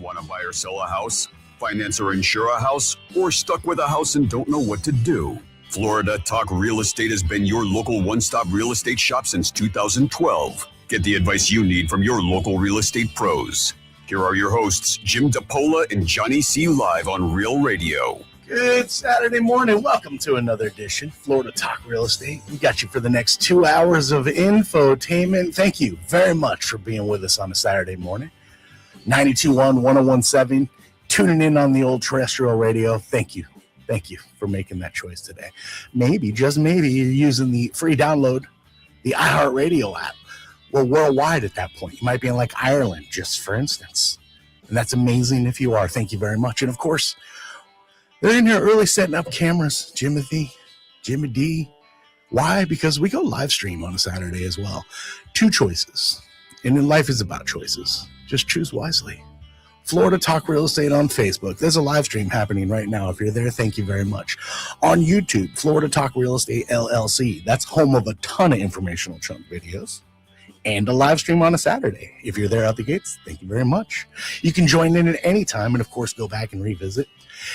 Want to buy or sell a house? Finance or insure a house? Or stuck with a house and don't know what to do? Florida Talk Real Estate has been your local one-stop real estate shop since 2012. Get the advice you need from your local real estate pros. Here are your hosts, Jim DePola and Johnny C. live on Real Radio. Good Saturday morning. Welcome to another edition, Florida Talk Real Estate. We got you for the next 2 hours of infotainment. Thank you very much for being with us on a Saturday morning. 92.1, 101.7, tuning in on the old terrestrial radio. Thank you. Thank you for making that choice today. Maybe, just maybe, you're using the free download, the iHeartRadio app. We're worldwide at that point. You might be in like Ireland, just for instance. And that's amazing if you are. Thank you very much. And of course, they're in here early setting up cameras. Jimmy D. Why? Because we go live stream on a Saturday as well. 2 choices. And in life is about choices. Just choose wisely. Florida Talk Real Estate on Facebook. There's a live stream happening right now. If you're there, thank you very much. On YouTube, Florida Talk Real Estate LLC. That's home of a ton of informational chunk videos. And a live stream on a Saturday. If you're there out the gates, thank you very much. You can join in at any time and, of course, go back and revisit.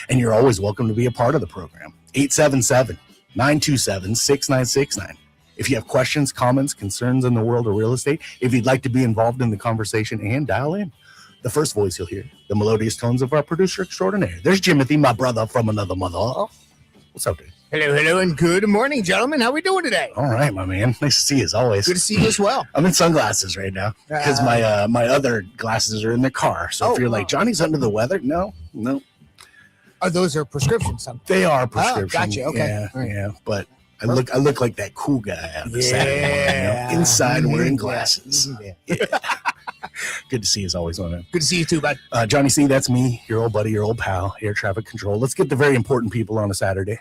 And you're always welcome to be a part of the program. 877-927-6969. If you have questions, comments, concerns in the world of real estate, if you'd like to be involved in the conversation and dial in, the first voice you'll hear, the melodious tones of our producer extraordinaire. There's Jimothy, my brother from another mother. What's up, dude? Hello, and good morning, gentlemen. How we doing today? All right, my man. Nice to see you as always. Good to see you as well. I'm in sunglasses right now because my other glasses are in the car. So if you're like, Johnny's under the weather, no. Oh, those are prescription something. They are prescription. Gotcha. Okay. Yeah. But I look like that cool guy out of the Saturday morning, inside wearing glasses. Yeah. Good to see you as always, man. Good to see you too, bud. Johnny C, that's me, your old buddy, your old pal, air traffic control. Let's get the very important people on a Saturday.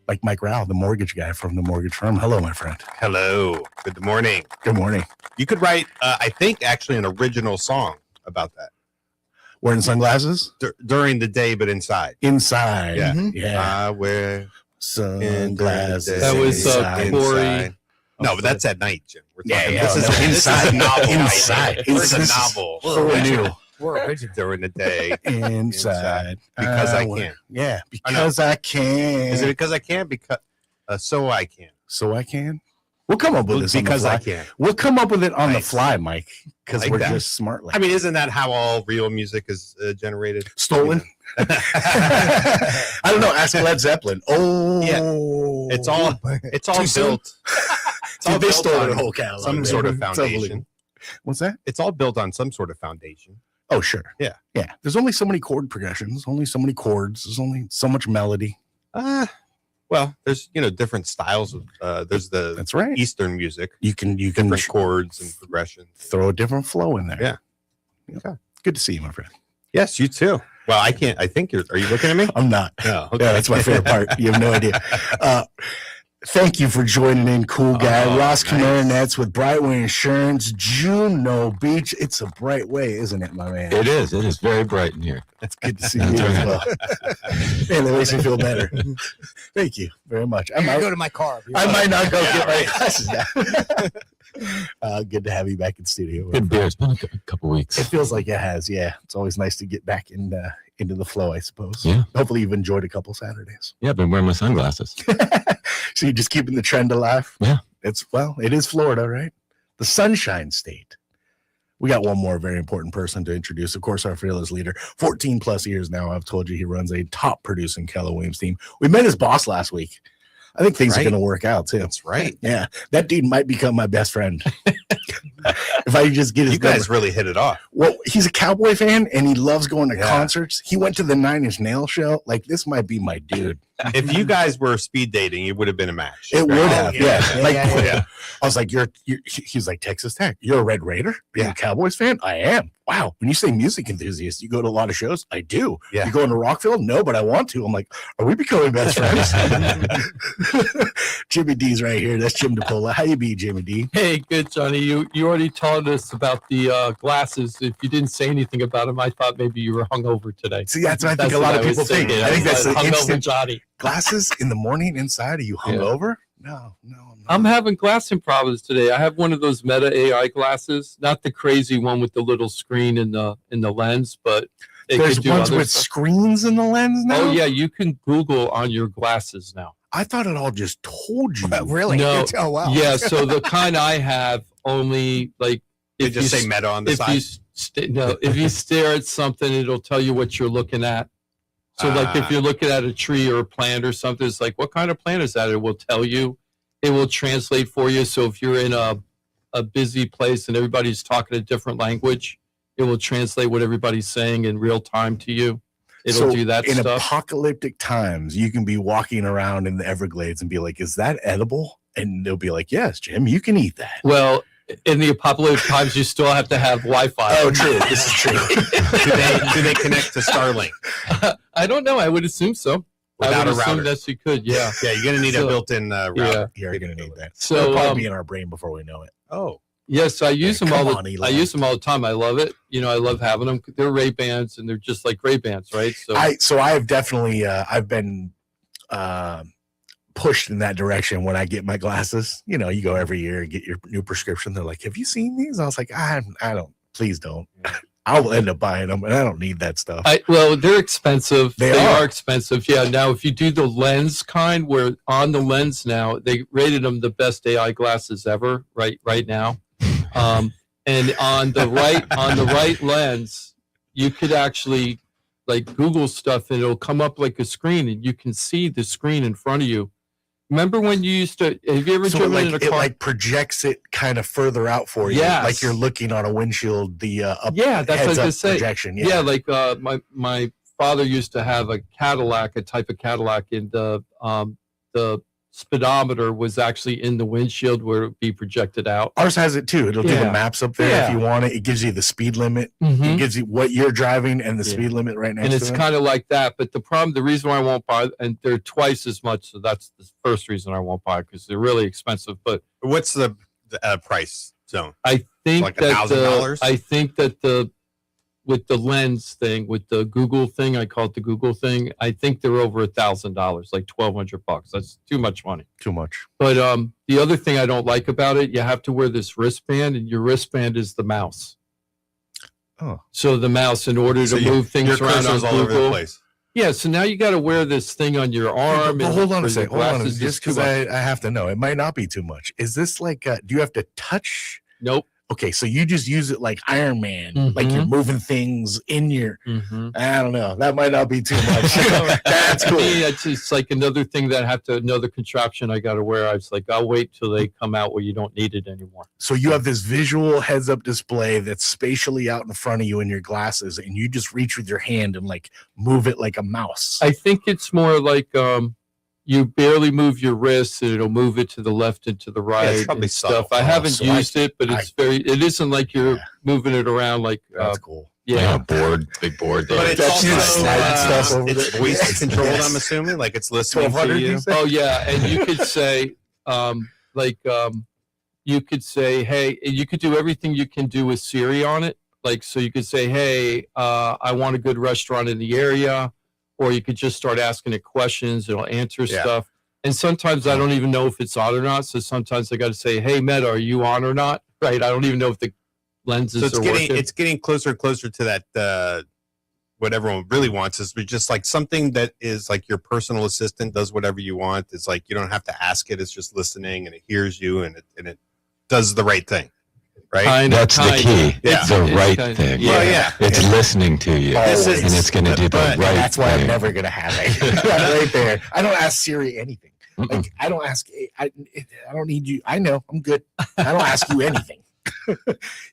Like Mike Rao, the mortgage guy from the mortgage firm. Hello, my friend. Hello. Good morning. Good morning. You could write, I think, actually an original song about that. Wearing sunglasses? During the day, but inside. Inside. Yeah. Mm-hmm. Yeah. I wear sunglasses. That was Corey. No, but that's at night, Jim. We're talking, this is inside. This is a novel. Inside. It's a novel. We're original. During the day. Inside. Because I can. Yeah, because I can. Is it because I can? Because so I can. So I can? We'll come up with this because on the I fly. can. We'll come up with it on the fly, Mike, because like we're that. just smart. I mean, isn't that how all real music is generated? Stolen? I don't know. Ask Led Zeppelin. Oh, yeah. It's all built. They stole their whole catalog. Some sort of foundation. What's that? It's all built on some sort of foundation. Oh, sure. Yeah. There's only so many chord progressions, only so many chords. There's only so much melody. Well, there's different styles of. There's the That's right. Eastern music. You can Different chords and progressions. throw a different flow in there. Yeah. Okay. Good to see you, my friend. Yes, you too. Well, I can't. I think are you looking at me? I'm not. No. Okay. Yeah, that's my favorite part. You have no idea. Thank you for joining in, cool guy. Ross Komarinetz with Brightway Insurance, Juno Beach. It's a bright way, isn't it, my man? It is. It is very bright in here. It's good to see you as well. Man, that makes me feel better. Thank you very much. I might go to my car. I might not go get my glasses now. Good to have you back in studio. Good beer. It's been a couple weeks. It feels like it has, yeah. It's always nice to get back into the flow, I suppose. Yeah. Hopefully you've enjoyed a couple Saturdays. Yeah, I've been wearing my sunglasses. So you're just keeping the trend alive? Yeah. It is Florida, right? The Sunshine State. We got one more very important person to introduce. Of course, our fearless leader, 14 plus years now. I've told you he runs a top producing Keller Williams team. We met his boss last week. I think things are going to work out too. That's right. Yeah. That dude might become my best friend. If I just get his You guys really hit it off. Well, he's a Cowboy fan and he loves going to concerts. He went to the 9 Inch Nails show. Like, this might be my dude. If you guys were speed dating, it would have been a match. It would have, yeah. Yeah. I was like, he's like, Texas Tech. You're a Red Raider? You're a Cowboys fan? I am. Wow. When you say music enthusiast, you go to a lot of shows? I do. Yeah. You going to Rockville? No, but I want to. I'm like, are we becoming best friends? Jimmy D's right here. That's Jim DePola. How you be, Jimmy D? Hey, good, Johnny. You already told us about the glasses. If you didn't say anything about them, I thought maybe you were hungover today. See, that's what I think a lot of people think. I think that's the hungover instant Johnny. glasses in the morning inside. Are you hungover? No, I'm not. I'm having glassing problems today. I have one of those Meta AI glasses, not the crazy one with the little screen in the lens, but There's ones with stuff. screens in the lens now. Oh yeah, you can Google on your glasses now. I thought it all just told you. Really? No. Oh wow. Yeah, so the kind I have only like They if just you say Meta on the if side. if you stare at something, it'll tell you what you're looking at. So like if you're looking at a tree or a plant or something, it's like, what kind of plant is that? It will tell you. It will translate for you. So if you're in a busy place and everybody's talking a different language, it will translate what everybody's saying in real time to you. It'll do that in stuff. apocalyptic times, you can be walking around in the Everglades and be like, is that edible? And they'll be like, yes, Jim, you can eat that. Well, in the apocalyptic times, you still have to have Wi-Fi. Oh, true. This is true. do they connect to Starlink? I don't know. I would assume so. Without I a would assume router? that you could. Yeah. Yeah, you're gonna need a So- built-in router. You're going to need that. So, It'll probably be in our brain before we know it. Oh, yes, I use them Come all. on, I Elon. use them all the time. I love it. You know, I love having them. They're Ray-Bans, and they're just like Ray-Bans, right? So I have definitely I've been pushed in that direction when I get my glasses. You know, you go every year and get your new prescription. They're like, have you seen these? I was like, I don't. Please don't. I'll end up buying them, and I don't need that stuff. well, they're expensive. They They are. are expensive. Yeah. Now, if you do the lens kind, where on the lens now, they rated them the best AI glasses ever. Right now, and on the right lens, you could actually like Google stuff, and it'll come up like a screen, and you can see the screen in front of you. Remember when you used to? Have you ever So driven in a it car? like projects it kind of further out for you, Yes. like you're looking on a windshield. The up, Yeah, that's what I heads was up gonna say. projection. Yeah, like my father used to have a Cadillac, a type of Cadillac, and the speedometer was actually in the windshield where it would be projected out. Ours has it too. It'll do the Yeah. maps up there Yeah. if you want it. It gives you the speed limit. It Mhm. gives you what you're driving and the Yeah. speed limit right next And it's to it. kind of like that. But the reason why I won't buy, and they're twice as much, so that's the first reason I won't buy, because they're really expensive. But what's the price zone? I think Like that $1,000? I think that with the lens thing, with the Google thing, I call it the Google thing. I think they're over $1,000, like $1,200. That's too much money. Too much. But the other thing I don't like about it, you have to wear this wristband, and your wristband is the mouse. Oh. So the mouse, in order So to your- move things Your around on cursor's all over the Google. place. Yeah, so now you got to wear this thing on your arm. But and hold on for a your second. Hold on. glasses, Just it's too because much. I have to know, it might not be too much. Is this like, do you have to touch? Nope. Okay, so you just use it like Iron Man, like you're moving things in your. Mm-hmm. I don't know. That might not be too much. That's To cool. me, it's just like another thing that another contraption I got to wear. I was like, I'll wait till they come out where you don't need it anymore. So you have this visual heads-up display that's spatially out in front of you in your glasses, and you just reach with your hand and like move it like a mouse. I think it's more like you barely move your wrist, and it'll move it to the left and to the right probably and stuff. subtle. I haven't So used it, but it isn't like you're Yeah. moving it around like That's cool. yeah. Big board. But it's That's also just sliding stuff over it's there. voice Yes. controlled. Yes. I'm assuming, like it's listening to 1200, you. you said? Oh yeah, and you could say you could say, hey, you could do everything you can do with Siri on it. Like, so you could say, hey, I want a good restaurant in the area, or you could just start asking it questions. It'll answer Yeah. stuff. And sometimes I don't even know if it's on or not. So sometimes I got to say, hey, Meta, are you on or not? Right. I don't even know if the lenses So it's are getting working. closer and closer to that. What everyone really wants is just like something that is like your personal assistant, does whatever you want. It's like you don't have to ask it; it's just listening, and it hears you, and it does the right thing, right? That's the key. Yeah. It's the It's right kinda- thing. yeah. Well, yeah. It's listening to you. This is- and it's going to do the but right That's why I'm thing. never gonna have it. Right there. I don't ask Siri anything. Mm-mm. Like I don't ask. I don't need you. I know. I'm good. I don't ask you anything. You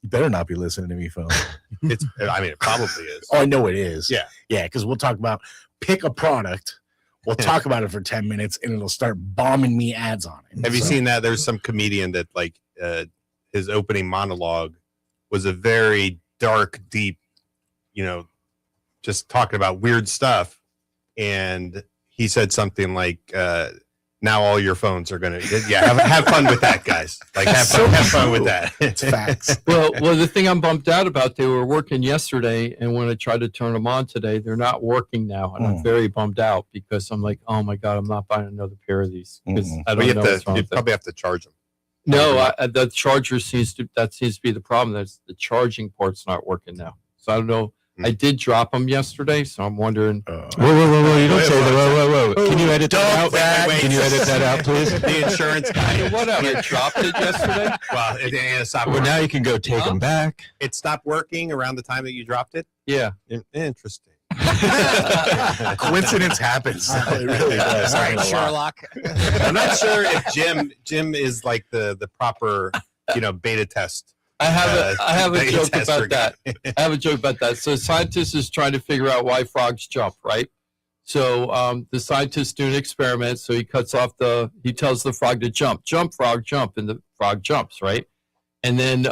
better not be listening to me, phone. It's. I mean, it probably is. Oh, I know it is. Yeah. Yeah, because we'll talk about pick a product. We'll talk about it for 10 minutes and it'll start bombing me ads on it. Have you So- seen that? There's some comedian that like his opening monologue was a very dark, deep, just talking about weird stuff, and he said something like, now all your phones are gonna have fun with that, guys. Like have fun with that. It's facts. Well, the thing I'm bummed out about, they were working yesterday, and when I tried to turn them on today, they're not working now, and I'm very bummed out because I'm like, oh my god, I'm not buying another pair of these because I don't know what's wrong You with them. probably have to charge them. No, the charger seems to be the problem. That's the charging port's not working now. So I don't know. I did drop them yesterday, so I'm wondering. Whoa! You don't say that. Whoa! Can you edit that out? Can you edit that out, please? The insurance guy. What? I dropped it yesterday. Well, it stopped Well, working. now you can go take them back. It stopped working around the time that you dropped it. Yeah. Interesting. Coincidence happens. It really does. All right, Sherlock. I'm not sure if Jim is like the proper beta test. I have a beta joke tester about that. I have a joke about that. So scientists is trying to figure out why frogs jump, right? So the scientists do an experiment. So he tells the frog to jump, frog, jump, and the frog jumps, right? And then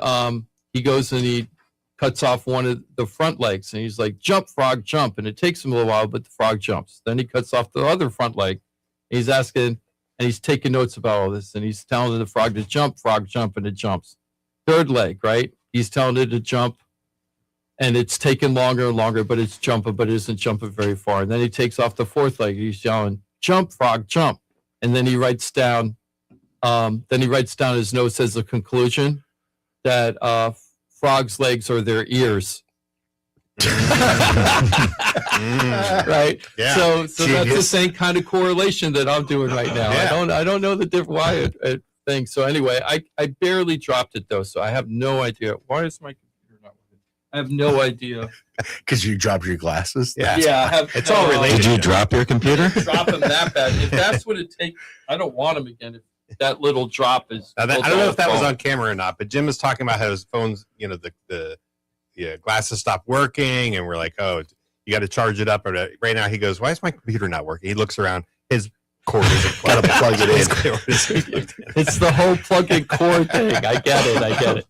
he goes and he cuts off one of the front legs, and he's like, jump, frog, jump. And it takes him a little while, but the frog jumps. Then he cuts off the other front leg. He's asking, and he's taking notes about all this, and he's telling the frog to jump, frog, jump, and it jumps. Third leg, right? He's telling it to jump, and it's taking longer and longer, but it's jumping, but it isn't jumping very far. And then he takes off the fourth leg. He's yelling, jump, frog, jump. And then he writes down, his notes as a conclusion that frogs' legs are their ears. Right? Yeah. So that's the same kind of correlation that I'm doing right now. Yeah. I don't know the different thing. So anyway, I barely dropped it though, so I have no idea. Why is my computer not working? I have no idea. Because you dropped your glasses? Yeah, I have. It's all related. Did you drop your computer? Drop them that bad. If that's what it takes, I don't want them again. If that little drop is. I don't know if that was on camera or not, but Jim was talking about how his phone's, the glasses stopped working, and we're like, oh, you got to charge it up. Or right now, he goes, why is my computer not working? He looks around, his cord isn't plugged. Gotta plug it in. It's the whole plug and cord thing. I get it.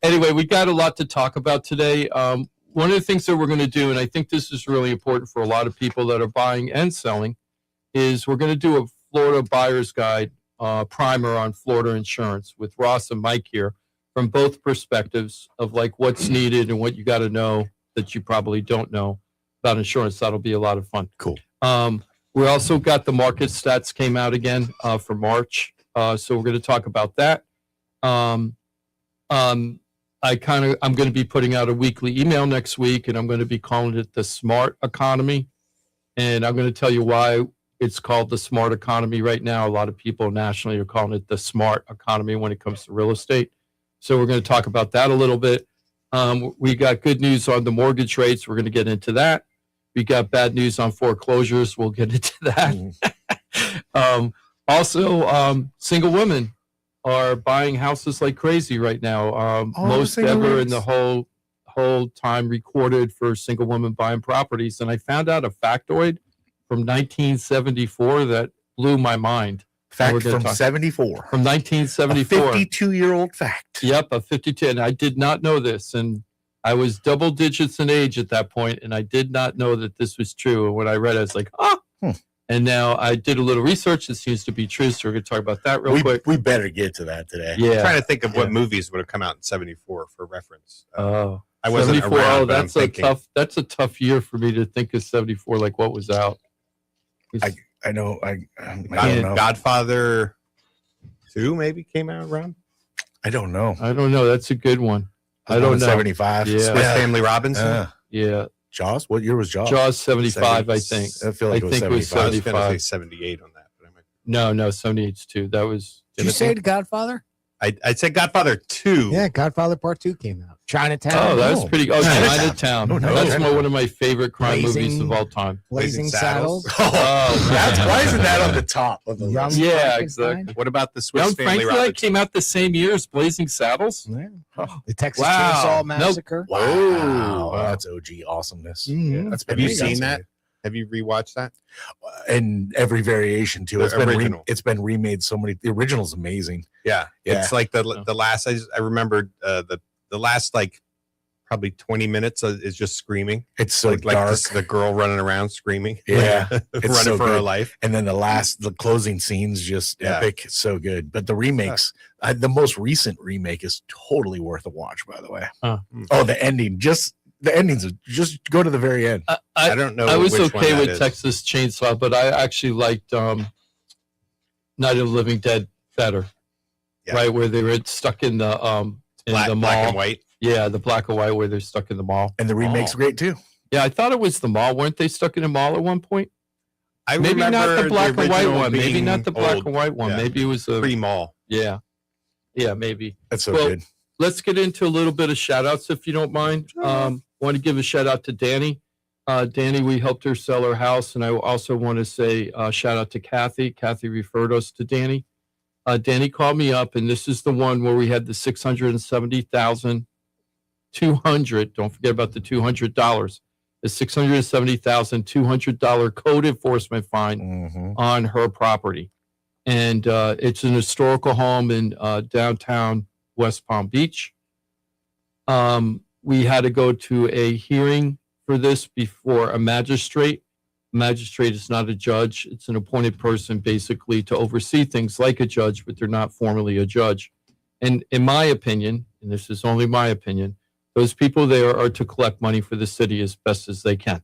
Anyway, we got a lot to talk about today. One of the things that we're going to do, and I think this is really important for a lot of people that are buying and selling, is we're going to do a Florida buyer's guide primer on Florida insurance with Ross and Mike here from both perspectives of like what's needed and what you got to know that you probably don't know about insurance. That'll be a lot of fun. Cool. We also got the market stats came out again for March. So we're going to talk about that. I'm going to be putting out a weekly email next week, and I'm going to be calling it the Smart Economy. And I'm going to tell you why it's called the Smart Economy right now. A lot of people nationally are calling it the Smart Economy when it comes to real estate. So we're going to talk about that a little bit. We got good news on the mortgage rates. We're going to get into that. We got bad news on foreclosures. We'll get into that. Also, single women are buying houses like crazy right now. Most ever in the whole time recorded for single women buying properties. And I found out a factoid from 1974 that blew my mind. Fact from 74. From 1974. A 52-year-old fact. Yep, a 52. And I did not know this. And I was double digits in age at that point, and I did not know that this was true. And when I read it, I was like, And now I did a little research. It seems to be true, so we're going to talk about that real quick. We better get to that today. Yeah. I'm trying to think of what movies would have come out in 74 for reference. Oh, I wasn't 74. around, Oh, but I'm thinking. that's a tough year for me to think of 74, like what was out. I know. I don't know. Godfather 2 maybe came out around. I don't know. I don't know. That's a good one. I don't know. 75. Yeah. Swiss Family Robinson. Yeah. Jaws? What year was Jaws? Jaws 75, I think. I feel like it was 75. I was going to 75. say 78 on that. But I might. No, 78's too. That was. Did you say The Godfather? I'd say Godfather 2. Yeah, Godfather Part 2 came out. Chinatown. Oh, that's pretty. Oh, Chinatown. Oh, no. That's one of my favorite crime movies of all time. Blazing Saddles. Why isn't that on the top of the Young list? Yeah, Frankenstein? exactly. What about the Swiss Young Family Frankenstein Robinson? came out the same year as Blazing Saddles. Yeah. The Texas Wow. Chainsaw Nope. Massacre. Wow. That's OG awesomeness. Mhm. Yeah, that's Have you seen that? Have you rewatched that? And every variation too. The original. It's been remade so many. The original's amazing. Yeah. Yeah. It's like the last. I remembered the last like probably 20 minutes is just screaming. It's so like dark. the girl running around screaming. Yeah, it's running so for her good. life. And then the closing scenes just epic. It's so good. But the remakes, the most recent remake is totally worth a watch, by the way. Oh, the ending. The endings. Just go to the very end. I don't know. I was which one okay that with is. Texas Chainsaw, but I actually liked Night of the Living Dead better. Yeah. Right, where they were stuck in the Black mall. and white. Yeah, the black and white where they're stuck in the mall. And the remake's great too. Yeah, I thought it was the mall. Weren't they stuck in a mall at one point? Maybe remember not the black and white original one. Maybe being not the black old. and white one. Yeah. Maybe it was a Pre-mall. Yeah, maybe. That's so Well, good. Let's get into a little bit of shout outs if you don't mind. Want to give a shout out to Danny. Danny, we helped her sell her house. And I also want to say shout out to Kathy. Kathy referred us to Danny. Danny called me up, and this is the one where we had the $670,200. Don't forget about the $200. The $670,200 code enforcement fine on her property. And it's an historical home in downtown West Palm Beach. We had to go to a hearing for this before a magistrate. Magistrate is not a judge. It's an appointed person basically to oversee things like a judge, but they're not formally a judge. And in my opinion, and this is only my opinion, those people there are to collect money for the city as best as they can.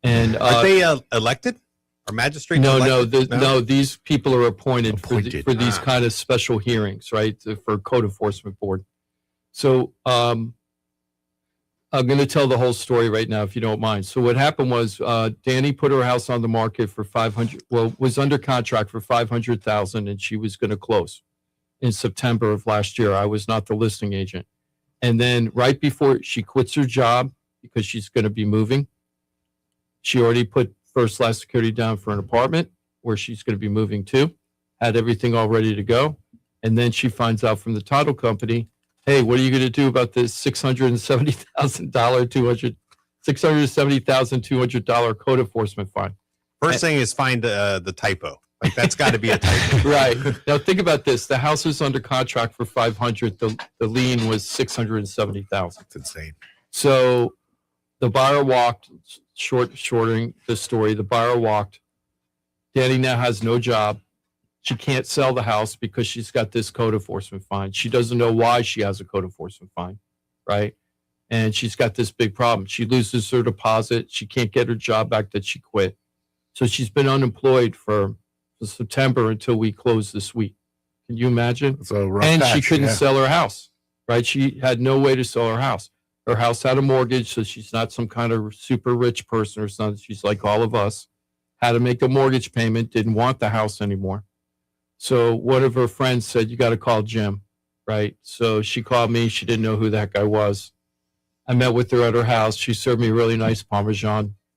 And Are they elected? Are magistrates no, elected? no, these people are appointed. For these Ah. kind of special hearings, right? For code enforcement board. So I'm going to tell the whole story right now, if you don't mind. So what happened was Danny put her house on the market for was under contract for $500,000, and she was going to close in September of last year. I was not the listing agent. And then right before she quits her job, because she's going to be moving, she already put first class security down for an apartment where she's going to be moving to, had everything all ready to go. And then she finds out from the title company, hey, what are you going to do about this $670,200 code enforcement fine? First thing is find the typo. Like that's got to be a typo. Right. Now think about this. The house was under contract for $500,000. The lien was $670,000. That's insane. So the buyer walked, shorting the story, the buyer walked. Danny now has no job. She can't sell the house because she's got this code enforcement fine. She doesn't know why she has a code enforcement fine, right? And she's got this big problem. She loses her deposit. She can't get her job back that she quit. So she's been unemployed for September until we close this week. Can you imagine? It's a rough And patch, she couldn't yeah. sell her house, right? She had no way to sell her house. Her house had a mortgage, so she's not some kind of super rich person or something. She's like all of us. Had to make a mortgage payment, didn't want the house anymore. So one of her friends said, you got to call Jim, right? So she called me. She didn't know who that guy was. I met with her at her house. She served me a really nice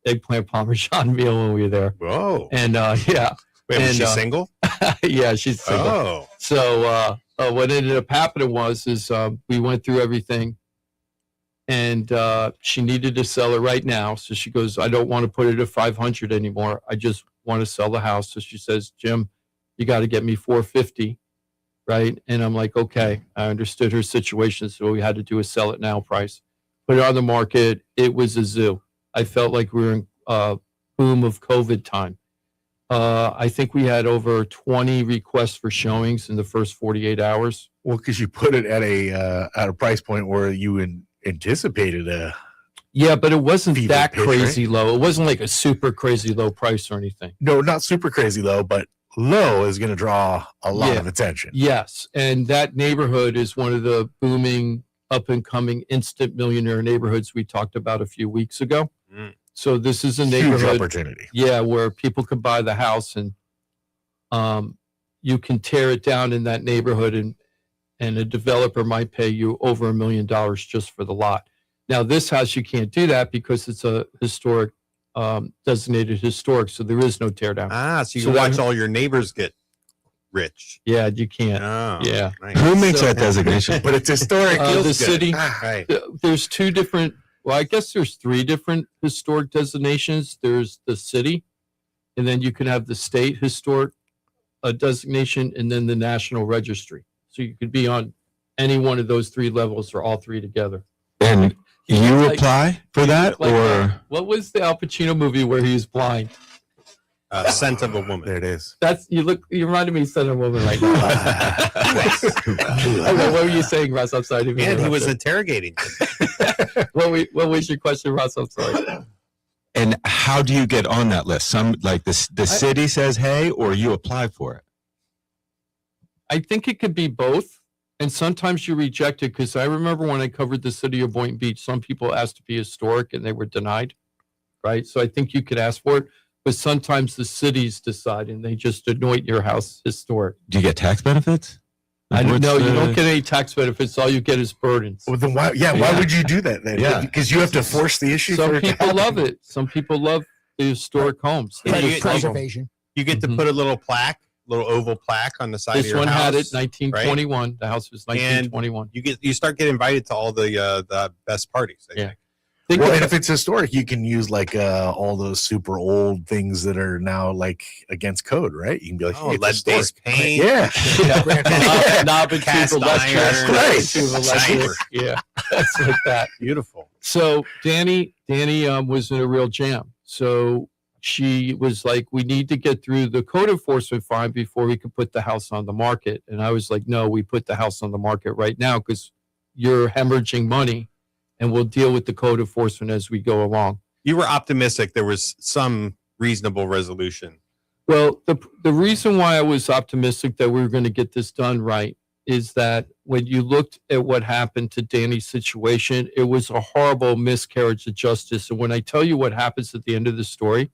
eggplant Parmesan meal when we were there. Whoa. And yeah. Wait, was and, she single? Yeah, she's single. Oh. So what ended up happening was we went through everything, and she needed to sell it right now. So she goes, I don't want to put it at 500 anymore. I just want to sell the house. So she says, Jim, you got to get me 450, right? And I'm like, okay. I understood her situation, so we had to do a sell it now price. Put it on the market. It was a zoo. I felt like we were in boom of COVID time. I think we had over 20 requests for showings in the first 48 hours. Well, because you put it at a price point where you anticipated a. Yeah, but it wasn't Fever that pitch, crazy low. It wasn't like a super crazy low price or anything. No, not super crazy low, but low is going to draw a lot of attention. Yes, and that neighborhood is one of the booming, up and coming instant millionaire neighborhoods we talked about a few weeks ago. Mm. So this is a Huge neighborhood, opportunity. yeah, where people could buy the house and you can tear it down in that neighborhood, and a developer might pay you over $1 million just for the lot. Now this house you can't do that because it's a historic, designated historic, so there is no tear down. Ah, so you So can watch that- all your neighbors get rich. Yeah, you can't. Oh, Yeah. nice. Who makes So- that designation? But it's historic. The Feels good. city. Right. There's two different, well, I guess there's three different historic designations. There's the city, and then you can have the state historic designation, and then the national registry. So you could be on any one of those three levels or all three together. And You Like- apply for that, Like, or what was the Al Pacino movie where he was blind? Scent of a Woman. There it is. That's you reminded me of Son of a Woman right now. Okay, what were you saying, Russ? I'm sorry. And he was interrogating him. What was your question, Russ? I'm sorry. and how do you get on that list? Some like the city says, "Hey," or you apply for it. I think it could be both. And sometimes you reject it because I remember when I covered the city of Boynton Beach, some people asked to be historic and they were denied. Right. So I think you could ask for it. But sometimes the cities decide and they just anoint your house historic. Do you get tax benefits? I don't What's know. You the- don't get any tax benefits. All you get is burdens. Well, then why? Yeah, why Yeah. would you do that then? Yeah. Because you have to force the issue. Some for it to people happen. love it. Some people love the historic homes. They Yeah, just you- love 'em. Preservation. You get to Mhm. put a little plaque, little oval plaque on the side of This your one house. had it 1921. The house was 1921. You start getting invited to all the best parties. I Yeah. think. Think Well, of and it. if it's historic, you can use like all those super old things that are now like against code, right? You can be like, Oh, hey, it's lead-based historic. paint. Yeah. Knob and Cast tube electric. iron. Right. Tube electric. Cyber. Yeah, that's like that. Beautiful. So Danny was in a real jam. So she was like, we need to get through the code enforcement fine before we can put the house on the market. And I was like, no, we put the house on the market right now because you're hemorrhaging money and we'll deal with the code enforcement as we go along. You were optimistic there was some reasonable resolution. Well, the reason why I was optimistic that we were going to get this done right is that when you looked at what happened to Danny's situation, it was a horrible miscarriage of justice. And when I tell you what happens at the end of the story,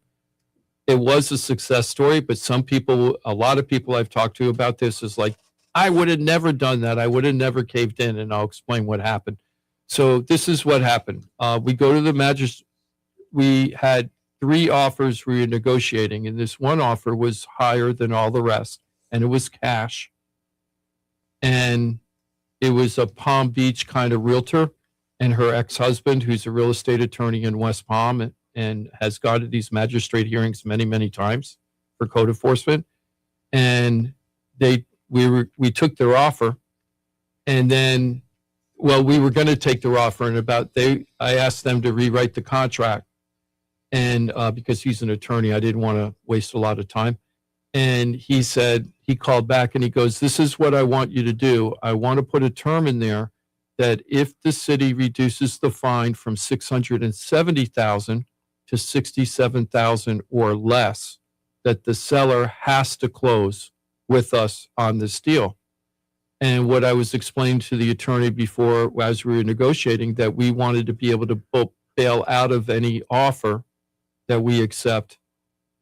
it was a success story, but a lot of people I've talked to about this is like, I would have never done that. I would have never caved in, and I'll explain what happened. So this is what happened. We go to the magistrate. We had 3 offers we were negotiating, and this one offer was higher than all the rest, and it was cash. And it was a Palm Beach kind of realtor and her ex-husband, who's a real estate attorney in West Palm and has gone to these magistrate hearings many, many times for code enforcement. And we took their offer, and then, well, we were going to take their offer, and I asked them to rewrite the contract, and because he's an attorney, I didn't want to waste a lot of time. And he called back and he goes, this is what I want you to do. I want to put a term in there that if the city reduces the fine from $670,000 to $67,000 or less, that the seller has to close with us on this deal. And what I was explaining to the attorney before, as we were negotiating, that we wanted to be able to bail out of any offer that we accept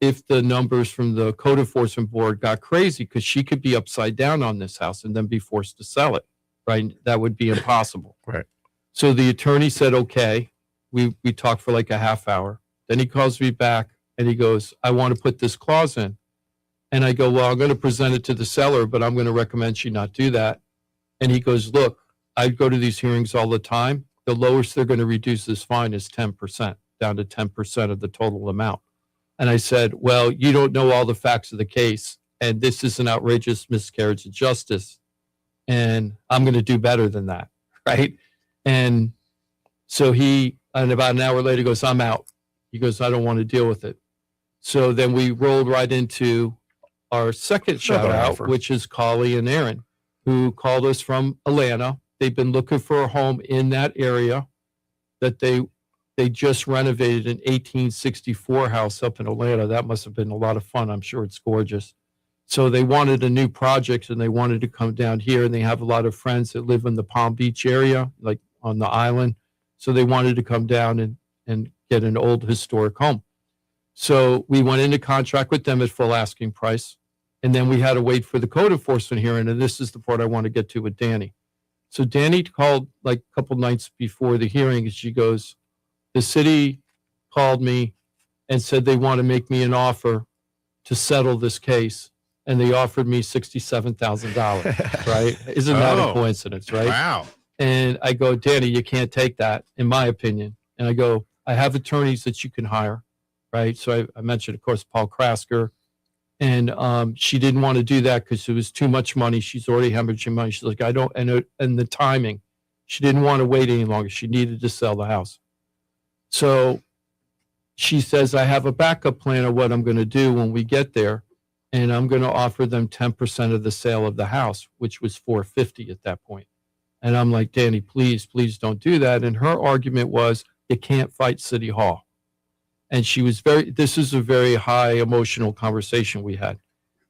if the numbers from the code enforcement board got crazy, because she could be upside down on this house and then be forced to sell it, right? That would be impossible. Right. So the attorney said, okay. We talked for like a half hour. Then he calls me back and he goes, I want to put this clause in. And I go, well, I'm going to present it to the seller, but I'm going to recommend she not do that. And he goes, look, I go to these hearings all the time. The lowest they're going to reduce this fine is 10%, down to 10% of the total amount. And I said, well, you don't know all the facts of the case, and this is an outrageous miscarriage of justice, and I'm going to do better than that, right? And so and about an hour later, goes, I'm out. He goes, I don't want to deal with it. So then we rolled right into our second shout out, offer. which is Collie and Aaron, who called us from Atlanta. They've been looking for a home in that area that they just renovated an 1864 house up in Atlanta. That must have been a lot of fun. I'm sure it's gorgeous. So they wanted a new project and they wanted to come down here, and they have a lot of friends that live in the Palm Beach area, like on the island. So they wanted to come down and get an old historic home. So we went into contract with them at full asking price. And then we had to wait for the code enforcement hearing. And this is the part I want to get to with Danny. So Danny called like a couple nights before the hearing, and she goes, the city called me and said they want to make me an offer to settle this case. And they offered me $67,000, right? Isn't that a Oh. coincidence, right? Wow. And I go, Danny, you can't take that, in my opinion. And I go, I have attorneys that you can hire, right? So I mentioned, of course, Paul Krasker. And she didn't want to do that because it was too much money. She's already hemorrhaging money. She's like, I don't, and the timing. She didn't want to wait any longer. She needed to sell the house. So she says, I have a backup plan of what I'm going to do when we get there. And I'm going to offer them 10% of the sale of the house, which was $450 at that point. And I'm like, Danny, please don't do that. And her argument was, you can't fight City Hall. And she was this is a very high emotional conversation we had.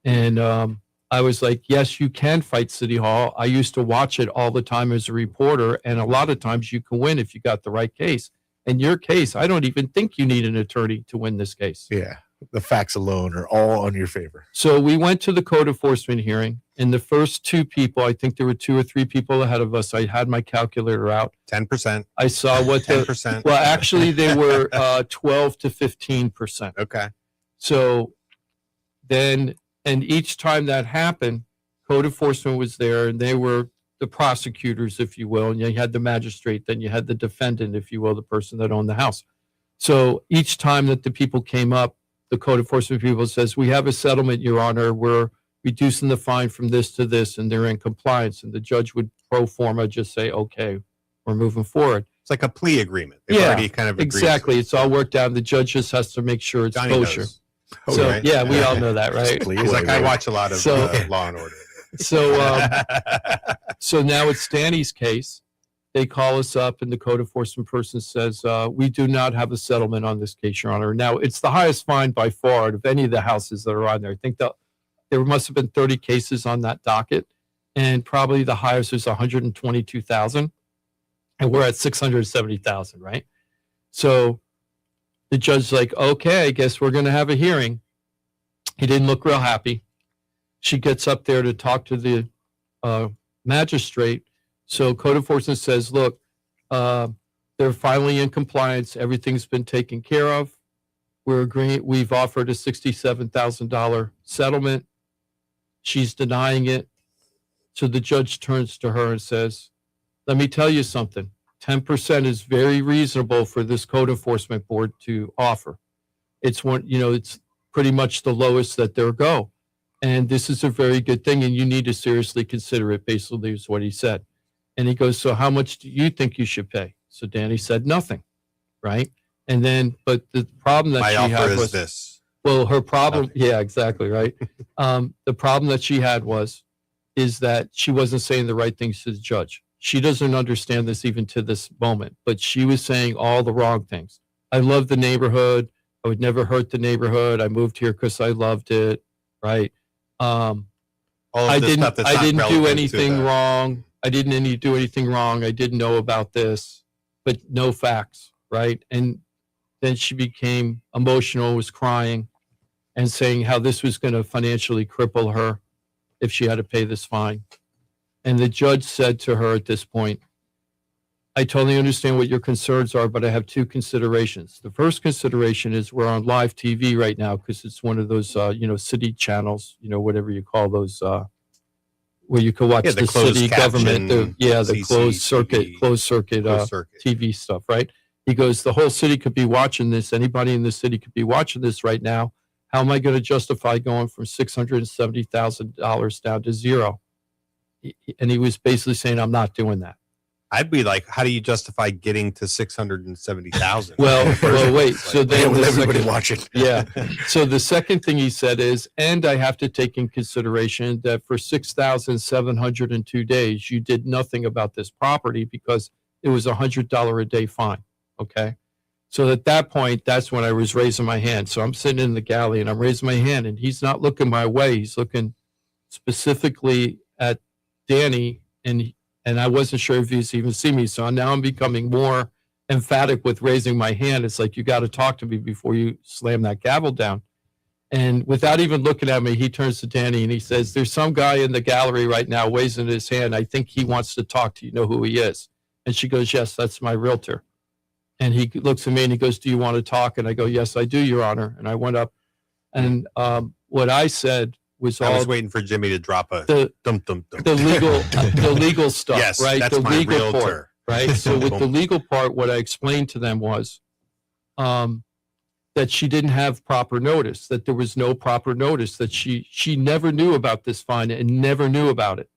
And I was like, yes, you can fight City Hall. I used to watch it all the time as a reporter. And a lot of times you can win if you got the right case. In your case, I don't even think you need an attorney to win this case. Yeah. The facts alone are all on your favor. So we went to the code enforcement hearing, and the first two people, I think there were 2 or 3 people ahead of us. I had my calculator out. 10%. I saw what 10%. Well, actually, they were 12 to 15%. Okay. So then, and each time that happened, code enforcement was there, and they were the prosecutors, if you will, and you had the magistrate, then you had the defendant, if you will, the person that owned the house. So each time that the people came up, the code enforcement people says, we have a settlement, Your Honor. We're reducing the fine from this to this, and they're in compliance. And the judge would pro forma just say, okay, we're moving forward. It's like a plea agreement. They've already kind of exactly. It's all worked out. The judge just has to make sure it's Johnny kosher. knows. So right? yeah, we all know that, right? He's like, I watch a lot of Law and Order. So now it's Danny's case. They call us up, and the code enforcement person says, we do not have a settlement on this case, Your Honor. Now, it's the highest fine by far of any of the houses that are on there. I think that there must have been 30 cases on that docket, and probably the highest is 122,000, and we're at 670,000, right? So the judge's like, okay, I guess we're going to have a hearing. He didn't look real happy. She gets up there to talk to the magistrate. So code enforcement says, look, they're finally in compliance. Everything's been taken care of. We're agreeing. We've offered a $67,000 settlement. She's denying it. So the judge turns to her and says, let me tell you something. 10% is very reasonable for this code enforcement board to offer. It's it's pretty much the lowest that they'll go. And this is a very good thing, and you need to seriously consider it, basically is what he said. And he goes, so how much do you think you should pay? So Danny said nothing, right? And then, but the problem that she had was this. Well, her problem, yeah, exactly, right? The problem that she had is that she wasn't saying the right things to the judge. She doesn't understand this even to this moment, but she was saying all the wrong things. I love the neighborhood. I would never hurt the neighborhood. I moved here because I loved it, right? I didn't do anything wrong. I didn't do anything wrong. I didn't know about this, but no facts, right? And then she became emotional, was crying and saying how this was going to financially cripple her if she had to pay this fine. And the judge said to her at this point, I totally understand what your concerns are, but I have 2 considerations. The first consideration is we're on live TV right now because it's one of those, city channels, whatever you call those, where you can watch the city government, the closed circuit TV stuff, right? He goes, the whole city could be watching this. Anybody in the city could be watching this right now. How am I going to justify going from $670,000 down to zero? And he was basically saying, I'm not doing that. I'd be like, how do you justify getting to 670,000? Well, wait. So then with everybody watching. Yeah. So the second thing he said is, and I have to take in consideration that for 6,702 days, you did nothing about this property because it was $100 a day fine. Okay. So at that point, that's when I was raising my hand. So I'm sitting in the galley and I'm raising my hand, and he's not looking my way. He's looking specifically at Danny, and I wasn't sure if he's even seen me. So now I'm becoming more emphatic with raising my hand. It's like, you got to talk to me before you slam that gavel down. And without even looking at me, he turns to Danny and he says, there's some guy in the gallery right now raising his hand. I think he wants to talk to you. Know who he is? And she goes, yes, that's my realtor. And he looks at me and he goes, do you want to talk? And I go, yes, I do, Your Honor. And I went up, and what I said was I was waiting for Jimmy to drop the legal stuff, yes, right? That's the my legal realtor. part, right? So with the legal part, what I explained to them was that she didn't have proper notice, that there was no proper notice, that she never knew about this fine and never knew about it.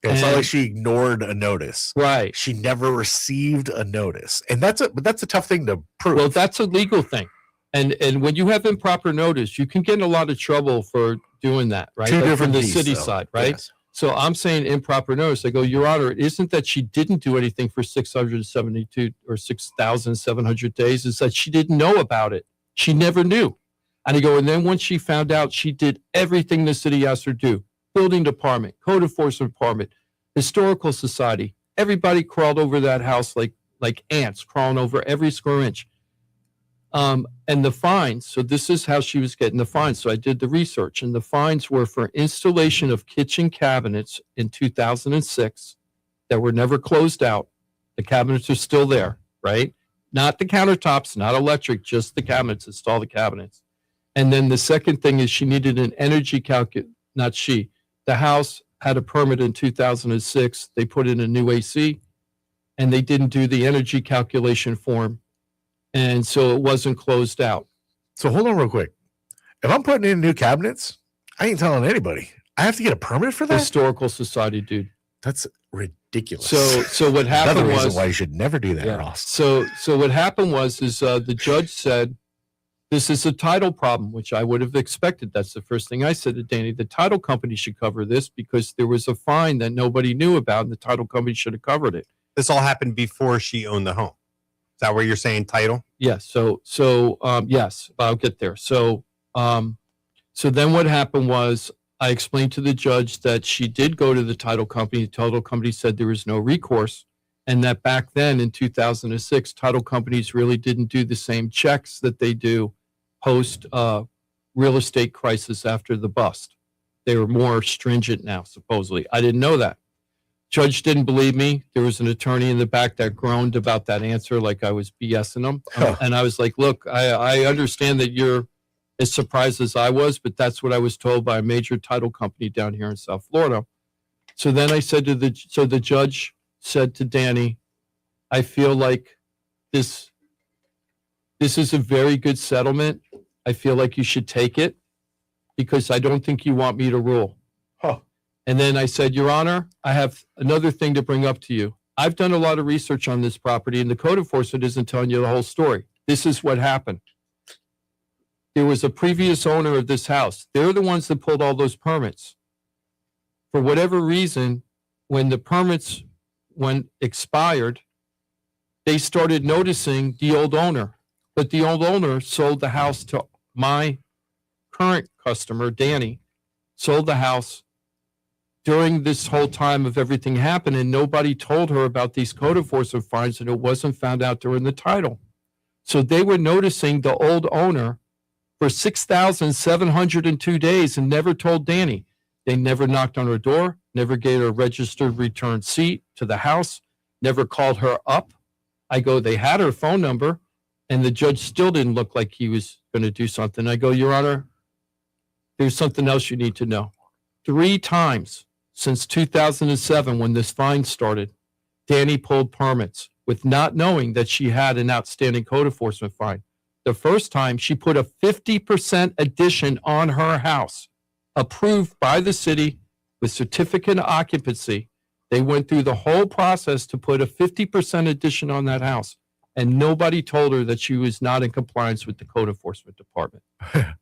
It's not And- like she ignored a notice. Right. She never received a notice, and that's a tough thing to prove. Well, that's a legal thing. And when you have improper notice, you can get in a lot of trouble for doing that, right? Two Like different from the beasts, city though. side, right? Yes. So I'm saying improper notice. I go, Your Honor, it isn't that she didn't do anything for 672 or 6,700 days. It's that she didn't know about it. She never knew. And I go, and then once she found out, she did everything the city asked her to do. Building department, code enforcement department, historical society. Everybody crawled over that house like ants crawling over every square inch. And the fines, so this is how she was getting the fines. So I did the research, and the fines were for installation of kitchen cabinets in 2006 that were never closed out. The cabinets are still there, right? Not the countertops, not electric, just the cabinets, install the cabinets. And then the second thing is she needed an energy not she. The house had a permit in 2006. They put in a new AC, and they didn't do the energy calculation form. And so it wasn't closed out. So hold on real quick. If I'm putting in new cabinets, I ain't telling anybody. I have to get a permit for that? Historical society, dude. That's ridiculous. So what Another happened reason was why you should never do that, yeah. Ross. So what happened was the judge said this is a title problem, which I would have expected. That's the first thing I said to Danny. The title company should cover this because there was a fine that nobody knew about, and the title company should have covered it. This all happened before she owned the home. Is that where you're saying title? Yes. So yes, I'll get there. So then what happened was I explained to the judge that she did go to the title company. The title company said there was no recourse, and that back then in 2006, title companies really didn't do the same checks that they do post real estate crisis after the bust. They were more stringent now, supposedly. I didn't know that. Judge didn't believe me. There was an attorney in the back that groaned about that answer like I was BSing him. And I was like, look, I understand that you're as surprised as I was, but that's what I was told by a major title company down here in South Florida. So then I said the judge said to Danny, I feel like this is a very good settlement. I feel like you should take it because I don't think you want me to rule. And then I said, Your Honor, I have another thing to bring up to you. I've done a lot of research on this property, and the code enforcement isn't telling you the whole story. This is what happened. There was a previous owner of this house. They're the ones that pulled all those permits. For whatever reason, when the permits expired, they started noticing the old owner. But the old owner sold the house to my current customer, Danny, sold the house during this whole time of everything happening, and nobody told her about these code enforcement fines, and it wasn't found out during the title. So they were noticing the old owner for 6,702 days and never told Danny. They never knocked on her door, never gave her a registered return seat to the house, never called her up. I go, they had her phone number, and the judge still didn't look like he was going to do something. I go, Your Honor, there's something else you need to know. 3 times since 2007, when this fine started, Danny pulled permits with not knowing that she had an outstanding code enforcement fine. The first time, she put a 50% addition on her house, approved by the city with certificate of occupancy. They went through the whole process to put a 50% addition on that house, and nobody told her that she was not in compliance with the code enforcement department.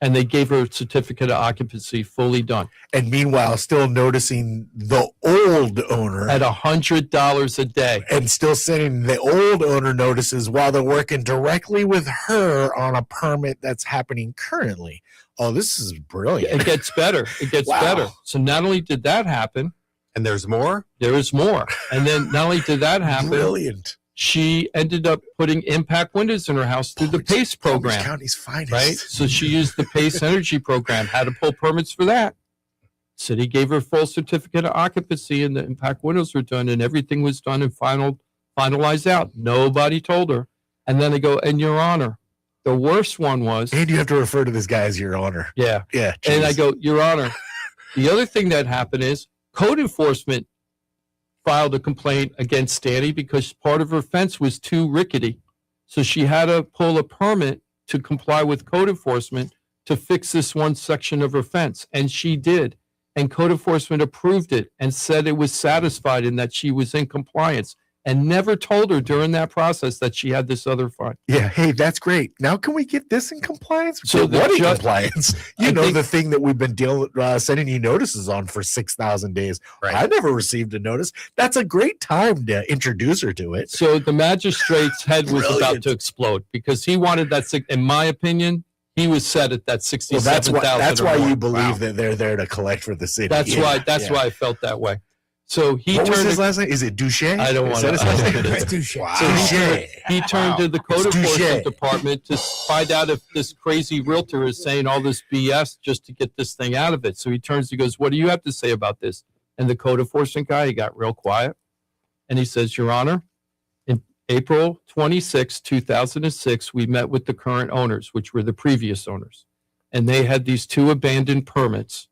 And they gave her a certificate of occupancy fully done And meanwhile, still noticing the old owner at $100 a day. and still sending the old owner notices while they're working directly with her on a permit that's happening currently. Oh, this is brilliant. It gets better. It gets Wow. better. So not only did that happen, And there's more? there is more. And then not only did that happen, Brilliant. she ended up putting impact windows in her house through the PACE Palm Beach program, County's finest. right? So she used the PACE energy program, had to pull permits for that. City gave her full certificate of occupancy, and the impact windows were done, and everything was done and finalized out. Nobody told her. And then they go, and Your Honor, the worst one was, And you have to refer to this guy as your honor. yeah. Yeah. And I jeez. go, Your Honor, the other thing that happened is code enforcement filed a complaint against Danny because part of her fence was too rickety. So she had to pull a permit to comply with code enforcement to fix this one section of her fence. And she did. and code enforcement approved it and said it was satisfied and that she was in compliance, and never told her during that process that she had this other fine. Yeah, hey, that's great. Now can we get this in compliance? So the what in judge- compliance? I think- The thing that we've been sending you notices on for 6,000 days. Right. I never received a notice. That's a great time to introduce her to it. So the magistrate's head was Brilliant. about to explode because he wanted that. In my opinion, he was set at that Well, 67,000. that's or why more. you believe Wow. that they're there to collect for the city. That's Yeah, why. That's yeah. why I felt that way. So he What was turned. his last name? Is it Duche? I don't Is want that his last name? to. It's touche. Wow. So Duche. he turned to the code It's enforcement touche. department to find out if this crazy realtor is saying all this BS just to get this thing out of it. So he turns, he goes, "What do you have to say about this?" And the code enforcement guy, he got real quiet, and he says, "Your Honor, in April 26, 2006, we met with the current owners, which were the previous owners, and they had these 2 abandoned permits,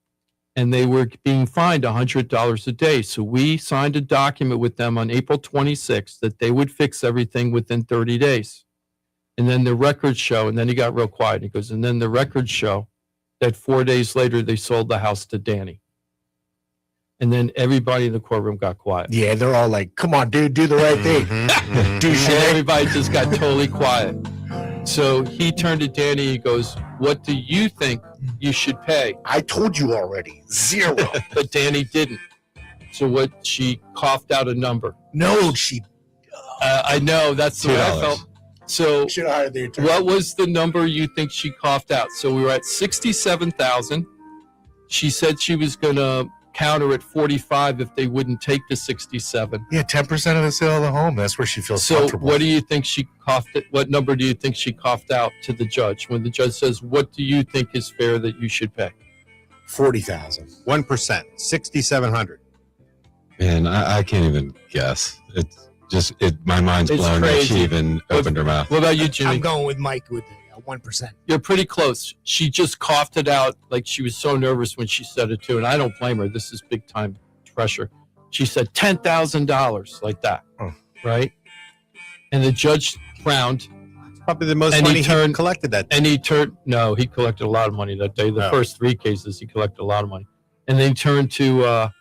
and they were being fined $100 a day. So we signed a document with them on April 26th that they would fix everything within 30 days. And then the records show," and then he got real quiet. He goes, "And then the records show that 4 days later, they sold the house to Danny." And then everybody in the courtroom got quiet. Yeah, they're all like, "Come on, dude, do the right thing." Mhm, mhm. Duche. And everybody just got totally quiet. So he turned to Danny. He goes, "What do you think you should pay?" I told you already. 0. But Danny didn't. So what? She coughed out a number. No, she I know, that's the way I $2. felt. So should have hired the attorney. what was the number you think she coughed out? So we were at 67,000. She said she was going to counter at 45 if they wouldn't take the 67. Yeah, 10% of the sale of the home. That's where she feels So comfortable. what do you think she coughed it? What number do you think she coughed out to the judge when the judge says, "What do you think is fair that you should pay?" 40,000. 1%, 6,700. Man, I can't even guess. It's just my mind's It's blown that crazy. she even opened her mouth. What about you, Jimmy? I'm going with Mike with 1%. You're pretty close. She just coughed it out like she was so nervous when she said it too, and I don't blame her. This is big time pressure. She said $10,000 like that, Oh. right? And the judge frowned, Probably the most And he money he turned- collected that day. and he turned. No, he collected a lot of money that day. The Oh. first 3 cases, he collected a lot of money, and then he turned to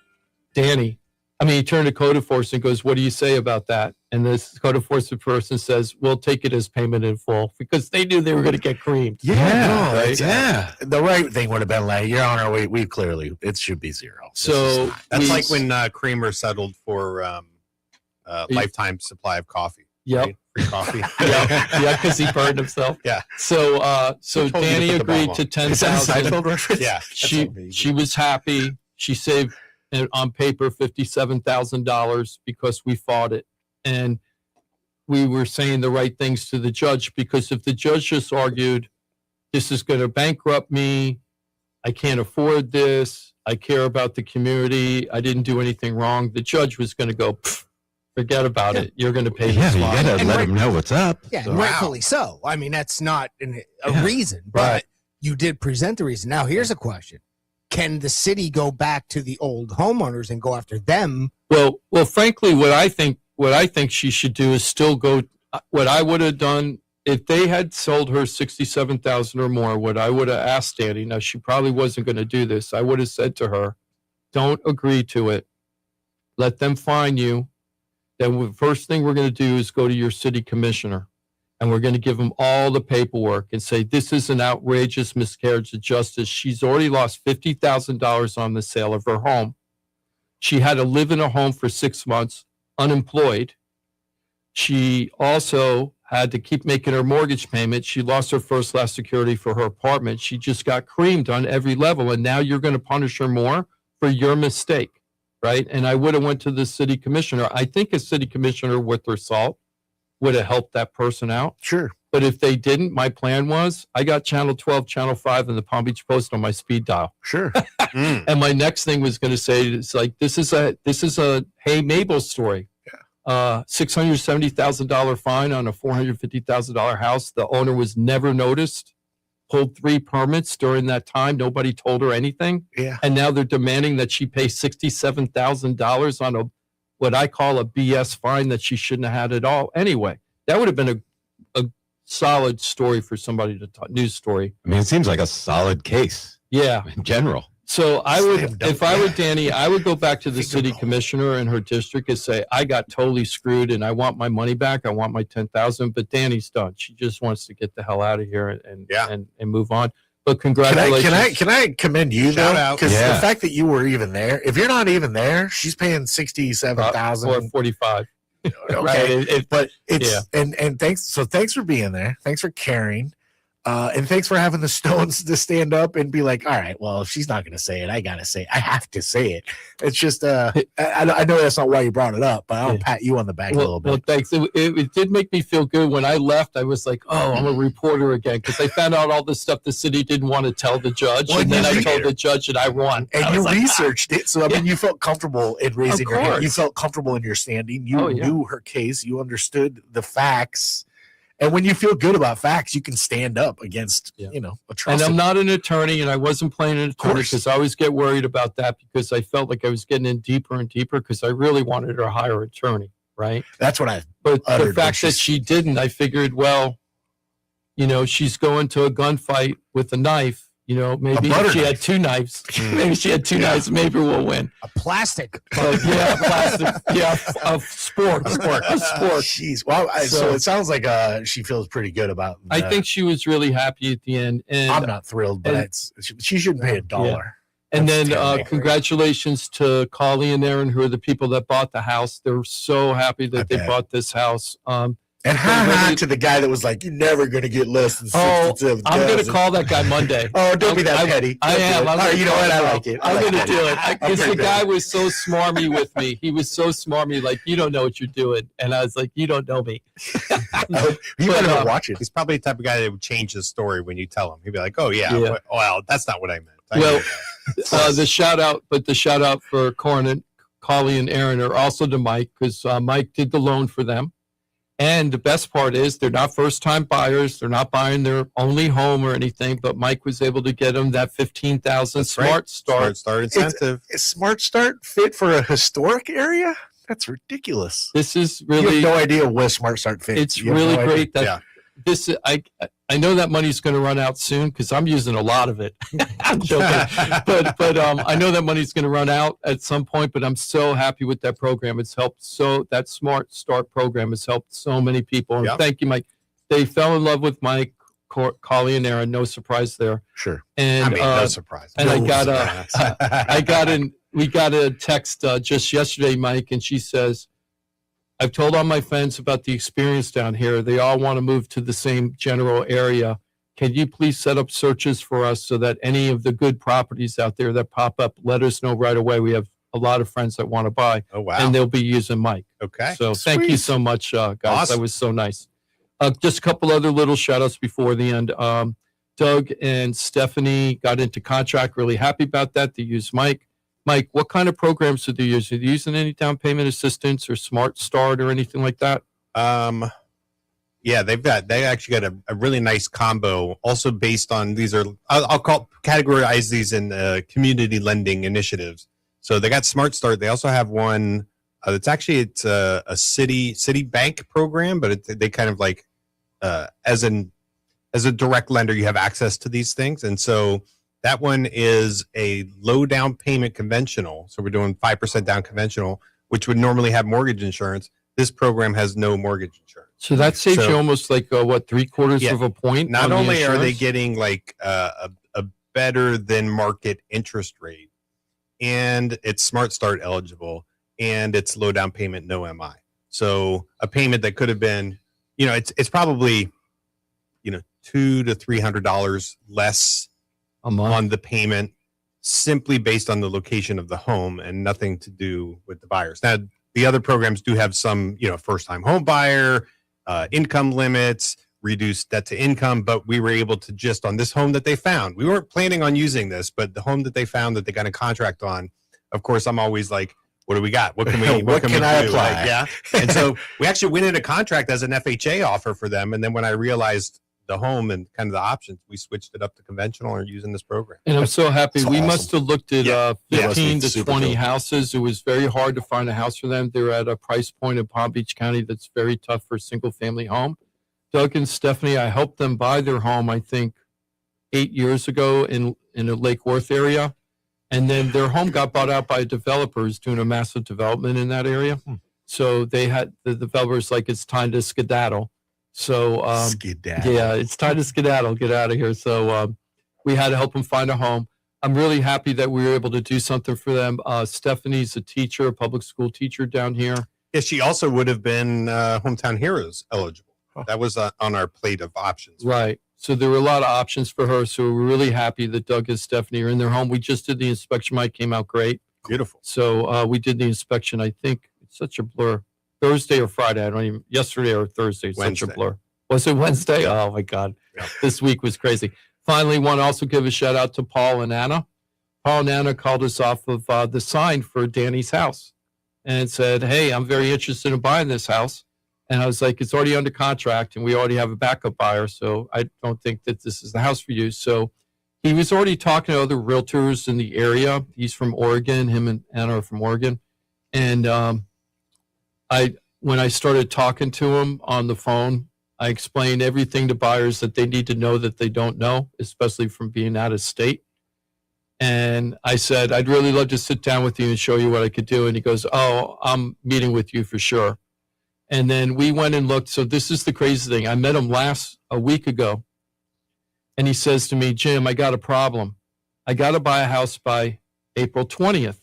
Danny. He turned to code enforcement and goes, "What do you say about that?" And this code enforcement person says, "We'll take it as payment in full," because they knew they were going to get creamed. Yeah, no, right? it's, the right thing would have been like, Your Honor, we clearly, it should be 0. This is So not- That's we- like when Kramer settled for lifetime supply of coffee. Yep. right? Free coffee. yeah, because he burned himself. Yeah. So so Who told you to Danny put the agreed bomb to on? ten Is that a thousand. Seinfeld reference? Yeah. She was happy. She saved on paper $57,000 because we fought it, and we were saying the right things to the judge. Because if the judge just argued, "This is going to bankrupt me. I can't afford this. I care about the community. I didn't do anything wrong," the judge was going to go, "Pfft, forget about it. You're going to pay Yeah, this you fine." gotta And let right- them know what's up. Yeah, So- and rightfully so. I mean, that's not a Yeah. reason, but Right. you did present the reason. Now, here's a question. Can the city go back to the old homeowners and go after them? Well, frankly, what I think she should do is still go. What I would have done if they had sold her 67,000 or more, what I would have asked Danny. Now she probably wasn't going to do this. I would have said to her, "Don't agree to it. Let them fine you. Then the first thing we're going to do is go to your city commissioner, and we're going to give him all the paperwork and say this is an outrageous miscarriage of justice. She's already lost $50,000 on the sale of her home. She had to live in a home for 6 months, unemployed. She also had to keep making her mortgage payment. She lost her first last security for her apartment. She just got creamed on every level, and now you're going to punish her more for your mistake, right?" And I would have went to the city commissioner. I think a city commissioner with their salt would have helped that person out. Sure. But if they didn't, my plan was I got Channel 12, Channel 5, and the Palm Beach Post on my speed dial. Sure. Mm. And my next thing was going to say, it's like, this is a Hey Mabel story. $670,000 fine on a $450,000 house. The owner was never noticed, pulled 3 permits during that time. Nobody told her anything. Yeah. And now they're demanding that she pay $67,000 on what I call a BS fine that she shouldn't have had at all. Anyway, that would have been a solid story for somebody to talk, news story. I mean, it seems like a solid case Yeah. in general. So I Slam would, dunk. if I were Danny, I would go back to the city commissioner in her district and say, I got totally screwed and I want my money back. I want my 10,000. But Danny's done. She just wants to get the hell out of here and move on. But congratulations. Can I commend you Shout though? out. Because Yeah. the fact that you were even there, if you're not even there, she's paying 67,000. Or 45. Okay, Right. but it's Yeah. and thanks for being there. Thanks for caring. And thanks for having the stones to stand up and be like, all right, well, if she's not going to say it, I got to say it. I have to say it. It's just, I know that's not why you brought it up, but I'll pat you on the back a little bit. Well, thanks. It did make me feel good when I left. I was like, oh, I'm a reporter again because I found out all the stuff the city didn't want to tell the judge. Well, and then I you told did. the judge and I won. And I you was like, researched it. So, I mean, you felt comfortable in raising your hand. course. You felt comfortable in your standing. You Oh, yeah. knew her case. You understood the facts. And when you feel good about facts, you can stand up against, And atrocity. I'm not an attorney, and I wasn't playing an attorney course. because I always get worried about that because I felt like I was getting in deeper and deeper because I really wanted her to hire an attorney, right? That's what I But the uttered when fact that she's- she didn't, I figured, well, she's going to a gunfight with a knife. Maybe butter if she had knife. two knives. Maybe she had two knives. Maybe we'll win. A plastic. But plastic. Yeah, a sport. A sport. Jeez. Well, so So- it sounds like she feels pretty good about. I think she was really happy at the end. And I'm not thrilled, but and- she shouldn't pay $1. And That's then terrible. congratulations to Collie and Aaron, who are the people that bought the house. They're so happy that they bet. bought this house. And ha to the guy that was like, "You're never gonna get less than 67,000." I'm going to call that guy Monday. Oh, don't be that petty. I am. All right, you know what? I like it. I'm like going to it. do it. I'm Because the pretty guy petty. was so smarmy with me. He was so smarmy, like, you don't know what you're doing. And I was like, you don't know me. You better not watch it. He's probably the type of guy that would change his story when you tell him. He'd be like, "Oh yeah, Yeah. well, that's not what I meant." Well, the shout out for Collie and Aaron are also to Mike because Mike did the loan for them. And the best part is they're not first-time buyers. They're not buying their only home or anything. But Mike was able to get them that 15,000 That's Smart right. Start. Start incentive. Is Smart Start fit for a historic area? That's ridiculous. This is You really have no idea where Smart Start fits. it's You have really no idea. great that Yeah. this I know that money's going to run out soon because I'm using a lot of it. I'm joking, but I know that money's going to run out at some point. But I'm so happy with that program. It's helped that Smart Start program has helped so many people. And Yep. thank you, Mike. They fell in love with Mike, Collie, and Aaron. No surprise there. Sure. And I mean, no surprise. and No we got a text just yesterday, Mike, and she says, I've told all my friends about the experience down here. They all want to move to the same general area. Can you please set up searches for us so that any of the good properties out there that pop up, let us know right away. We have a lot of friends that want to buy, Oh wow. and they'll be using Mike. Okay. So thank you Sweet. so much, guys. Awesome. That was so nice. Just a couple other little shout outs before the end. Doug and Stephanie got into contract. Really happy about that. They use Mike. Mike, what kind of programs do they use? Are they using any down payment assistance or Smart Start or anything like that? Yeah, they actually got a really nice combo. Also based on I'll categorize these in community lending initiatives. So they got Smart Start. They also have one it's a city bank program, but they kind of like as a direct lender, you have access to these things, and so. That one is a low down payment conventional. So we're doing 5% down conventional, which would normally have mortgage insurance. This program has no mortgage insurance. So that saves So- you almost like, 3/4 Yeah. of a point? Not on the only are they insurance? getting like a better than market interest rate, and it's Smart Start eligible, and it's low down payment, no MI. So a payment that could have been, it's probably, $200 to $300 less a month. on the payment simply based on the location of the home and nothing to do with the buyers. Now, the other programs do have some, first-time home buyer, income limits, reduced debt to income, but we were able to just on this home that they found. We weren't planning on using this, but the home that they found that they got a contract on, of course, I'm always like, what do we got? What can we What can we I do? apply? Like, yeah. And so we actually went into contract as an FHA offer for them. And then when I realized the home and kind of the options, we switched it up to conventional and using this program. And I'm so happy. That's We awesome. must have looked at Yeah. 15 Yeah, to super 20 cool. houses. It was very hard to find a house for them. They're at a price point in Palm Beach County that's very tough for a single family home. Doug and Stephanie, I helped them buy their home, I think, 8 years ago in the Lake Worth area. And then their home got bought out by developers doing a massive development in that area. So they had the developers like, it's time to skedaddle. So Skedaddle. yeah, it's time to skedaddle, get out of here. So we had to help them find a home. I'm really happy that we were able to do something for them. Stephanie's a teacher, a public school teacher down here. Yeah, she also would have been Hometown Heroes eligible. That was on our plate of options. Right. So there were a lot of options for her. So we're really happy that Doug and Stephanie are in their home. We just did the inspection. Mike came out great. Beautiful. So we did the inspection. I think it's such a blur. Thursday or Friday. I don't even, yesterday or Thursday. It's Wednesday. such a blur. Was it Wednesday? Oh my God. Yeah. This week was crazy. Finally, want to also give a shout out to Paul and Anna. Paul and Anna called us off of the sign for Danny's house and said, hey, I'm very interested in buying this house. And I was like, it's already under contract and we already have a backup buyer. So I don't think that this is the house for you. So he was already talking to other realtors in the area. He's from Oregon. Him and Anna are from Oregon. And when I started talking to him on the phone, I explained everything to buyers that they need to know that they don't know, especially from being out of state. And I said, I'd really love to sit down with you and show you what I could do. And he goes, oh, I'm meeting with you for sure. And then we went and looked. So this is the crazy thing. I met him a week ago. And he says to me, Jim, I got a problem. I got to buy a house by April 20th.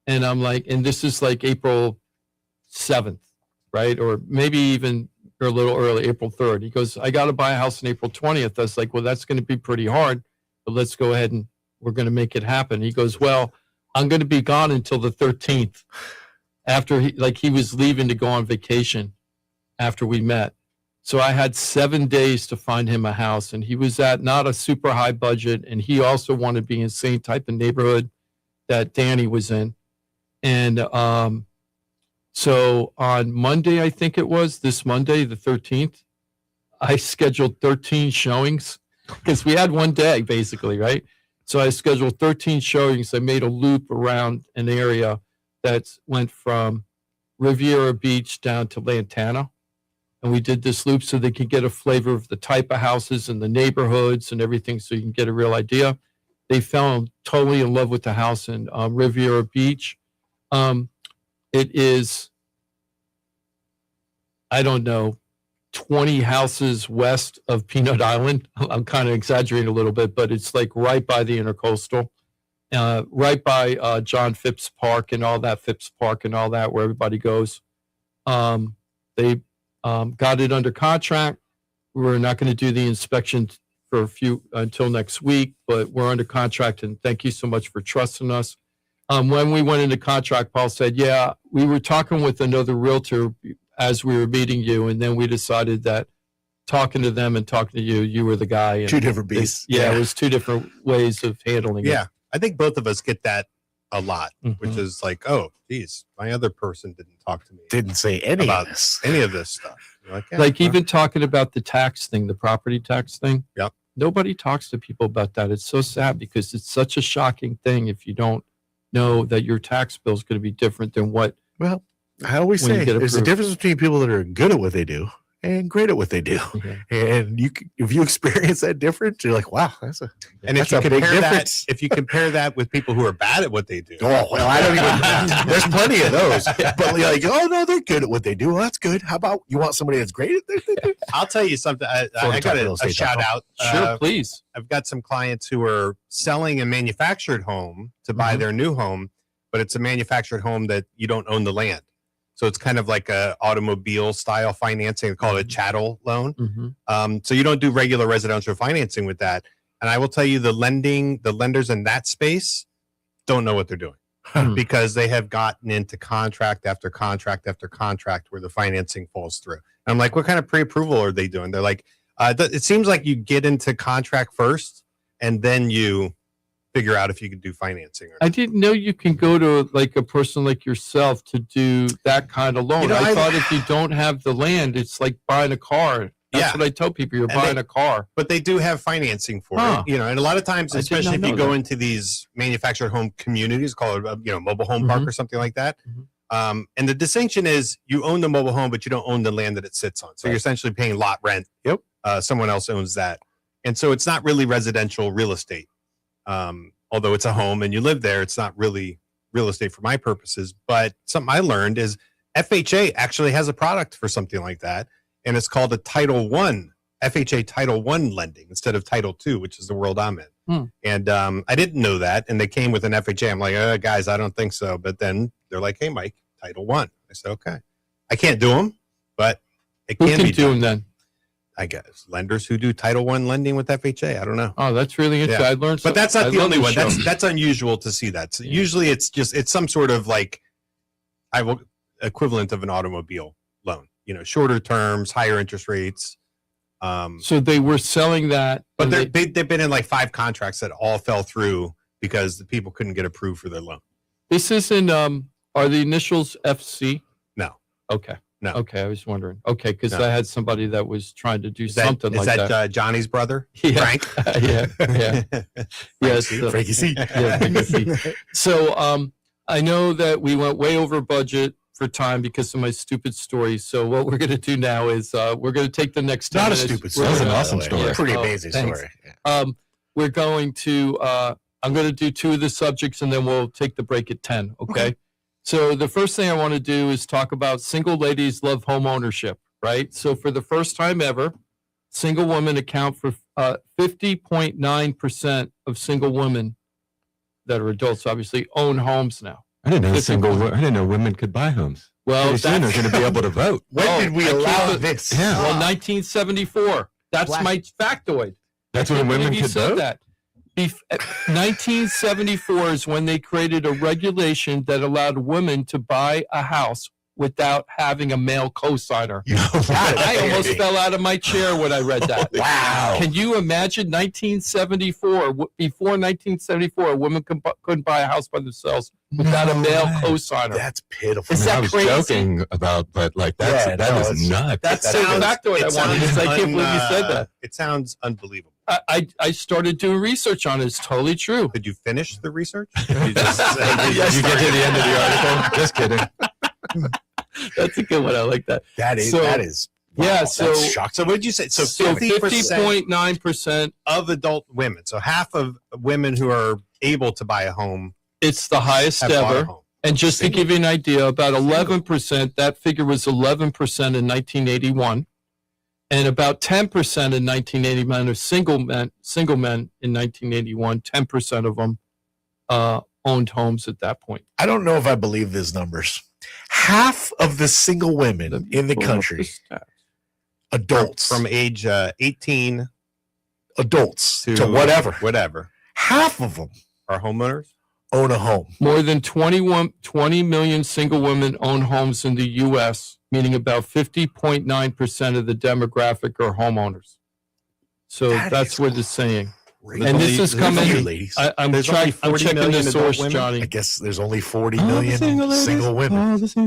And I'm like, and this is like April 7th, right? Or maybe even a little early, April 3rd. He goes, I got to buy a house on April 20th. I was like, well, that's going to be pretty hard, but let's go ahead and we're going to make it happen. He goes, well, I'm going to be gone until the 13th after he was leaving to go on vacation after we met. So I had 7 days to find him a house, and he was at not a super high budget. And he also wanted to be in the same type of neighborhood that Danny was in. And so on Monday, I think it was this Monday, the 13th, I scheduled 13 showings because we had one day basically, right? So I scheduled 13 showings. I made a loop around an area that went from Riviera Beach down to Lantana. And we did this loop so they could get a flavor of the type of houses and the neighborhoods and everything so you can get a real idea. They fell totally in love with the house in Riviera Beach. It is, I don't know, 20 houses west of Peanut Island. I'm kind of exaggerating a little bit, but it's like right by the Intercoastal, right by John Phipps Park and all that, where everybody goes. They got it under contract. We're not going to do the inspection for until next week, but we're under contract, and thank you so much for trusting us. When we went into contract, Paul said, yeah, we were talking with another realtor as we were meeting you, and then we decided that talking to them and talking to you, you were the guy. And two different beasts. It was two different ways of handling it. Yeah, I think both of us get that a lot, which is like, oh, geez, my other person didn't talk to me. Didn't say any about any of this stuff. You're like, yeah, like even talking about the tax thing, the property tax thing. Yep. Nobody talks to people about that. It's so sad because it's such a shocking thing if you don't know that your tax bill is going to be different than what. Well, I always when you say get there's a approved. difference between people that are good at what they do and great at what they do. Okay. And if you experience that difference, you're like, wow, that's a and if that's you a big compare that, difference. if you compare that with people who are bad at what they do, Oh, well, I don't even. There's plenty of those, but like, oh no, they're good at what they do. Well, that's good. How about you want somebody that's great at what they do? I'll tell you something. I got a shout out. Sure, please. I've got some clients who are selling a manufactured home to buy their new home, but it's a manufactured home that you don't own the land. So it's kind of like a automobile style financing. They call it a chattel loan. So you don't do regular residential financing with that. And I will tell you, the lenders in that space don't know what they're doing because they have gotten into contract after contract after contract where the financing falls through. And I'm like, what kind of pre-approval are they doing? They're like, it seems like you get into contract first and then you figure out if you can do financing. Or I didn't know you can go to like a person like yourself to do that kind of loan. You know, I thought if you don't have the land, it's like buying a car. That's what I tell people. You're buying a car. But they do have financing for it, and a lot of times, especially if you go into these manufactured home communities called, mobile home park or something like that. And the distinction is you own the mobile home, but you don't own the land that it sits on. So you're essentially paying lot rent. Someone else owns that. And so it's not really residential real estate. although it's a home and you live there, it's not really real estate for my purposes. But something I learned is FHA actually has a product for something like that, and it's called a Title I, FHA Title I lending instead of Title II, which is the world I'm in. And I didn't know that, and they came with an FHA. I'm like, guys, I don't think so. But then they're like, hey, Mike, Title I. I said, okay. I can't do them, but it can be do them then? I guess lenders who do Title I lending with FHA. I don't know. Oh, that's really interesting. Yeah. I learned, but that's not the only one. Show. That's unusual to see that. So usually, it's some sort of like equivalent of an automobile loan. Shorter terms, higher interest rates. So they were selling that, but they've been in like 5 contracts that all fell through because the people couldn't get approved for their loan. This isn't. Are the initials FC? No. Okay. No. Okay, I was wondering. Okay, because I had somebody that was trying to do something like that. Is that Johnny's brother, yeah. Frank? yeah. Yes, Frankie C. Yeah, Frankie C. So I know that we went way over budget for time because of my stupid story. So what we're going to do now is we're going to take the next 10 Not minutes. a stupid story. That was an awesome story. Yeah. Pretty amazing thanks. story. Yeah. We're going to. I'm going to do 2 of the subjects, and then we'll take the break at 10. Okay. So the first thing I want to do is talk about single ladies love home ownership, right? So for the first time ever, single women account for 50.9% of single women that are adults, obviously, own homes now. I didn't know women could buy homes. Well, pretty soon they're going to be able to vote. When did we allow this? Yeah. Well, 1974. That's my factoid. That's when women could vote? That. 1974 is when they created a regulation that allowed women to buy a house without having a male co-signer. I almost fell out of my chair when I read that. Wow. Can you imagine 1974? Before 1974, a woman couldn't buy a house by themselves without a male co-signer. That's pitiful. Is that I was crazy? joking about, but like that is nuts. That's the factoid I wanted to say. I can't believe you said that. It sounds unbelievable. I started doing research on it. It's totally true. Did you finish the research? You get to the end of the article. Just kidding. That's a good one. I like that. That is. Yeah, Wow, so that's shocking. So what did you say? So So 50% 50.9%. of adult women. So half of women who are able to buy a home It's the highest have bought a ever. home. And just to give you an idea, about 11%, that figure was 11% in 1981. And about 10% in 1981 are single men in 1981. 10% of them owned homes at that point. I don't know if I believe these numbers. Half of the single women in the country, adults, From age 18 adults to to whatever, half of them are homeowners. own a home. More than 20 million single women own homes in the U.S., meaning about 50.9% of the demographic are homeowners. So that's what it's saying. And this is coming. Ladies. I'm There's only checking 40 the million adult source, women? Johnny. I guess there's only 40 million single women.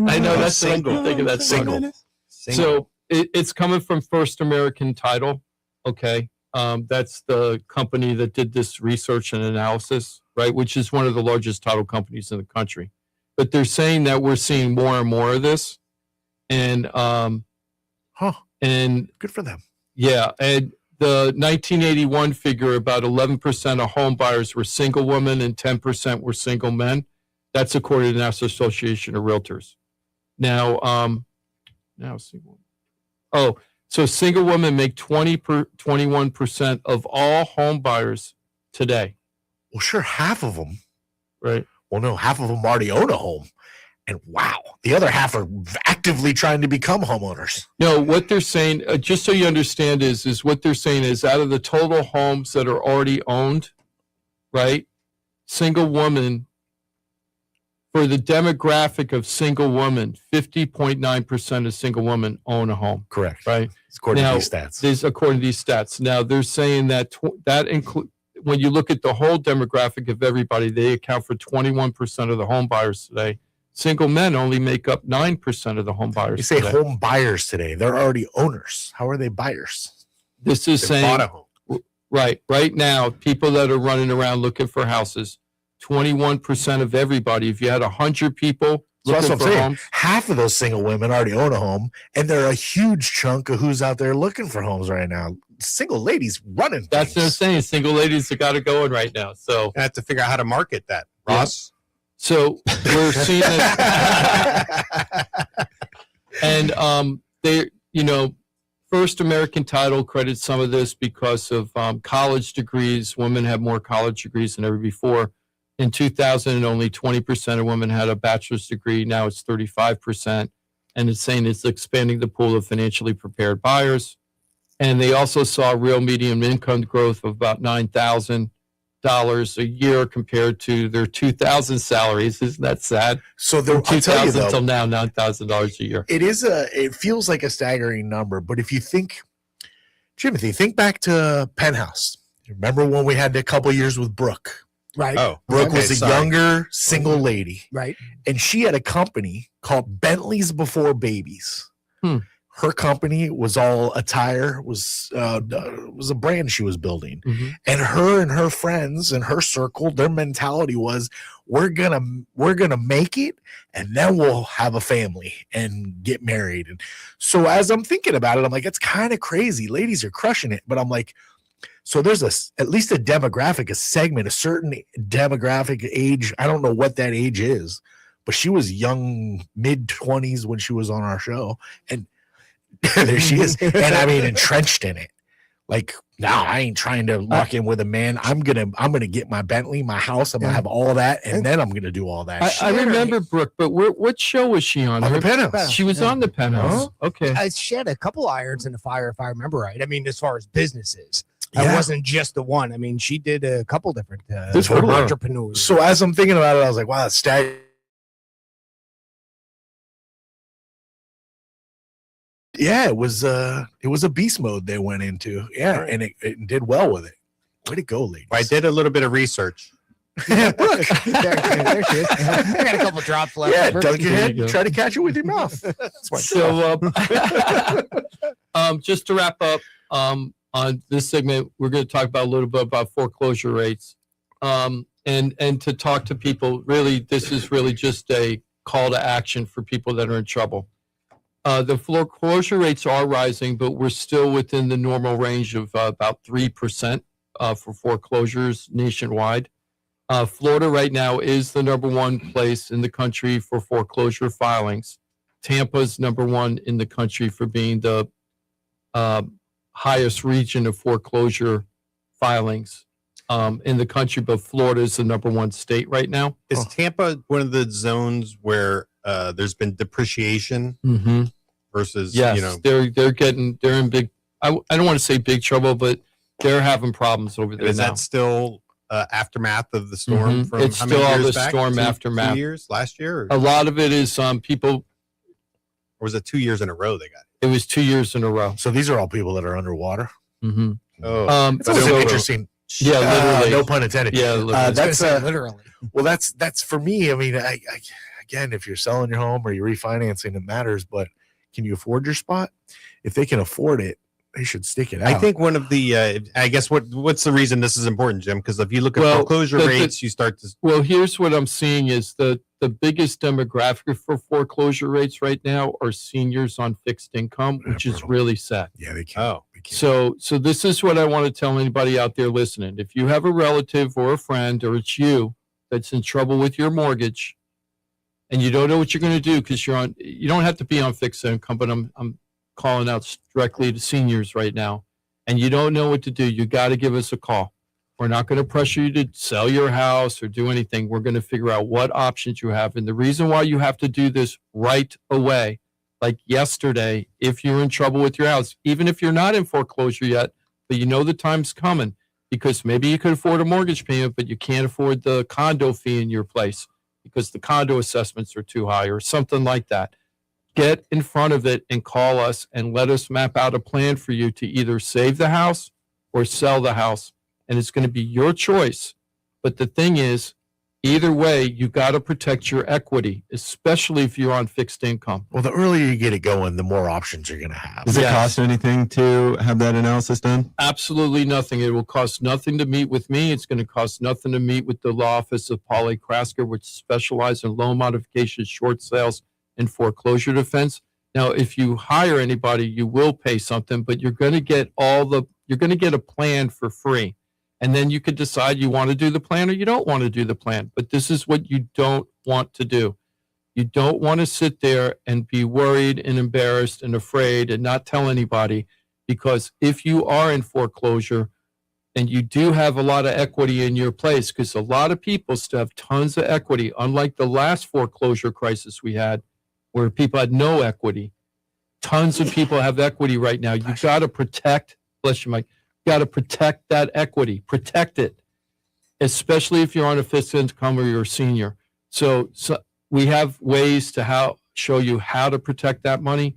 I know that's Single. what I'm thinking. That's Single. So it's coming from First American Title. Okay. That's the company that did this research and analysis, right? Which is one of the largest title companies in the country. But they're saying that we're seeing more and more of this. And, and Good for them. yeah. And the 1981 figure, about 11% of home buyers were single women and 10% were single men. That's according to the National Association of Realtors. Now single. Oh, so single women make 21% of all home buyers today, Well, sure, half of them. right? Well, no, half of them already own a home. And wow, the other half are actively trying to become homeowners. No, what they're saying, just so you understand, is what they're saying is out of the total homes that are already owned, right? Single woman, for the demographic of single women, 50.9% of single women own a home, Correct. right? According Now, to these stats. This, according to these stats. Now, they're saying that when you look at the whole demographic of everybody, they account for 21% of the home buyers today. Single men only make up 9% of the home buyers You say today. home buyers today. They're already owners. How are they buyers? This is They saying, bought a home. right now, people that are running around looking for houses, 21% of everybody. If you had 100 people So that's looking what I'm for saying. homes, Half of those single women already own a home, and they're a huge chunk of who's out there looking for homes right now. single ladies running. That's what I'm things. saying. Single ladies have got it going right now. So I have to figure out how to market that, Ross. So we're seeing this, and they, First American Title credits some of this because of college degrees. Women have more college degrees than ever before. In 2000, only 20% of women had a bachelor's degree. Now it's 35%, and it's saying it's expanding the pool of financially prepared buyers. And they also saw real median income growth of about $9,000 a year compared to their 2000 salaries. Isn't that sad? So From I'll tell you 2000 though, till now, $9,000 a year. it feels like a staggering number. But if you think, Timothy, think back to Penthouse. Remember when we had a couple years with Brooke? Right. Oh, Brooke okay, was a sorry. younger single lady, Right. and she had a company called Bentley's Before Babies. Her company was all attire, was a brand she was building, Mhm. and her friends and her circle, their mentality was, we're gonna make it, and then we'll have a family and get married. And so as I'm thinking about it, I'm like, it's kind of crazy. Ladies are crushing it, but I'm like, so there's at least a demographic, a segment, a certain demographic age. I don't know what that age is, but she was young, mid-20s when she was on our show, and there she is. And I mean, entrenched in it. Like, now I ain't trying to lock in with a man. I'm gonna get my Bentley, my house. I'm gonna have all that, and then I'm gonna do all that. I remember Brooke, but what show was she on? On the Her- Penthouse. She was on the Penthouse. Okay. She had a couple irons in the fire, if I remember right. I mean, as far as businesses, Yeah. it wasn't just the one. I mean, she did a couple different Totally. entrepreneurs. So as I'm thinking about it, I was like, wow, that's staggering. Yeah, it was a beast mode they went into. Yeah, and it did well with it. Way to go, ladies. I did a little bit of research. there she is. I got a couple drops left. Yeah, Perfect. dunk your There head, you go. try to catch it with your mouth. That's my So, just to wrap up on this segment, we're going to talk about a little bit about foreclosure rates, and to talk to people. Really, this is really just a call to action for people that are in trouble. The foreclosure rates are rising, but we're still within the normal range of about 3% for foreclosures nationwide. Florida right now is the number one place in the country for foreclosure filings. Tampa's number one in the country for being the highest region of foreclosure filings in the country, but Florida is the number one state right now. Is Tampa one of the zones where there's been depreciation Mm-hmm. versus, Yes, they're in big. I don't want to say big trouble, but they're having problems over there is now. that still aftermath of the storm Mhm. from It's how many still all years the back? storm Two aftermath. years last year, A lot of it is people. or was it 2 years in a row they got it? It was 2 years in a row. So these are all people that are underwater. Mm-hmm. Oh, It's always interesting. Yeah, literally. No pun intended. Yeah, literally. That's literally. well, that's for me. I mean, I again, if you're selling your home or you're refinancing, it matters. But can you afford your spot? If they can afford it, they should stick it out. I think one of the, I guess what's the reason this is important, Jim? Because if you look at Well, foreclosure rates, you start to. Well, here's what I'm seeing is the biggest demographic for foreclosure rates right now are seniors on fixed income, which is brutal. really sad. Yeah, they can't. Oh, They can't. So this is what I want to tell anybody out there listening. If you have a relative or a friend, or it's you that's in trouble with your mortgage, and you don't know what you're going to do because you don't have to be on fixed income, but I'm calling out directly to seniors right now, and you don't know what to do, you got to give us a call. We're not going to pressure you to sell your house or do anything. We're going to figure out what options you have. And the reason why you have to do this right away, like yesterday, if you're in trouble with your house, even if you're not in foreclosure yet, but you know the time's coming, because maybe you could afford a mortgage payment, but you can't afford the condo fee in your place because the condo assessments are too high or something like that. Get in front of it and call us and let us map out a plan for you to either save the house or sell the house. And it's going to be your choice. But the thing is, either way, you got to protect your equity, especially if you're on fixed income. Well, the earlier you get it going, the more options you're going to have. Does it Yes. cost anything to have that analysis done? Absolutely nothing. It will cost nothing to meet with me. It's going to cost nothing to meet with the law office of Paul A. Krasker, which specializes in loan modifications, short sales, and foreclosure defense. Now, if you hire anybody, you will pay something, but you're going to get all the You're going to get a plan for free. And then you could decide you want to do the plan or you don't want to do the plan. But this is what you don't want to do. You don't want to sit there and be worried and embarrassed and afraid and not tell anybody, because if you are in foreclosure and you do have a lot of equity in your place, because a lot of people still have tons of equity, unlike the last foreclosure crisis we had where people had no equity. Tons of people have equity right now. You've got to protect, bless you, Mike, got to protect that equity, protect it, especially if you're on a fixed income or you're a senior. So we have ways to show you how to protect that money,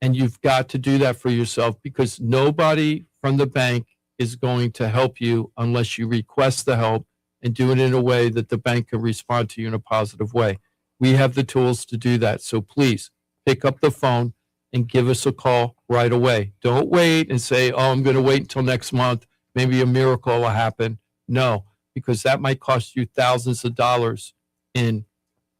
and you've got to do that for yourself, because nobody from the bank is going to help you unless you request the help and do it in a way that the bank can respond to you in a positive way. We have the tools to do that. So please pick up the phone and give us a call right away. Don't wait and say, oh, I'm going to wait until next month. Maybe a miracle will happen. No, because that might cost you thousands of dollars in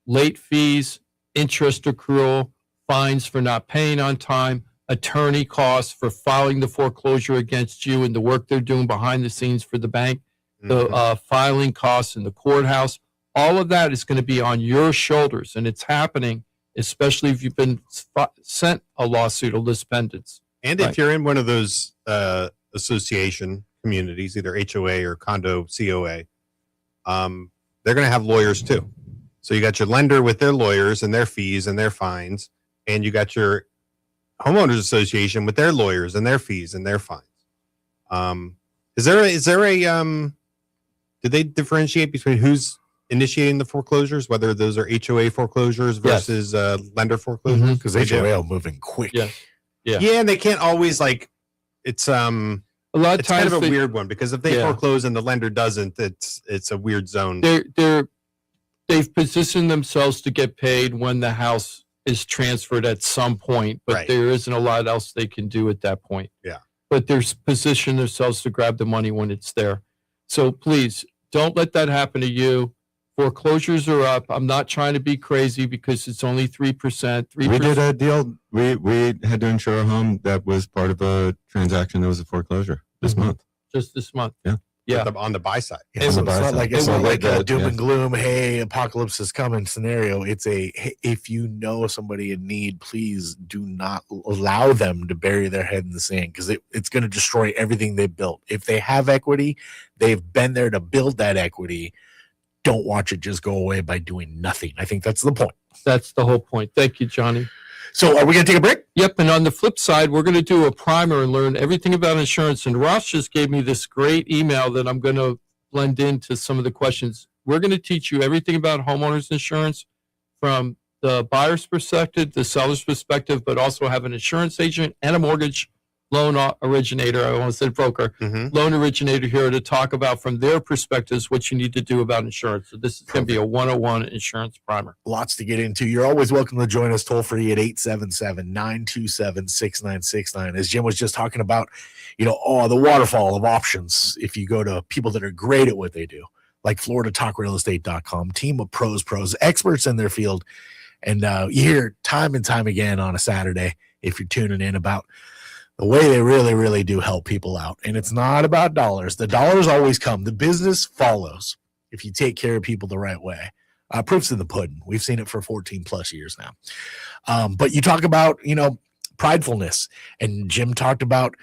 late fees, interest accrual, fines for not paying on time, attorney costs for filing the foreclosure against you and the work they're doing behind the scenes for the bank, the filing costs in the courthouse. All of that is going to be on your shoulders, and it's happening, especially if you've been sent a lawsuit, a lis pendens. And if you're in one of those association communities, either HOA or condo COA, they're going to have lawyers too. So you got your lender with their lawyers and their fees and their fines, and you got your homeowners association with their lawyers and their fees and their fines. Is there a do they differentiate between who's initiating the foreclosures, whether those are HOA foreclosures versus lender foreclosures? Because HOA are moving quick. Yeah, and they can't always it's a lot of it's times kind of a weird one, because if they foreclose and the lender doesn't, it's a weird zone. They've positioned themselves to get paid when the house is transferred at some point, but there isn't a lot else they can do at that point. Yeah. But they're positioned themselves to grab the money when it's there. So please don't let that happen to you. Foreclosures are up. I'm not trying to be crazy because it's only 3%. We did a deal. We had to insure a home that was part of a transaction that was a foreclosure this month. Just this month. Yeah. On the buy side. Yeah, so it's not like a doom yeah. and gloom, hey, apocalypse is coming scenario. It's hey, if you know somebody in need, please do not allow them to bury their head in the sand, because it's going to destroy everything they built. If they have equity, they've been there to build that equity. Don't watch it just go away by doing nothing. I think that's the point. That's the whole point. Thank you, Johnny. So are we going to take a break? Yep, and on the flip side, we're going to do a primer and learn everything about insurance. And Ross just gave me this great email that I'm going to blend into some of the questions. We're going to teach you everything about homeowners insurance from the buyer's perspective, the seller's perspective, but also have an insurance agent and a mortgage loan originator, I almost said broker, loan originator here to talk about from their perspectives what you need to do about insurance. So this is going to be a 101 insurance primer. Lots to get into. You're always welcome to join us toll free at 877-927-6969. As Jim was just talking about, the waterfall of options. If you go to people that are great at what they do, like FloridaTalkRealEstate.com, team of pros, experts in their field. And you hear time and time again on a Saturday, if you're tuning in, about the way they really, really do help people out. And it's not about dollars. The dollars always come. The business follows if you take care of people the right way. Proof's in the pudding. We've seen it for 14 plus years now. But you talk about, pridefulness. And Jim talked about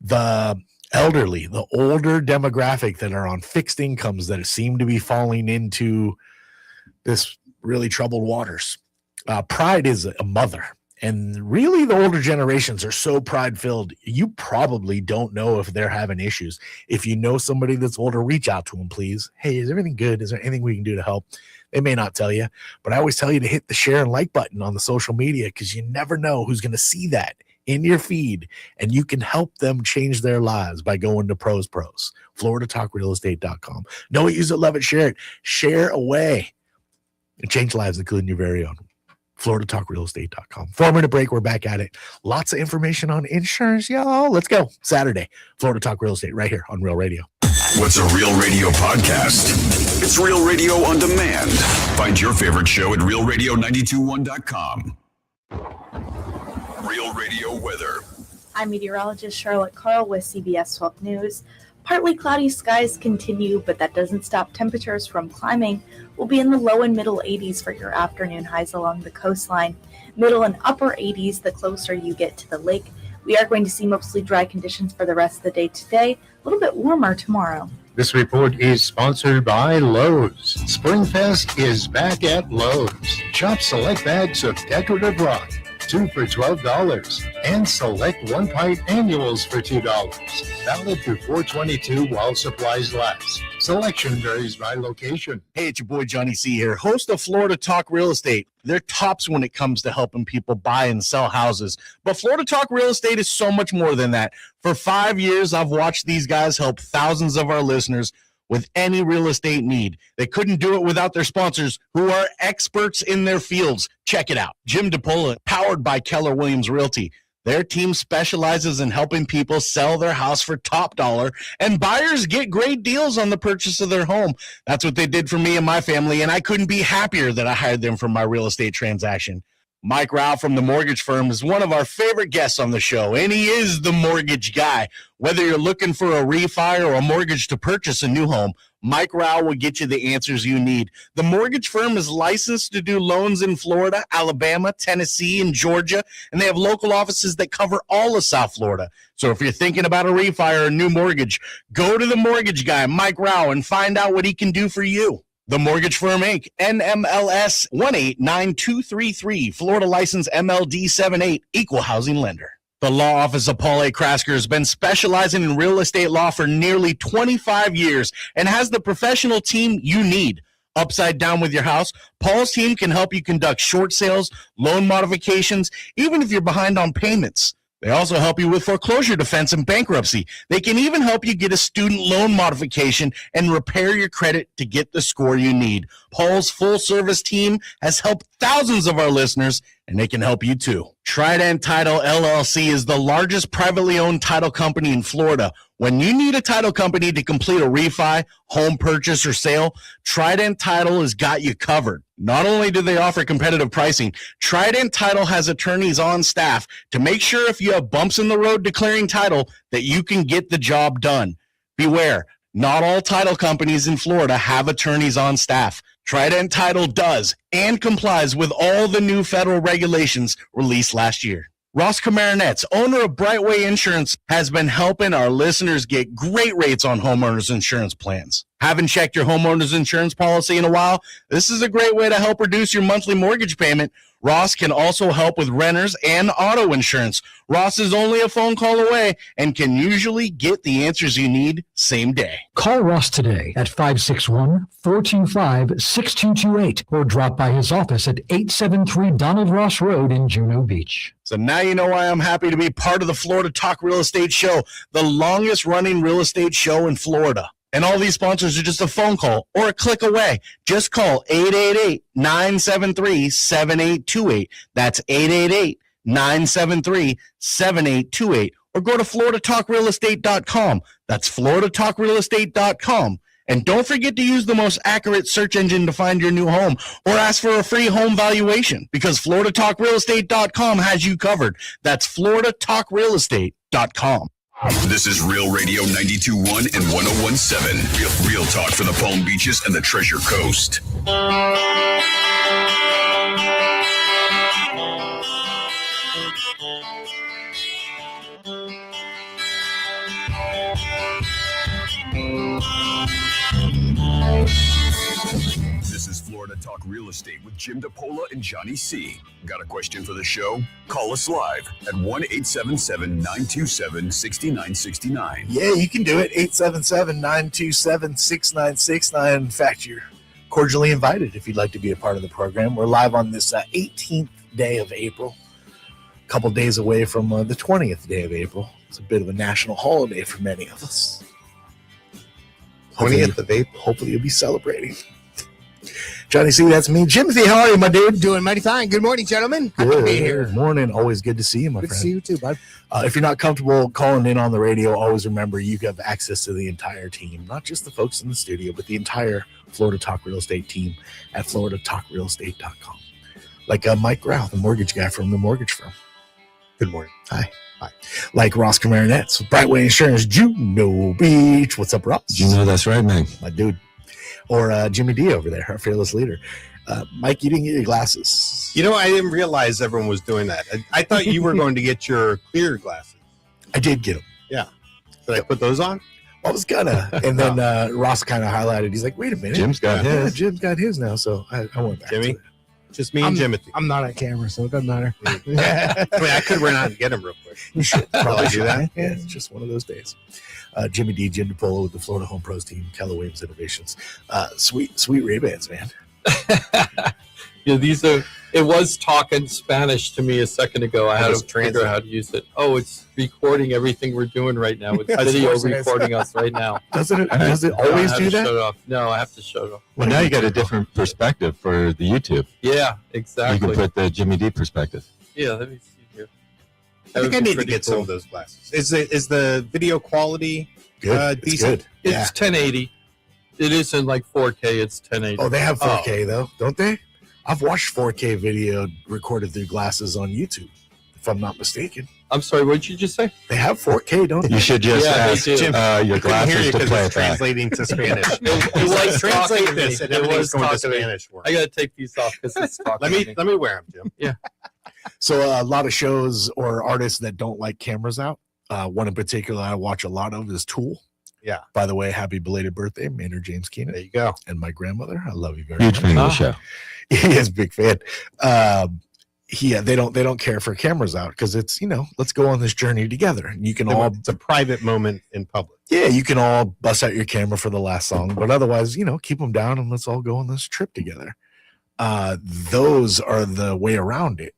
the elderly, the older demographic that are on fixed incomes that seem to be falling into this really troubled waters. Pride is a mother. And really, the older generations are so pride-filled, you probably don't know if they're having issues. If you know somebody that's older, reach out to them, please. Hey, is everything good? Is there anything we can do to help? They may not tell you, but I always tell you to hit the share and like button on the social media, because you never know who's going to see that in your feed, and you can help them change their lives by going to Pros, FloridaTalkRealEstate.com. Know it, use it, love it, share it. Share away and change lives, including your very own. FloridaTalkRealEstate.com. 4-minute break. We're back at it. Lots of information on insurance, y'all. Let's go. Saturday, Florida Talk Real Estate, right here on Real Radio. What's a Real Radio podcast? It's Real Radio on demand. Find your favorite show at realradio921.com. Real Radio weather. I'm meteorologist Charlotte Carl with CBS 12 News. Partly cloudy skies continue, but that doesn't stop temperatures from climbing. We'll be in the low and middle 80s for your afternoon highs along the coastline. Middle and upper 80s the closer you get to the lake. We are going to see mostly dry conditions for the rest of the day today. A little bit warmer tomorrow. This report is sponsored by Lowe's. Springfest is back at Lowe's. Shop select bags of decorative rock, 2 for $12, and select one-pint annuals for $2. Valid through 4/22 while supplies last. Selection varies by location. Hey, it's your boy Johnny C here, host of Florida Talk Real Estate. They're tops when it comes to helping people buy and sell houses. But Florida Talk Real Estate is so much more than that. For 5 years, I've watched these guys help thousands of our listeners with any real estate need. They couldn't do it without their sponsors, who are experts in their fields. Check it out. Jim DePola, powered by Keller Williams Realty. Their team specializes in helping people sell their house for top dollar, and buyers get great deals on the purchase of their home. That's what they did for me and my family, and I couldn't be happier that I hired them for my real estate transaction. Mike Rao from the mortgage firm is one of our favorite guests on the show, and he is the mortgage guy. Whether you're looking for a refi or a mortgage to purchase a new home, Mike Rao will get you the answers you need. The mortgage firm is licensed to do loans in Florida, Alabama, Tennessee, and Georgia, and they have local offices that cover all of South Florida. So if you're thinking about a refi or a new mortgage, go to the mortgage guy, Mike Rao, and find out what he can do for you. The Mortgage Firm, Inc., NMLS 189233, Florida license MLD 78, equal housing lender. The law office of Paul A. Krasker has been specializing in real estate law for nearly 25 years and has the professional team you need. Upside down with your house, Paul's team can help you conduct short sales, loan modifications, even if you're behind on payments. They also help you with foreclosure defense and bankruptcy. They can even help you get a student loan modification and repair your credit to get the score you need. Paul's full-service team has helped thousands of our listeners, and they can help you too. Trident Title LLC is the largest privately owned title company in Florida. When you need a title company to complete a refi, home purchase, or sale, Trident Title has got you covered. Not only do they offer competitive pricing, Trident Title has attorneys on staff to make sure if you have bumps in the road declaring title that you can get the job done. Beware, not all title companies in Florida have attorneys on staff. Trident Title does and complies with all the new federal regulations released last year. Ross Komarinetz, owner of Brightway Insurance, has been helping our listeners get great rates on homeowners insurance plans. Haven't checked your homeowners insurance policy in a while? This is a great way to help reduce your monthly mortgage payment. Ross can also help with renters and auto insurance. Ross is only a phone call away and can usually get the answers you need same day. Call Ross today at 561-425-6228 or drop by his office at 873 Donald Ross Road in Juno Beach. So now you know why I'm happy to be part of the Florida Talk Real Estate Show, the longest running real estate show in Florida. And all these sponsors are just a phone call or a click away. Just call 888-973-7828. That's 888-973-7828. Or go to floridatalkrealestate.com. That's floridatalkrealestate.com. And don't forget to use the most accurate search engine to find your new home or ask for a free home valuation because floridatalkrealestate.com has you covered. That's floridatalkrealestate.com. This is Real Radio 92.1 and 101.7. Real talk for the Palm Beaches and the Treasure Coast. This is Florida Talk Real Estate with Jim DePola and Johnny C. Got a question for the show? Call us live at 1-877-927-6969. Yeah, you can do it. 877-927-6969. In fact, you're cordially invited if you'd like to be a part of the program. We're live on this 18th day of April, a couple days away from the 20th day of April. It's a bit of a national holiday for many of us. 20th of April. Hopefully you'll be celebrating. Johnny C, that's me. Jimothy, how are you, my dude? Doing mighty fine. Good morning, gentlemen. Happy to be here. Good morning. Always good to see you, my Good friend. to see you too, bud. If you're not comfortable calling in on the radio, always remember you have access to the entire team, not just the folks in the studio, but the entire Florida Talk Real Estate team at floridatalkrealestate.com. Like Mike Grau, the mortgage guy from the mortgage firm. Good morning. Hi. Like Ross Komarinetz with Brightway Insurance, Juno Beach. What's up, Ross? You know that's right, man. My dude. Or Jimmy D over there, our fearless leader. Mike, you didn't get your glasses. You know, I didn't realize everyone was doing that. I thought you were going to get your clear glasses. I did get them. Yeah. Did I put those on? I was gonna. And then Ross kind of highlighted. He's like, wait a minute. Jim's got Yeah, his. Jim's got his now. So I went back. Jimmy? To it. Just me and Jimothy. I'm not on camera, so it doesn't matter. I mean, I could run out and get them real quick. You should Will I probably do do that? that. Yeah, it's just one of those days. Jimmy D, Jim DePolo with the Florida Home Pros team, Keller Williams Innovations. Sweet Ray-Bans, man. Yeah, it was talking Spanish to me a second ago. I had to figure out how to use it. Oh, it's recording everything we're doing right now. It's video recording us right now. Does it always do that? Shut off. No, I have to shut it off. Well, now you got a different perspective for the YouTube. Yeah, You exactly. can put the Jimmy D perspective. Yeah, let me see here. I think I need to pretty get some of those glasses. Is the video quality Good. It's decent? good. It's Yeah. 1080. It isn't like 4K. It's 1080. Oh, they have 4K though, don't they? I've watched 4K video recorded through glasses on YouTube, if I'm not mistaken. I'm sorry. What did you just say? They have 4K, don't they? You should just Yeah, they ask do. your Couldn't hear glasses you to because play it's it back. translating to Spanish. It was Translate talking to this me. and It everything's was going to talking to me. Spanish for I me. got to take these off because it's talking. Let to me. me wear them, Jim. So a lot of shows or artists that don't like cameras out. One in particular I watch a lot of is Tool. Yeah. By the way, happy belated birthday, Maynard James Keenan. There you go. And my grandmother. I love you very Huge much. fan of the show. He is a big fan. They don't care for cameras out because it's, let's go on this journey together. And you can all It's a private moment in public. you can all bust out your camera for the last song, but otherwise, keep them down and let's all go on this trip together. Those are the way around it.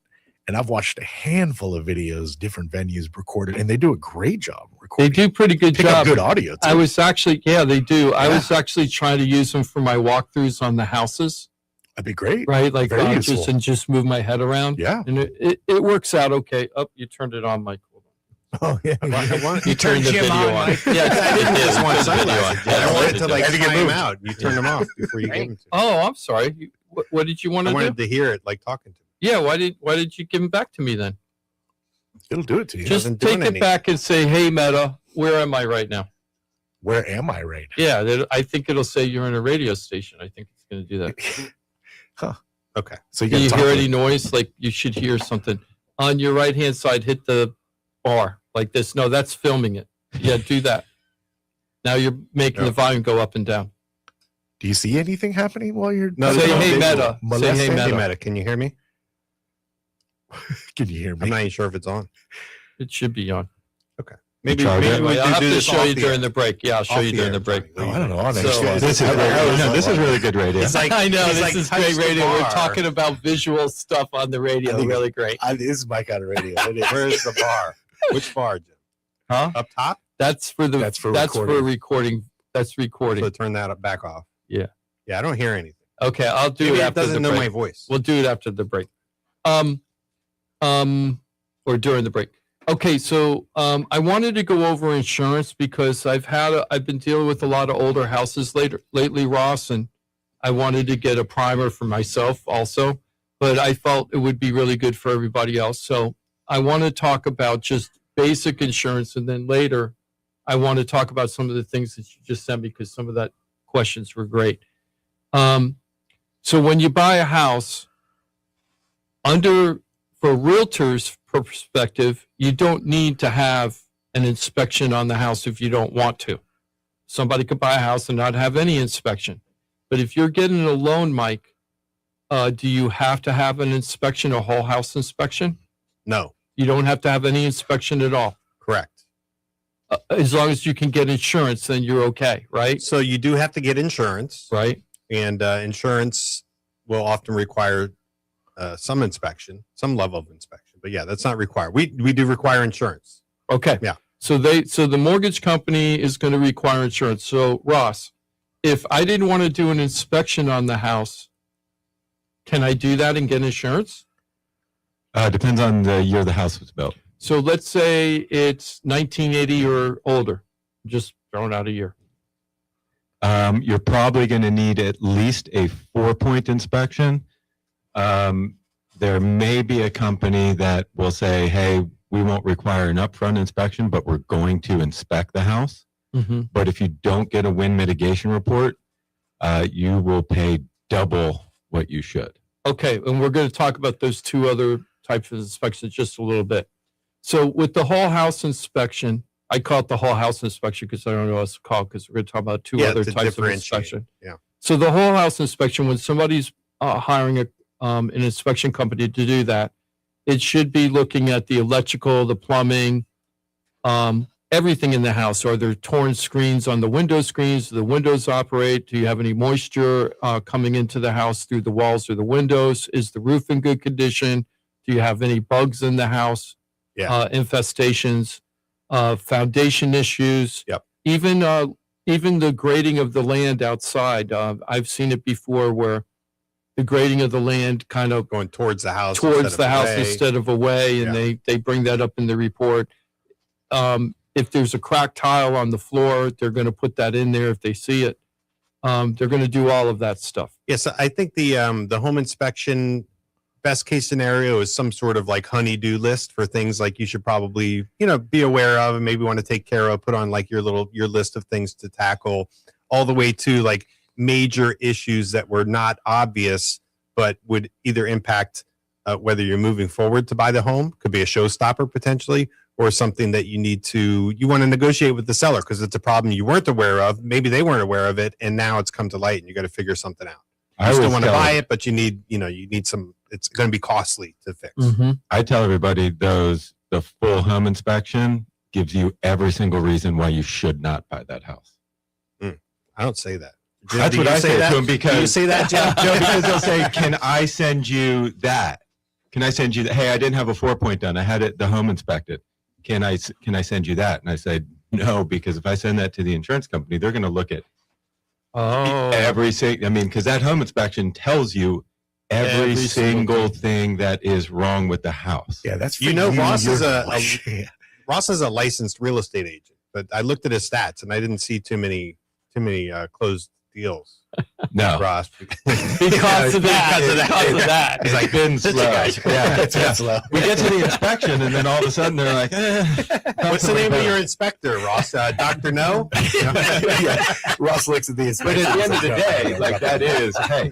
And I've watched a handful of videos, different venues recorded, and they do a great job They recording. do pretty good Pick up job. good audio too. I was actually, they do. I Yeah. was actually trying to use them for my walkthroughs on the houses, That'd be great. right? Like Very just useful. and just move my head around. Yeah. And it works out okay. Oh, you turned it on, Mike. Hold on. Oh yeah. You turned the video on. Yeah, I didn't just want sunglasses. Yeah, I wanted to I like had to get time them moved. out. You turn them off before you give them to me. Oh, I'm sorry. What did you want I to do? wanted to hear it like talking to me. Yeah, why did you give them back to me then? It'll do it to you. Just wasn't take doing it anything. back and say, "Hey, Meta, where am I right now?" Where am I right Yeah, I think it'll say you're in a radio station. I think it's going to do that. now? Okay. So you Can got you to hear any noise? Like you should hear something on your right hand side. Hit the bar like this. No, that's filming it. Yeah, do that. Now you're making the volume go up and down. Do you see anything happening while you're No, Say, there's no hey, visual. Meta. Say, Molesting? hey, Hey, Meta. Meta, can you hear me? Can you hear me? I'm not even sure if it's on. It should be on. Maybe Charger? we Anyway, do I'll have to this show off you the during air. the break. Yeah, I'll show Off you the during air, the break. Johnny. Oh, I don't know. So- This is really good radio. It's like I know it's this like is touch great the radio. We're bar. talking about visual stuff on the radio. I think Really great. This is Mike on the radio. It is. Where's the bar? Which bar, Jim? Huh? Up top? That's for That's for recording. That's recording. So turn that back off. Yeah. Yeah, I don't hear anything. Okay, I'll do Maybe it it after the doesn't know break. my voice. We'll do it after the break. Or during the break. Okay, so I wanted to go over insurance because I've been dealing with a lot of older houses lately, Ross, and I wanted to get a primer for myself also, but I felt it would be really good for everybody else. So I want to talk about just basic insurance, and then later I want to talk about some of the things that you just sent me because some of that questions were great. So when you buy a house, for realtors' perspective, you don't need to have an inspection on the house if you don't want to. Somebody could buy a house and not have any inspection. But if you're getting a loan, Mike, do you have to have an inspection, a whole house inspection? No, You don't have to have any inspection at all. correct. As long as you can get insurance, then you're okay, right? So you do have to get insurance, Right? and insurance will often require some inspection, some level of inspection. But yeah, that's not required. We do require insurance. Okay. Yeah. So the mortgage company is going to require insurance. So Ross, if I didn't want to do an inspection on the house, can I do that and get insurance? Depends on the year the house was built. So let's say it's 1980 or older. Just throwing out a year. You're probably going to need at least a 4-point inspection. There may be a company that will say, hey, we won't require an upfront inspection, but we're going to inspect the house. Mm-hmm. But if you don't get a wind mitigation report, you will pay double what you should. Okay, and we're going to talk about those two other types of inspections just a little bit. So with the whole house inspection, I call it the whole house inspection because I don't know what else to call it, because we're going to talk about two other to types of differentiate. inspection. Yeah. So the whole house inspection, when somebody's hiring an inspection company to do that, it should be looking at the electrical, the plumbing, everything in the house. Are there torn screens on the window screens? Do the windows operate? Do you have any moisture coming into the house through the walls or the windows? Is the roof in good condition? Do you have any bugs in the house? Yeah. Infestations, foundation issues. Yep. Even the grading of the land outside. I've seen it before where the grading of the land kind of Going towards the house. instead of away, and Yeah. they bring that up in the report. If there's a cracked tile on the floor, they're going to put that in there if they see it. They're going to do all of that stuff. Yes, I think the home inspection best case scenario is some sort of like honey-do list for things like you should probably be aware of and maybe want to take care of. Put on like your list of things to tackle, all the way to like major issues that were not obvious but would either impact whether you're moving forward to buy the home, could be a showstopper potentially, or something that you want to negotiate with the seller because it's a problem you weren't aware of. Maybe they weren't aware of it, and now it's come to light, and you got to figure something out. You still want to buy it, but you need some. It's going to be costly to fix. Mm-hmm. I tell everybody the full home inspection gives you every single reason why you should not buy that house. I don't say that. That's Do what you I say that? to them because Do you say that, Jim? Joe, because they'll say, "Can I send you that? Can I send you that? Hey, I didn't have a 4-point done. I had the home inspected. Can I send you that?" And I said, "No, because if I send that to the insurance company, they're going to look at because that home inspection tells you every single thing that is wrong with the house." Yeah, that's Ross is a licensed real estate agent, but I looked at his stats and I didn't see too many closed deals. No, Ross, Because of that. It's like been slow. Yeah, It's been slow. We get to the inspection, and then all of a sudden they're like, What's the name of your inspector, Ross? Dr. No? Yeah. Ross looks at the But inspection. at the end of the day, like that is, hey,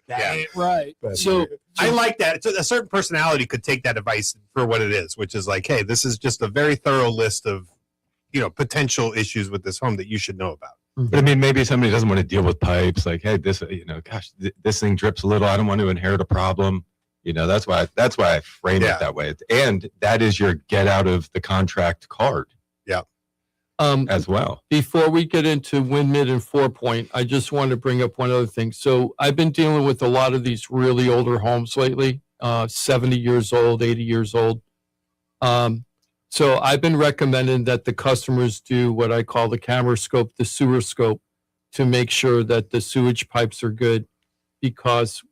Yeah. Ain't right. So I like that. A certain personality could take that advice for what it is, which is like, hey, this is just a very thorough list of, potential issues with this home that you should know about. but I mean, maybe somebody doesn't want to deal with pipes. Like, hey, this, this thing drips a little. I don't want to inherit a problem. That's why I frame it that way. And that is your get out of the contract card. Yeah. As well. Before we get into wind, mid, and 4-point, I just want to bring up one other thing. So I've been dealing with a lot of these really older homes lately, 70 years old, 80 years old. So I've been recommending that the customers do what I call the camera scope, the sewer scope, to make sure that the sewage pipes are good, because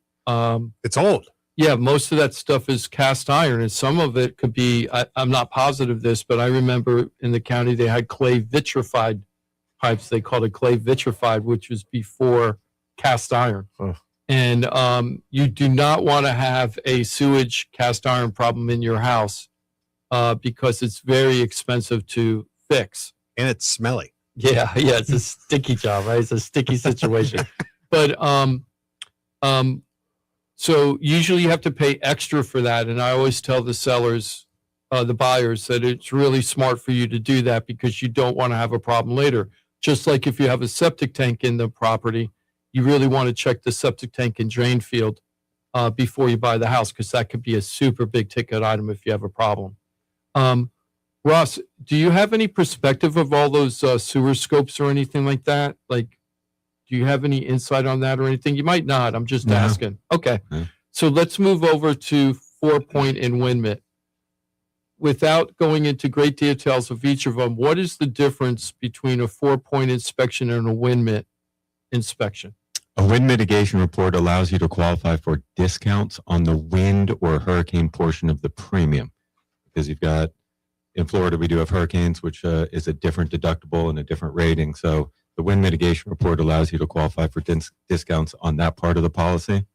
It's old. yeah, most of that stuff is cast iron, and some of it could be, I'm not positive this, but I remember in the county they had clay vitrified pipes. They called it clay vitrified, which was before cast iron. Huh. And you do not want to have a sewage cast iron problem in your house because it's very expensive to fix. And it's smelly. Yeah, it's a sticky job, right? It's a sticky situation. But so usually you have to pay extra for that. And I always tell the sellers, the buyers, that it's really smart for you to do that because you don't want to have a problem later. Just like if you have a septic tank in the property, you really want to check the septic tank and drain field before you buy the house, because that could be a super big ticket item if you have a problem. Ross, do you have any perspective of all those sewer scopes or anything like that? Like, do you have any insight on that or anything? You might not. I'm just asking. Okay. No. So let's move over to 4-point and wind mitt. Without going into great details of each of them, what is the difference between a 4-point inspection and a wind mitt inspection? A wind mitigation report allows you to qualify for discounts on the wind or hurricane portion of the premium, because you've got, in Florida, we do have hurricanes, which is a different deductible and a different rating. So the wind mitigation report allows you to qualify for discounts on that part of the policy.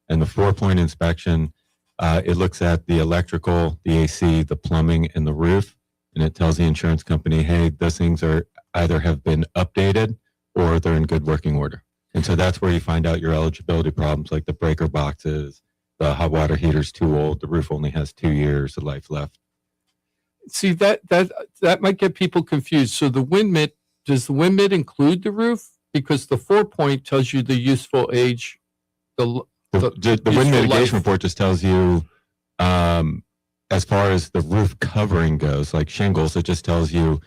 And the 4-point inspection It looks at the electrical, the AC, the plumbing, and the roof, and it tells the insurance company, hey, those things are either have been updated or they're in good working order. And so that's where you find out your eligibility problems, like the breaker boxes, the hot water heater's too old, the roof only has 2 years of life left. See, that might get people confused. So the wind mitt, does the wind mitt include the roof? Because the 4-point tells you the useful age. The wind mitigation report just tells you, as far as the roof covering goes, like shingles, it just tells you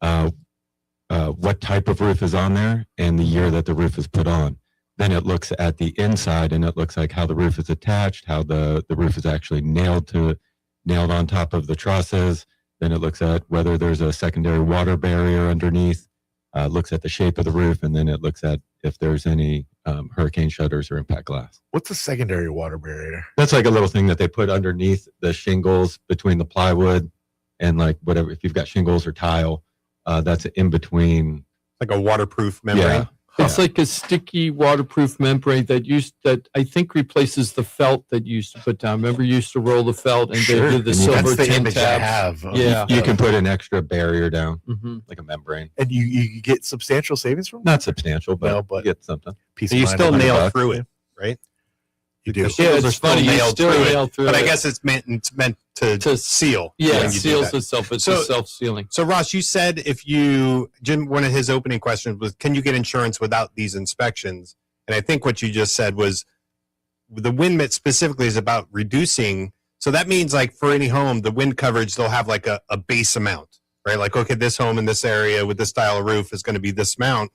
what type of roof is on there and the year that the roof is put on. Then it looks at the inside and it looks like how the roof is attached, how the roof is actually nailed on top of the trusses. Then it looks at whether there's a secondary water barrier underneath. Looks at the shape of the roof, and then it looks at if there's any hurricane shutters or impact glass. What's a secondary water barrier? That's like a little thing that they put underneath the shingles between the plywood and like whatever. If you've got shingles or tile, that's in between. Like a waterproof membrane. Yeah. It's like a sticky waterproof membrane that I think replaces the felt that you used to put down. Remember, you used to roll the felt and they did the silver That's the tin image I tabs. have. Yeah. You can put an extra barrier down, Mm-hmm. like a membrane. And you get substantial savings from Not substantial, but, No, but- you get something. piece So of you mind, still $100 nail bucks. through it, right? You do. The Yeah, shingles it's funny. You still nail through but I it. guess it's meant to seal. Yeah, when it you do seals that. itself. It's So- a self-sealing. So Ross, you said Jim, one of his opening questions was, can you get insurance without these inspections? And I think what you just said was the wind mitt specifically is about reducing. So that means like for any home, the wind coverage, they'll have like a base amount, right? Like, okay, this home in this area with this style of roof is going to be this amount.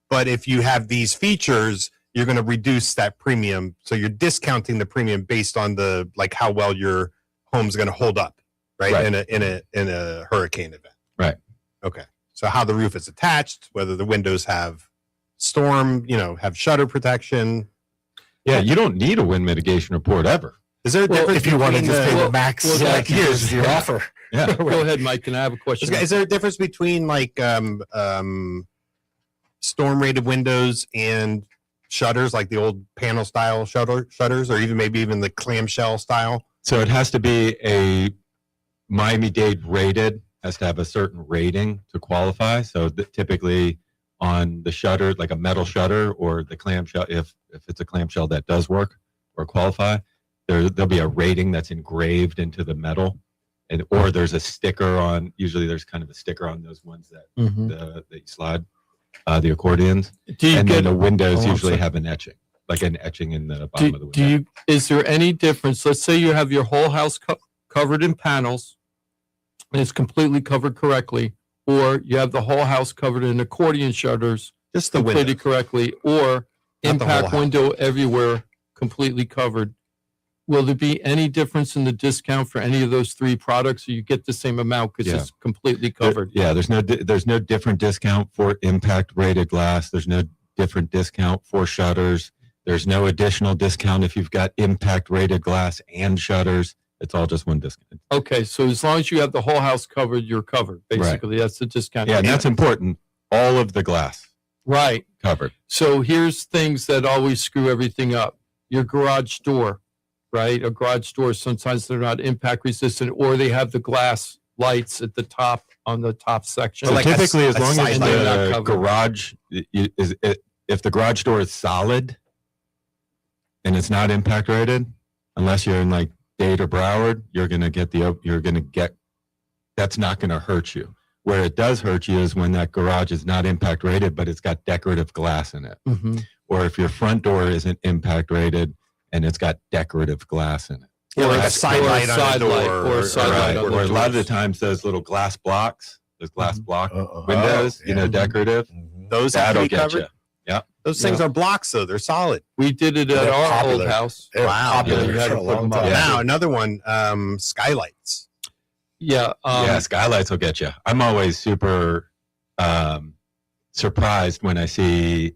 But if you have these features, you're going to reduce that premium. So you're discounting the premium based on the, like how well your home's going to hold up, right? Right. In a hurricane event. Right. Okay. So how the roof is attached, whether the windows have storm, have shutter protection. Yeah, you don't need a wind mitigation report ever. Is there a difference If you want to between just pay the, the max well, like yeah, years of your offer. Yeah. Go ahead, Mike, and I have a question. is there a difference between like storm rated windows and shutters, like the old panel style shutters, or maybe even the clamshell style? So it has to be a Miami-Dade rated, has to have a certain rating to qualify. So typically on the shutter, like a metal shutter or the clamshell, if it's a clamshell that does work or qualify, there'll be a rating that's engraved into the metal, or there's a sticker on. Usually, there's kind of a sticker on those ones that that you slide, the accordions, Do you and get then the windows I'm usually sorry. have an etching, like an etching in the bottom of the window. Is there any difference? Let's say you have your whole house covered in panels and it's completely covered correctly, or you have the whole house covered in accordion shutters Just the completely window. correctly, or Not the whole impact house. window everywhere completely covered. Will there be any difference in the discount for any of those three products, or you get the same amount because Yeah. it's completely covered? There's no different discount for impact rated glass. There's no different discount for shutters. There's no additional discount if you've got impact rated glass and shutters. It's all just one discount. Okay, so as long as you have the whole house covered, you're covered. Basically, that's the discount. Yeah, and that's important. All of the glass right. covered. So here's things that always screw everything up. Your garage door, right? A garage door, sometimes they're not impact resistant, or they have the glass lights at the top on the top section. So like typically, as a long as side light. Not the covered. garage if the garage door is solid and it's not impact rated, unless you're in like Dade or Broward, you're gonna get that's not gonna hurt you. Where it does hurt you is when that garage is not impact rated, but it's got decorative glass in it. Mhm. Or if your front door isn't impact rated and it's got decorative glass in it. Yeah, like a Or side light on side the light, door. or a side light on Or the a lot of the doors. times those little glass blocks, those glass block Uh-oh. windows, Yeah. decorative, Those have to that'll be get covered. you. Yeah. Those things are blocks, though. They're solid. We did it at They're our popular. old house. They're Wow. popular Yeah, you had for to a put long them up. time. Yeah. Now, another one, skylights. Yeah. Yeah, skylights will get you. I'm always super surprised when I see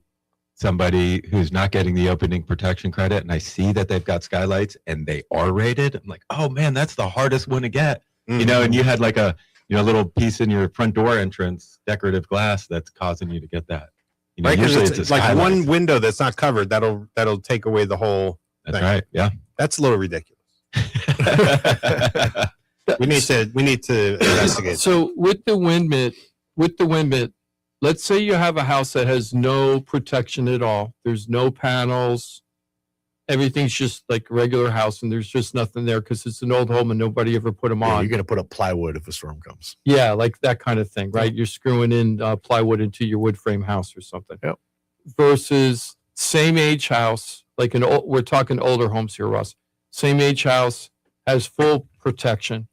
somebody who's not getting the opening protection credit and I see that they've got skylights and they are rated. I'm like, oh man, that's the hardest one to get. Mm-hmm. You know, and you had like a little piece in your front door entrance, decorative glass that's causing you to get that. You know, Right, 'cause usually it's a like skylight. one window that's not covered. That'll take away the whole That's thing. right. Yeah. That's a little ridiculous. we need to investigate. So with the wind mitt, let's say you have a house that has no protection at all. There's no panels. Everything's just like a regular house, and there's just nothing there because it's an old home and nobody ever put them on. You're going to put up plywood if a storm comes. Yeah, like that kind of thing, right? You're screwing in plywood into your wood frame house or something. Yep. Versus same age house, like we're talking older homes here, Russ. Same age house has full protection.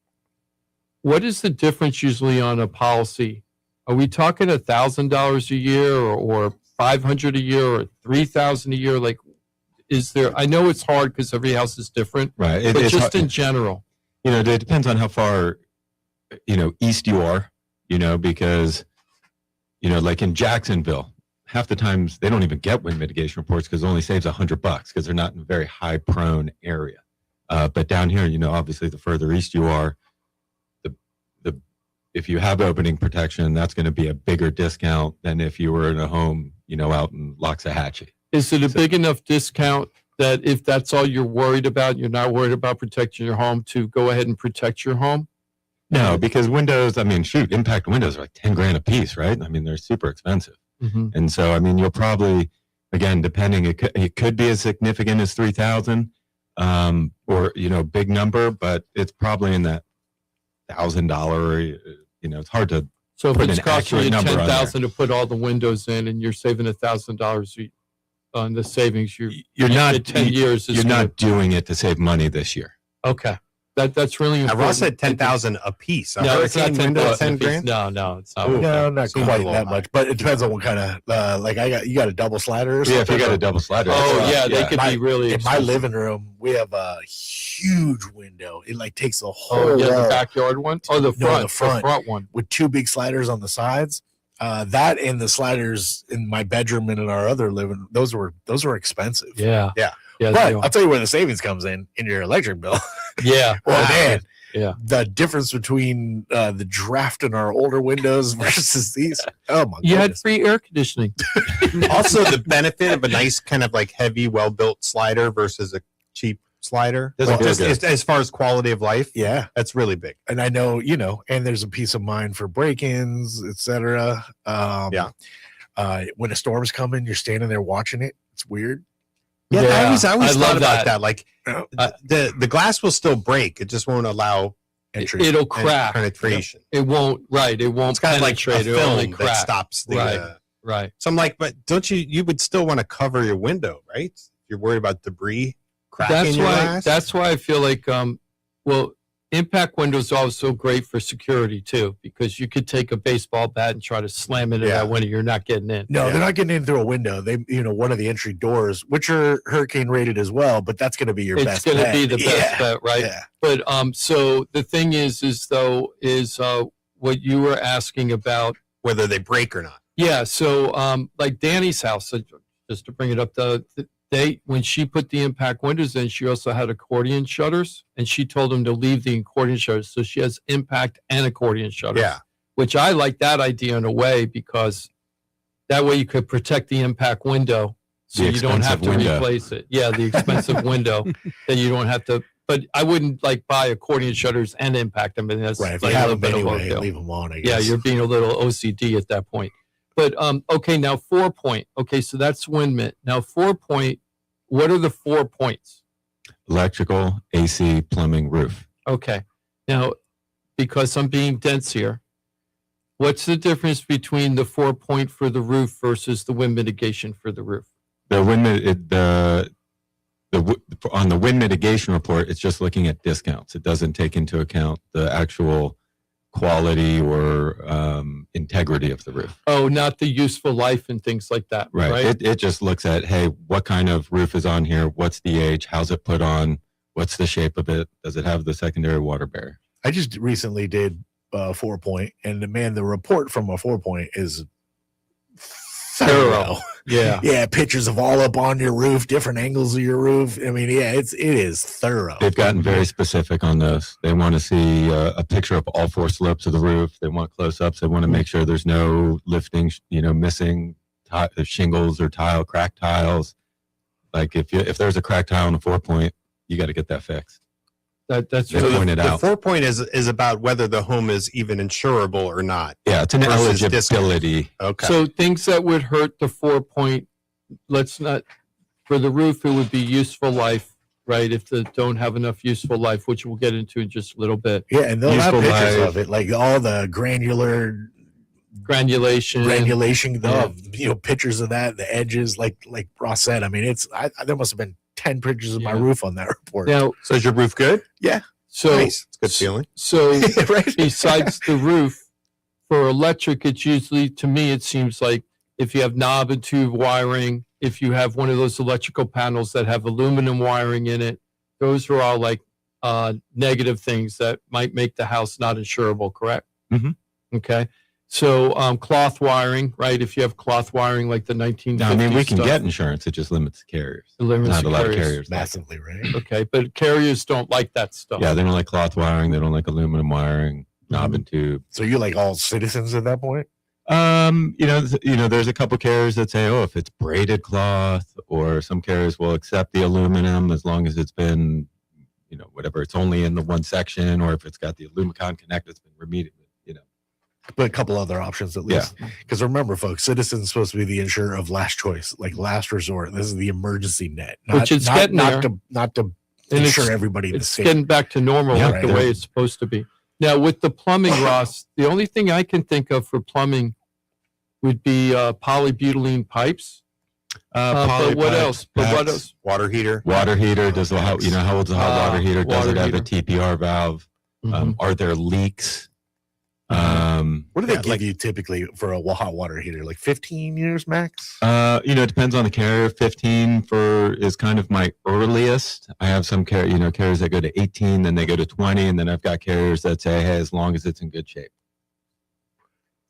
What is the difference usually on a policy? Are we talking $1,000 a year or $500 a year or $3,000 a year? Like, is there? I know it's hard because every house is different, Right. but It's just hard- in general. it depends on how far, east you are, because, like in Jacksonville, half the times they don't even get wind mitigation reports because it only saves $100 because they're not in a very high prone area. But down here, obviously the further east you are, if you have opening protection, that's going to be a bigger discount than if you were in a home, out in Loxahatchee. Is it a big enough discount that if that's all you're worried about, you're not worried about protecting your home, to go ahead and protect your home? No, because windows, impact windows are like 10 grand a piece, right? They're super expensive. Mm-hmm. And so, you'll probably, again, depending, it could be as significant as 3,000, or, big number, but it's probably in that $1,000, it's hard to So if put it's an costing you accurate number on $10,000 to put all the windows in, and you're saving $1,000 on the savings, you're not, in 10 years. you're not doing it to save money this year. Okay. That's really important. Ross said 10,000 a piece. No, it's not 10,000 10 a piece. grand. No, it's not. No, not Seems quite a little that high. much, but it depends on what kind of you got a double slider or Yeah, something. if you got a double slider. Oh, that's yeah, they could be really In my expensive. living room, we have a huge window. It takes the whole Oh, yeah, wall the backyard one? Oh, the No, front. the front. The front one. with two big sliders on the sides. That and the sliders in my bedroom and in our other living, those were expensive. Yeah. Yeah. Yeah. But they are. I'll tell you where the savings comes in your electric bill. Yeah. Well, man, Yeah. the difference between the draft in our older windows versus these. Oh my You had goodness. free air conditioning. Also, the benefit of a nice kind of like heavy, well-built slider versus a cheap slider, Doesn't feel just good. as far as quality of life, Yeah, that's really big. and I know and there's a peace of mind for break-ins, etc. Yeah. When a storm's coming, you're standing there watching it. It's weird. Yeah, Yeah, I always I thought love about that. that. Like the glass will still break; it just won't allow Entry. It'll crack. penetration. It won't. Right. It won't It's kind of like a penetrate. It'll only film that crack. stops the. Right. Right. So I'm like, but don't you would still want to cover your window, right? You're worried about debris cracking That's your why. glass. That's why I feel like impact windows are also great for security too, because you could take a baseball bat and try to slam into Yeah. that window. You're not getting in. No, Yeah. they're not getting in through a window. They, one of the entry doors, which are hurricane rated as well, but that's going to be your It's best. going to bet. be the best Yeah. bet, right? Yeah. But so the thing is what you were asking about. Whether they break or not. Yeah. So like Danny's house, just to bring it up, when she put the impact windows in, she also had accordion shutters, and she told them to leave the accordion shutters. So she has impact and accordion shutters. Yeah. Which I like that idea in a way, because that way you could protect the impact window, so The you don't have to expensive window. replace it. Yeah, the expensive window that you don't have to. But I wouldn't buy accordion shutters and impact. That's Right. If like you a have little them bit of anyway, overkill. leave them on. I Yeah, guess. you're being a little OCD at that point. But okay, now 4-point. Okay, so that's wind mitt. Now 4-point. What are the 4 points? Electrical, AC, plumbing, roof. Okay, now because I'm being dense here, what's the difference between the 4-point for the roof versus the wind mitigation for the roof? The on the wind mitigation report, it's just looking at discounts. It doesn't take into account the actual quality or integrity of the roof. Oh, not the useful life and things like that, right? Right. It just looks at, hey, what kind of roof is on here? What's the age? How's it put on? What's the shape of it? Does it have the secondary water barrier? I just recently did 4-point, and the report from a 4-point is thorough. Yeah. Yeah, pictures of all up on your roof, different angles of your roof. I mean, yeah, it is thorough. They've gotten very specific on those. They want to see a picture of all 4 slopes of the roof. They want close-ups. They want to make sure there's no lifting, missing shingles or cracked tiles. Like if there's a cracked tile on a 4-point, you got to get that fixed. That's They really pointed The out. 4 point is about whether the home is even insurable or not. Yeah, it's an versus eligibility. Okay. so things that would hurt the 4 point. Let's not for the roof. It would be useful life, right? If they don't have enough useful life, which we'll get into in just a little bit. Yeah, and they'll have Useful pictures life. of it, like all the granulation, Granulation. pictures of that, the edges, like Ross said. I mean, there must have been 10 pictures of my Yeah. roof on that report. Now, So is your roof good? so Nice. It's a good feeling. so Right? besides the roof, for electric, it's usually, to me, it seems like if you have knob and tube wiring, if you have one of those electrical panels that have aluminum wiring in it, those are all like negative things that might make the house not insurable, correct? Mhm. Okay. So cloth wiring, right? If you have cloth wiring like the 1950s No, I mean, we can stuff, get insurance. It just limits the carriers. it limits Not the a lot of carriers. carriers. like it. Massively, right? Okay, but carriers don't like that stuff. Yeah, they don't like cloth wiring. They don't like aluminum wiring, knob and tube. So you're like all citizens at that point? There's a couple carriers that say, oh, if it's braided cloth, or some carriers will accept the aluminum as long as it's been, whatever, it's only in the one section, or if it's got the Alumicon connect, it's been remediated, But a couple other options at least. Because remember, folks, Citizens is supposed to be the insurer of last choice, like last resort. This is the emergency net. Which it's getting not there. not to And insure everybody in the It's state. getting back to normal Yeah, like the right. way it's supposed to be. Now, with the plumbing, Ross, the only thing I can think of for plumbing would be polybutylene pipes. But what else? But what else? Water heater. Water heater, does the hot, how old's a hot water heater? Does water it have a heater. TPR valve? Mhm. Are there leaks? What do they give you typically for a hot water heater? Like 15 years max? It depends on the carrier. 15 is kind of my earliest. I have some carriers that go to 18, then they go to 20, and then I've got carriers that say, hey, as long as it's in good shape.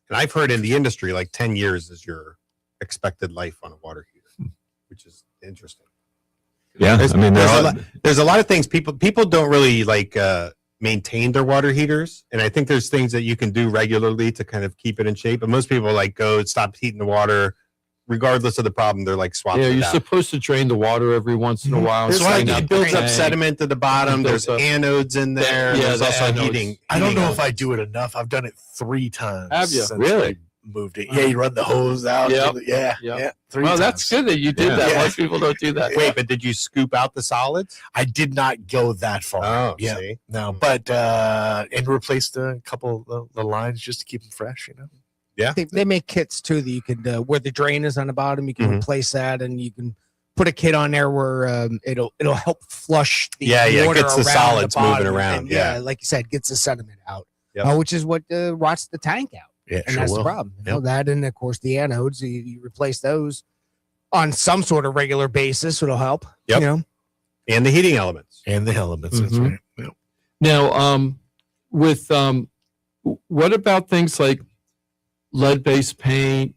And I've heard in the industry like 10 years is your expected life on a water heater, which is interesting. Yeah, There's, I mean, there's a lot of things people don't really like maintain their water heaters, and I think there's things that you can do regularly to kind of keep it in shape. But most people like go stop heating the water, regardless of the problem. They're like swapping. Yeah, it you're out. supposed to drain the water every once in a while. There's Drain like, out it builds the up tank. sediment at the bottom. It There's builds up- anodes in there. Yeah, There's the also anodes. heating. I don't know heating if I elements. do it enough. I've done it 3 times. Have you? since Really? I moved it. Yeah, you run the hose out. Yep. Yeah. Yep. 3 Well, times. that's good that you did Yeah. that. Yeah. Most people don't do that. Wait, but did you scoop out the solids? I did not go that far. Oh, yeah. see? No, but and replaced a couple of the lines just to keep them fresh, Yeah. They make kits too that you can where the drain is on the bottom. You can Mhm. replace that, and you can put a kit on there where it'll help flush the Yeah, it water gets the around solids moving bottom, around, and, yeah. like you said, gets the sediment out, Yep. which is what rots the tank out. Yeah, And that's the problem. That, and of course the anodes, you replace those on some sort of regular basis. It'll help. Yep. You know? And the heating elements. And the elements. That's Mhm. right. Yep. Now, with what about things like lead-based paint,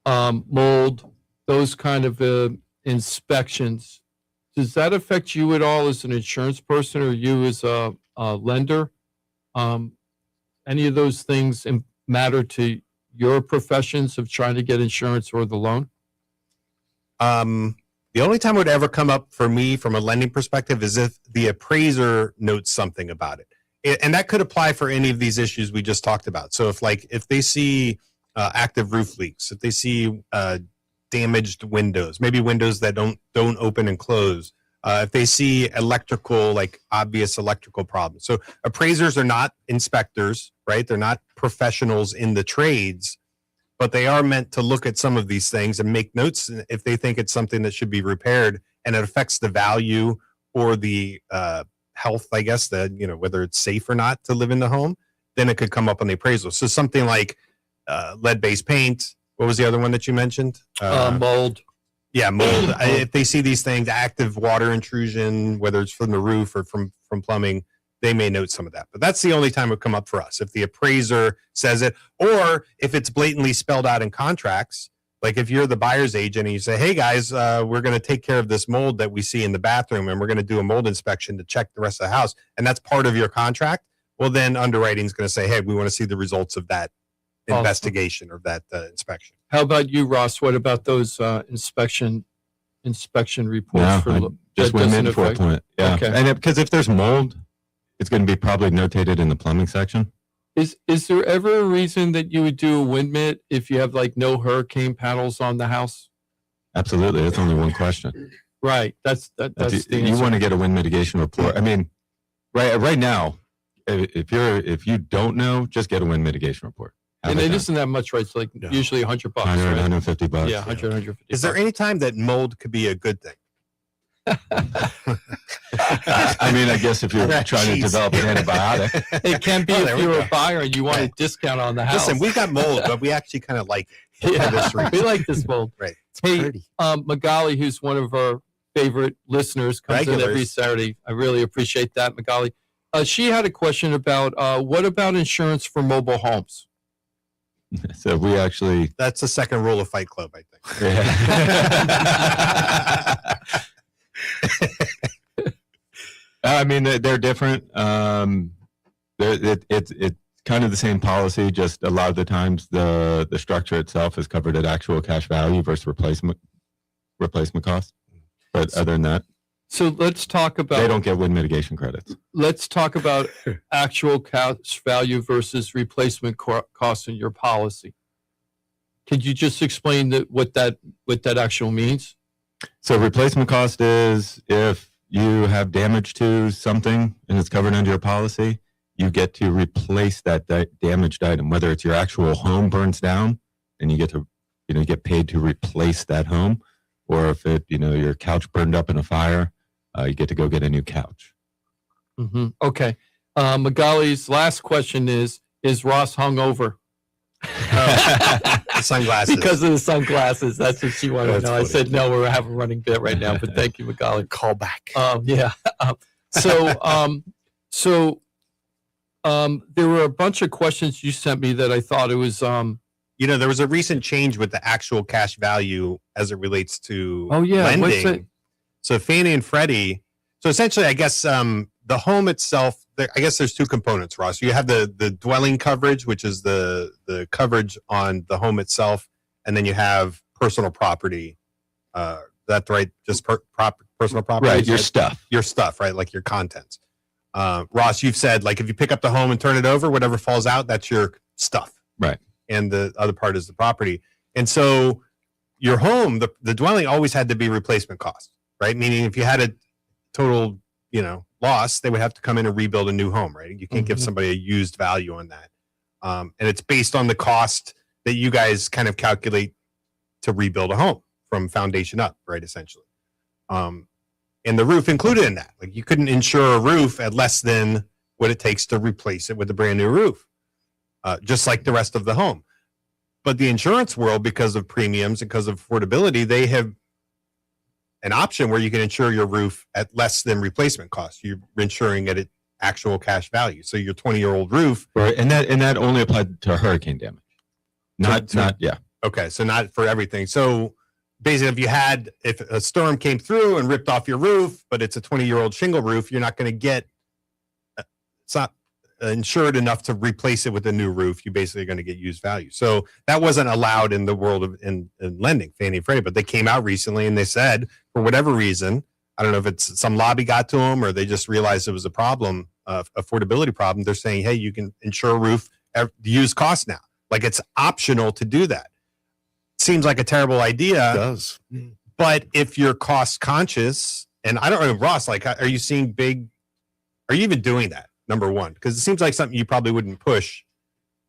mold, those kind of inspections? Does that affect you at all as an insurance person, or you as a lender? Any of those things matter to your professions of trying to get insurance or the loan? The only time it would ever come up for me from a lending perspective is if the appraiser notes something about it. And that could apply for any of these issues we just talked about. So if they see active roof leaks, if they see damaged windows, maybe windows that don't open and close, if they see obvious electrical problems. So appraisers are not inspectors, right? They're not professionals in the trades, but they are meant to look at some of these things and make notes if they think it's something that should be repaired and it affects the value or the health, I guess, whether it's safe or not to live in the home, then it could come up on the appraisal. So something like lead-based paint. What was the other one that you mentioned? Mold. Yeah, mold. If they see these things, active water intrusion, whether it's from the roof or from plumbing, they may note some of that. But that's the only time it would come up for us. If the appraiser says it, or if it's blatantly spelled out in contracts, like if you're the buyer's agent and you say, hey guys, we're going to take care of this mold that we see in the bathroom and we're going to do a mold inspection to check the rest of the house, and that's part of your contract, well, then underwriting is going to say, hey, we want to see the results of that investigation or that inspection. How about you, Ross? What about those inspection reports? No, Just That wind doesn't mid 4 affect- point. Yeah. Okay. And because if there's mold, it's going to be probably notated in the plumbing section. Is there ever a reason that you would do a wind mitt if you have like no hurricane panels on the house? Absolutely. That's only one question. Right. That's the You answer. want to get a wind mitigation report. I mean, right now, if you don't know, just get a wind mitigation report. Have And it it done. isn't that much, right? It's like No. usually $100, 100, right? 150 bucks. Yeah, 100, 150. Is there any time that mold could be a good thing? I mean, I guess if you're trying to Jeez. develop an antibiotic. It can be Oh, there if we you're go. a buyer and you want a discount on the house. Listen, we got mold, but we actually kind of like it. yeah, for this reason. we like this mold. Right. Hey, Magali, who's one of our favorite listeners, comes in every Regulars. Saturday. I really appreciate that, Magali. She had a question about what about insurance for mobile homes? So we actually. That's the second rule of Fight Club, I think. I mean, they're different. It's kind of the same policy. Just a lot of the times, the structure itself is covered at actual cash value versus replacement cost. But other than that, So let's talk about they don't get wind mitigation credits. let's talk about actual cash value versus replacement cost in your policy. Could you just explain what that actual means? So replacement cost is if you have damage to something and it's covered under your policy, you get to replace that damaged item, whether it's your actual home burns down and you get to, you get paid to replace that home, or if your couch burned up in a fire, you get to go get a new couch. Mm-hmm. Okay. Magali's last question is Ross hungover? The sunglasses. Because of the sunglasses. That's what she wanted to That's know. funny. I said, no, we're having a running bit right now, but thank you, Magali. Call back. Yeah. There were a bunch of questions you sent me that I thought it was, there was a recent change with the actual cash value as it relates to what's lending. it? So Fannie and Freddie. So essentially, I guess the home itself. I guess there's two components, Ross. You have the dwelling coverage, which is the coverage on the home itself, and then you have personal property. That's right, just personal property. Right, your stuff, right, like your contents. Ross, you've said like if you pick up the home and turn it over, whatever falls out, that's your stuff. Right. And the other part is the property. And so your home, the dwelling always had to be replacement cost, right? Meaning if you had a total, loss, they would have to come in and rebuild a new home, right? You can't give somebody a used value on that. And it's based on the cost that you guys kind of calculate to rebuild a home from foundation up, right? Essentially. And the roof included in that. Like you couldn't insure a roof at less than what it takes to replace it with a brand new roof. Just like the rest of the home. But the insurance world, because of premiums and because of affordability, they have an option where you can insure your roof at less than replacement cost. You're insuring it at actual cash value. So your 20-year-old roof. Right, and that only applied to hurricane damage. Not. Okay, so not for everything. So basically, if a storm came through and ripped off your roof, but it's a 20-year-old shingle roof, you're not going to get. It's not insured enough to replace it with a new roof. You're basically going to get used value. So that wasn't allowed in the world of in lending, Fannie and Freddie, but they came out recently and they said, for whatever reason, I don't know if it's some lobby got to them or they just realized it was a problem, affordability problem. They're saying, hey, you can insure a roof at used cost now. Like it's optional to do that. Seems like a terrible idea. It does. But if you're cost conscious, and I don't know, Ross, like, are you even doing that? Number one, because it seems like something you probably wouldn't push.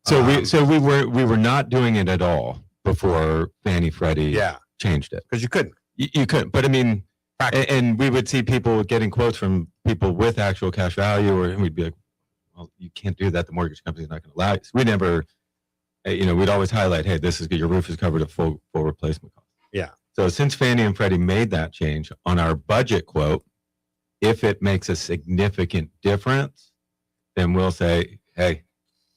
So we were not doing it at all before Fannie Freddie changed it, because you couldn't. You couldn't. But I mean, and we would see people getting quotes from people with actual cash value, and we'd be like, "Well, you can't do that. The mortgage company's not going to allow it." So we never, we'd always highlight, "Hey, this is good. Your roof is covered at full replacement cost." Yeah. So since Fannie and Freddie made that change on our budget quote, if it makes a significant difference, then we'll say, hey,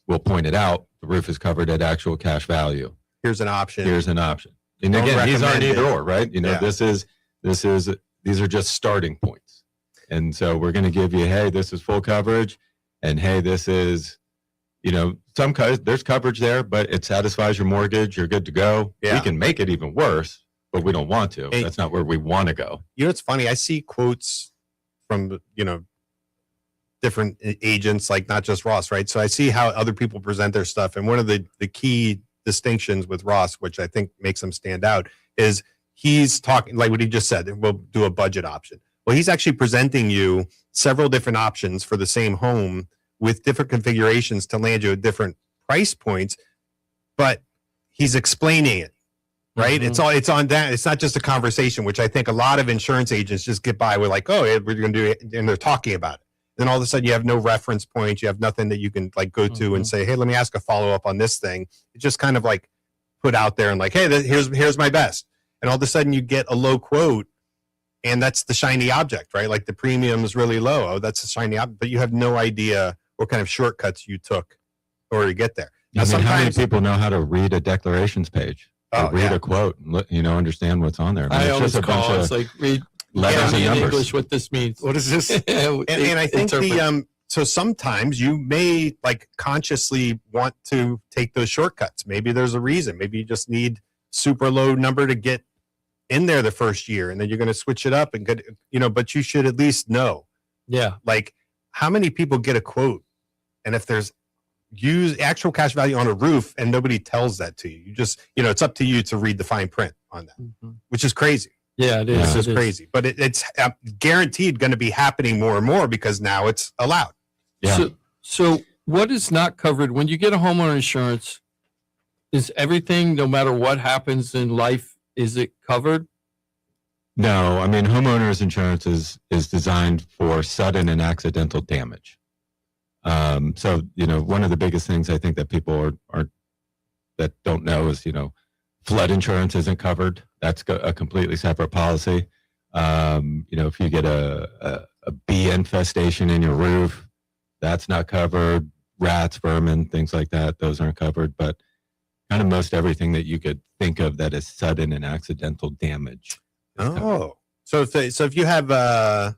we'll point it out. The roof is covered at actual cash value. Here's an option. And Don't again, these aren't recommend either it. or, right? These are just starting points. And so we're going to give you, hey, this is full coverage. And hey, this is, there's coverage there, but it satisfies your mortgage. You're good to go. Yeah. We can make it even worse. but we don't want to. Hey. That's not where we want to go. You know, it's funny. I see quotes from, different agents, like not just Ross, right? So I see how other people present their stuff. And one of the key distinctions with Ross, which I think makes him stand out, is he's talking like what he just said. We'll do a budget option. Well, he's actually presenting you several different options for the same home with different configurations to land you at different price points, but he's explaining it, right? Mhm. It's on that. It's not just a conversation, which I think a lot of insurance agents just get by with, like, oh, yeah, we're going to do it, and they're talking about it. Then all of a sudden you have no reference point. You have nothing that you can like go to and say, hey, let me ask a follow-up on this thing. It's just kind of like put out there and like, hey, here's my best. And all of a sudden you get a low quote, and that's the shiny object, right? Like the premium is really low. Oh, that's a shiny object, but you have no idea what kind of shortcuts you took in order to get there. Now, I mean, how many sometimes people know how to read a declarations page? Or read a quote and understand what's on there. I it's always just a bunch call. of It's like read letters me and in numbers. English what this means. What is this? and I think so sometimes you may like consciously want to take those shortcuts. Maybe there's a reason. Maybe you just need super low number to get in there the first year, and then you're going to switch it up and get, but you should at least know, Yeah. like, how many people get a quote, and if there's actual cash value on a roof and nobody tells that to you, you just, it's up to you to read the fine print on that, which is crazy. Yeah, it is. It's It just is. crazy, but it's guaranteed going to be happening more and more because now it's allowed. Yeah. So what is not covered when you get a homeowner insurance? Is everything, no matter what happens in life, is it covered? No, I mean, homeowners insurance is designed for sudden and accidental damage. So, one of the biggest things I think that people are that don't know is, flood insurance isn't covered. That's a completely separate policy. If you get a bee infestation in your roof, that's not covered. Rats, vermin, things like that, those aren't covered. But kind of most everything that you could think of that is sudden and accidental damage. Oh, so if you have a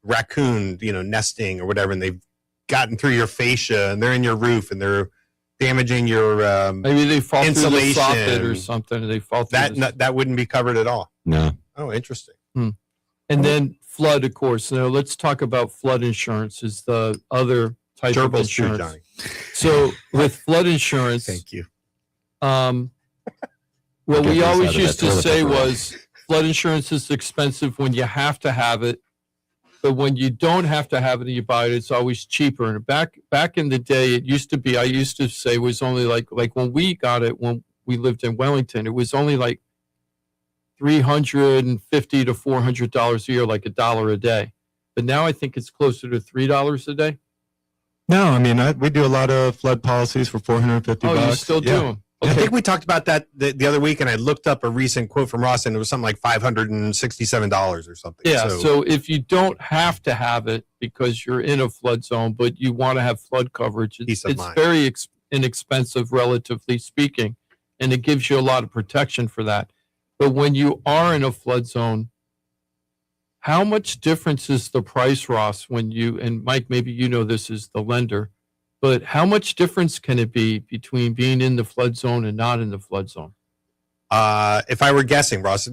raccoon, nesting or whatever, and they've gotten through your fascia and they're in your roof and they're damaging your Maybe they fall through the insulation soffit or something. They fall through that wouldn't be covered at all. No. Oh, interesting. And then flood, of course. Now let's talk about flood insurance. Is the other type of Gerbils too, insurance. Johnny. So with flood insurance, Thank you. what Get we this out always of used that to toilet say paper roll. was flood insurance is expensive when you have to have it, but when you don't have to have it and you buy it, it's always cheaper. And back in the day, it used to be, I used to say it was only like when we got it, when we lived in Wellington, it was only like $350 to $400 a year, like $1 a day. But now I think it's closer to $3 a day. No, I mean, we do a lot of flood policies for $450. Oh, you still do Yeah. them? I Okay. think we talked about that the other week, and I looked up a recent quote from Ross, and it was something like $567 or something. Yeah, so if you don't have to have it because you're in a flood zone, but you want to have flood coverage, Peace of it's mind. very inexpensive, relatively speaking, and it gives you a lot of protection for that. But when you are in a flood zone, how much difference is the price, Ross, when you, and Mike, maybe you know this as the lender, but how much difference can it be between being in the flood zone and not in the flood zone? if I were guessing, Ross,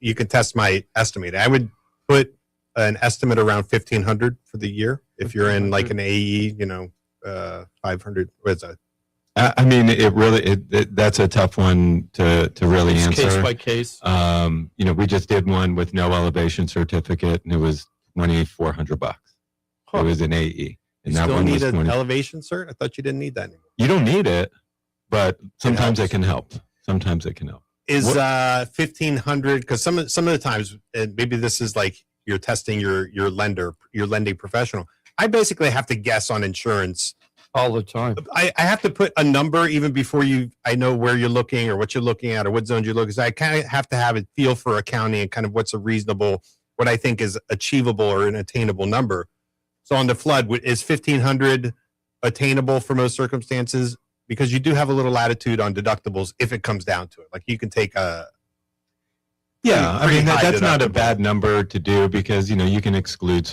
you can test my estimate. I would put an estimate around 1,500 for the year. If you're in like an AE, 500. What is that? I mean, that's a tough one to really It's answer. case by case. We just did one with no elevation certificate, and it was $2,400. It was an AE, and You that still one need was an 20. elevation cert? I thought you didn't need that anymore. You don't need it, but sometimes it helps. can help. Sometimes it can help. Is What- 1,500? Because some of the times, and maybe this is like you're testing your lending professional. I basically have to guess on insurance All the time. I have to put a number even before I know where you're looking or what you're looking at or what zones you're looking. So I kind of have to have a feel for accounting and kind of what's a reasonable, what I think is achievable or an attainable number. So on the flood, is 1,500 attainable for most circumstances? Because you do have a little latitude on deductibles if it comes down to it. Like you can take a Yeah, I pretty mean high that's not a deductible. bad number to do because you can exclude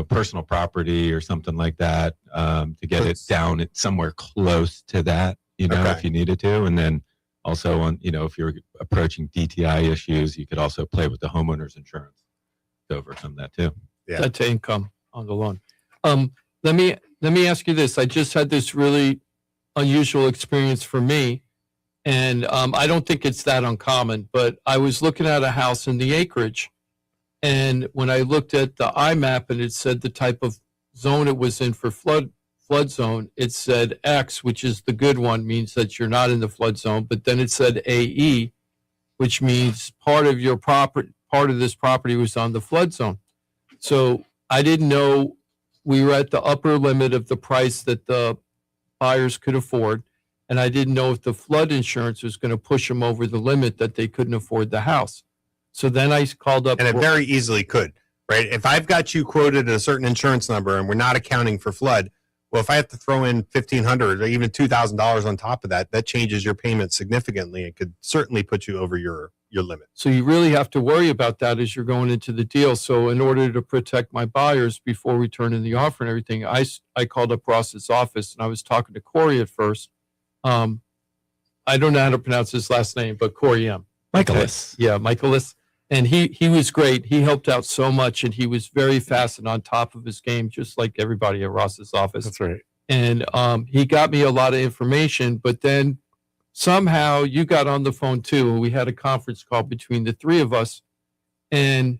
personal property or something like that to get it down at somewhere close to that Okay. if you needed to, and then Also, on if you're approaching DTI issues, you could also play with the homeowner's insurance to overcome that too. Yeah. Debt to income on the loan. Let me ask you this. I just had this really unusual experience for me, and I don't think it's that uncommon. But I was looking at a house in the acreage, and when I looked at the IMAP and it said the type of zone it was in for flood zone, it said X, which is the good one, means that you're not in the flood zone. But then it said AE, which means part of this property was on the flood zone. So I didn't know we were at the upper limit of the price that the buyers could afford, and I didn't know if the flood insurance was going to push them over the limit that they couldn't afford the house. So then I called up, and it very easily could, right? If I've got you quoted a certain insurance number and we're not accounting for flood, well, if I have to throw in $1,500 or even $2,000 on top of that, that changes your payment significantly and could certainly put you over your limit. So you really have to worry about that as you're going into the deal. So in order to protect my buyers before we turn in the offer and everything, I called up Ross's office and I was talking to Corey at first. I don't know how to pronounce his last name, but Corey M. Michaelis. Yeah, Michaelis. And he was great. He helped out so much, and he was very fast and on top of his game, just like everybody at Ross's office. That's right. And he got me a lot of information, but then somehow you got on the phone too, and we had a conference call between the three of us. And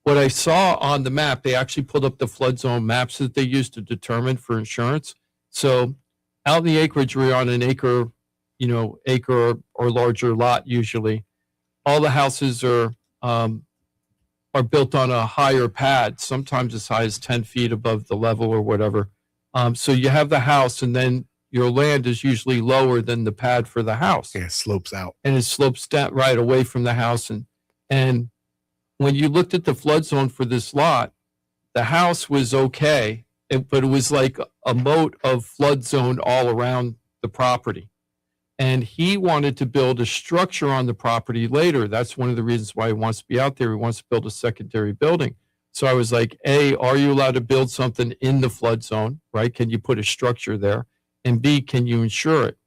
what I saw on the map, they actually pulled up the flood zone maps that they used to determine for insurance. So out in the acreage, we're on an acre or larger lot usually. All the houses are built on a higher pad, sometimes as high as 10 feet above the level or whatever. So you have the house, and then your land is usually lower than the pad for the house. Yeah, it slopes out. And it slopes down right away from the house. And when you looked at the flood zone for this lot, the house was okay, but it was like a moat of flood zone all around the property. And he wanted to build a structure on the property later. That's one of the reasons why he wants to be out there. He wants to build a secondary building. So I was like, A, are you allowed to build something in the flood zone, right? Can you put a structure there? And B, can you insure it?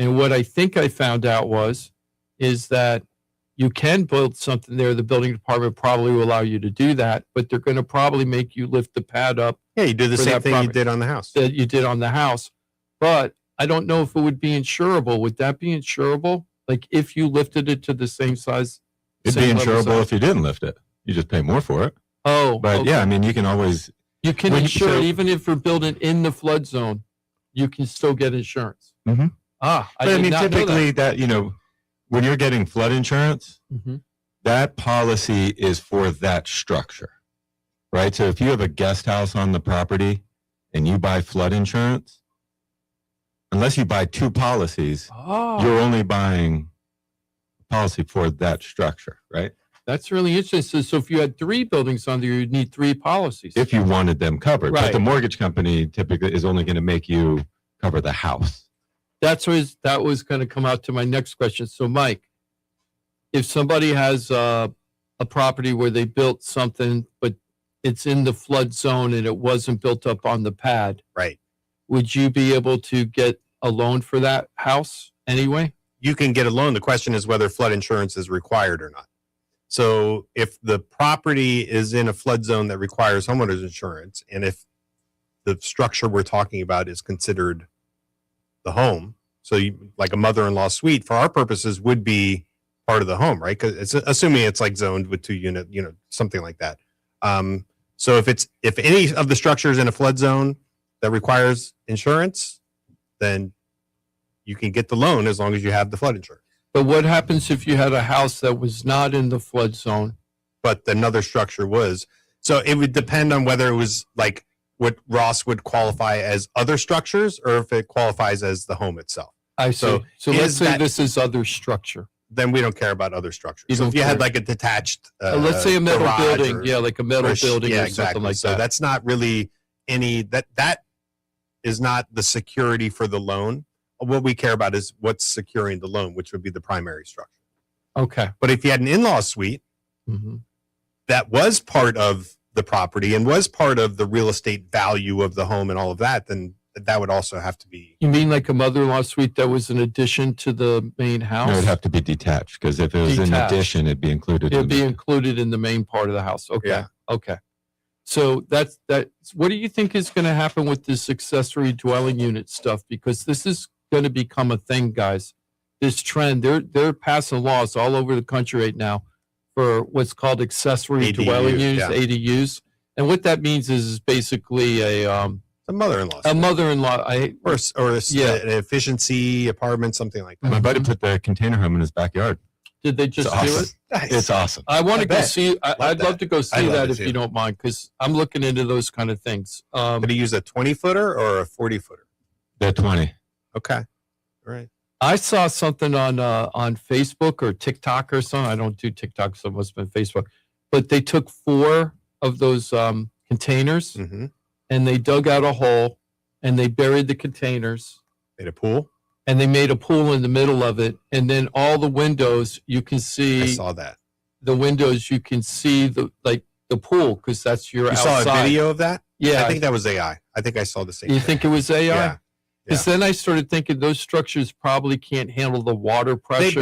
And what I think I found out is that you can build something there. The building department probably will allow you to do that, but they're going to probably make you lift the pad up. Yeah, you do the same thing you did on the house. That you did on the house. But I don't know if it would be insurable. Would that be insurable? Like if you lifted it to the same size? It'd be insurable if you didn't lift it. You just pay more for it. Oh, but okay. yeah, I mean, you can always. You can insure it even if you're building in the flood zone. You can still get insurance. Mm-hmm. I mean, typically that when you're getting flood insurance, mm-hmm. that policy is for that structure, right? So if you have a guest house on the property and you buy flood insurance, unless you buy two policies, you're only buying a policy for that structure, right? That's really interesting. So if you had three buildings on there, you'd need three policies. If you wanted them covered. Right. But the mortgage company typically is only going to make you cover the house. That was going to come out to my next question. So Mike, if somebody has a property where they built something, but it's in the flood zone and it wasn't built up on the pad, right? Would you be able to get a loan for that house anyway? You can get a loan. The question is whether flood insurance is required or not. So if the property is in a flood zone that requires homeowners insurance, and if the structure we're talking about is considered the home, so like a mother-in-law suite for our purposes would be part of the home, right? Because it's assuming it's like zoned with 2 unit, something like that. So if any of the structures in a flood zone that requires insurance, then you can get the loan as long as you have the flood insurance. But what happens if you had a house that was not in the flood zone, but another structure was? So it would depend on whether it was like what Ross would qualify as other structures or if it qualifies as the home itself. I see. So let's say this is other structure. Then we don't care about other structures. So if you had like a detached let's say a metal building, like a metal building or exactly. something like so that. That's not really that is not the security for the loan. What we care about is what's securing the loan, which would be the primary structure. Okay. But if you had an in-law suite mm-hmm. that was part of the property and was part of the real estate value of the home and all of that, then that would also have to be. You mean like a mother-in-law suite that was an addition to the main house? No, it'd have to be detached because if it was an Detached. addition, it'd be included. It'd be included in the main part of the house. Okay. Yeah. Okay. So that's what do you think is going to happen with this accessory dwelling unit stuff? Because this is going to become a thing, guys. This trend, they're passing laws all over the country right now for what's called accessory ADUs, dwelling units, yeah. ADUs. And what that means is basically a mother-in-law. mother-in-law. Or an efficiency apartment, something like that. My buddy put the container home in his backyard. Did they just It's do awesome. it? Nice. It's awesome. I want to go bet. see. I'd love to go I see love that it if too. you don't mind, because I'm looking into those kind of things. Did he use a 20-footer or a 40-footer? The 20. Okay. All right. I saw something on Facebook or TikTok or something. I don't do TikTok, so it must have been Facebook. But they took 4 of those containers Mm-hmm. and they dug out a hole and they buried the containers Made a pool. and they made a pool in the middle of it. And then all the windows you can I see saw that. the windows. You can see the pool because that's your You outside. saw a video of that? Yeah. I think that was AI. I think I saw the same. You thing. think it was AI? Yeah. Because then I started thinking those structures probably can't handle the water pressure.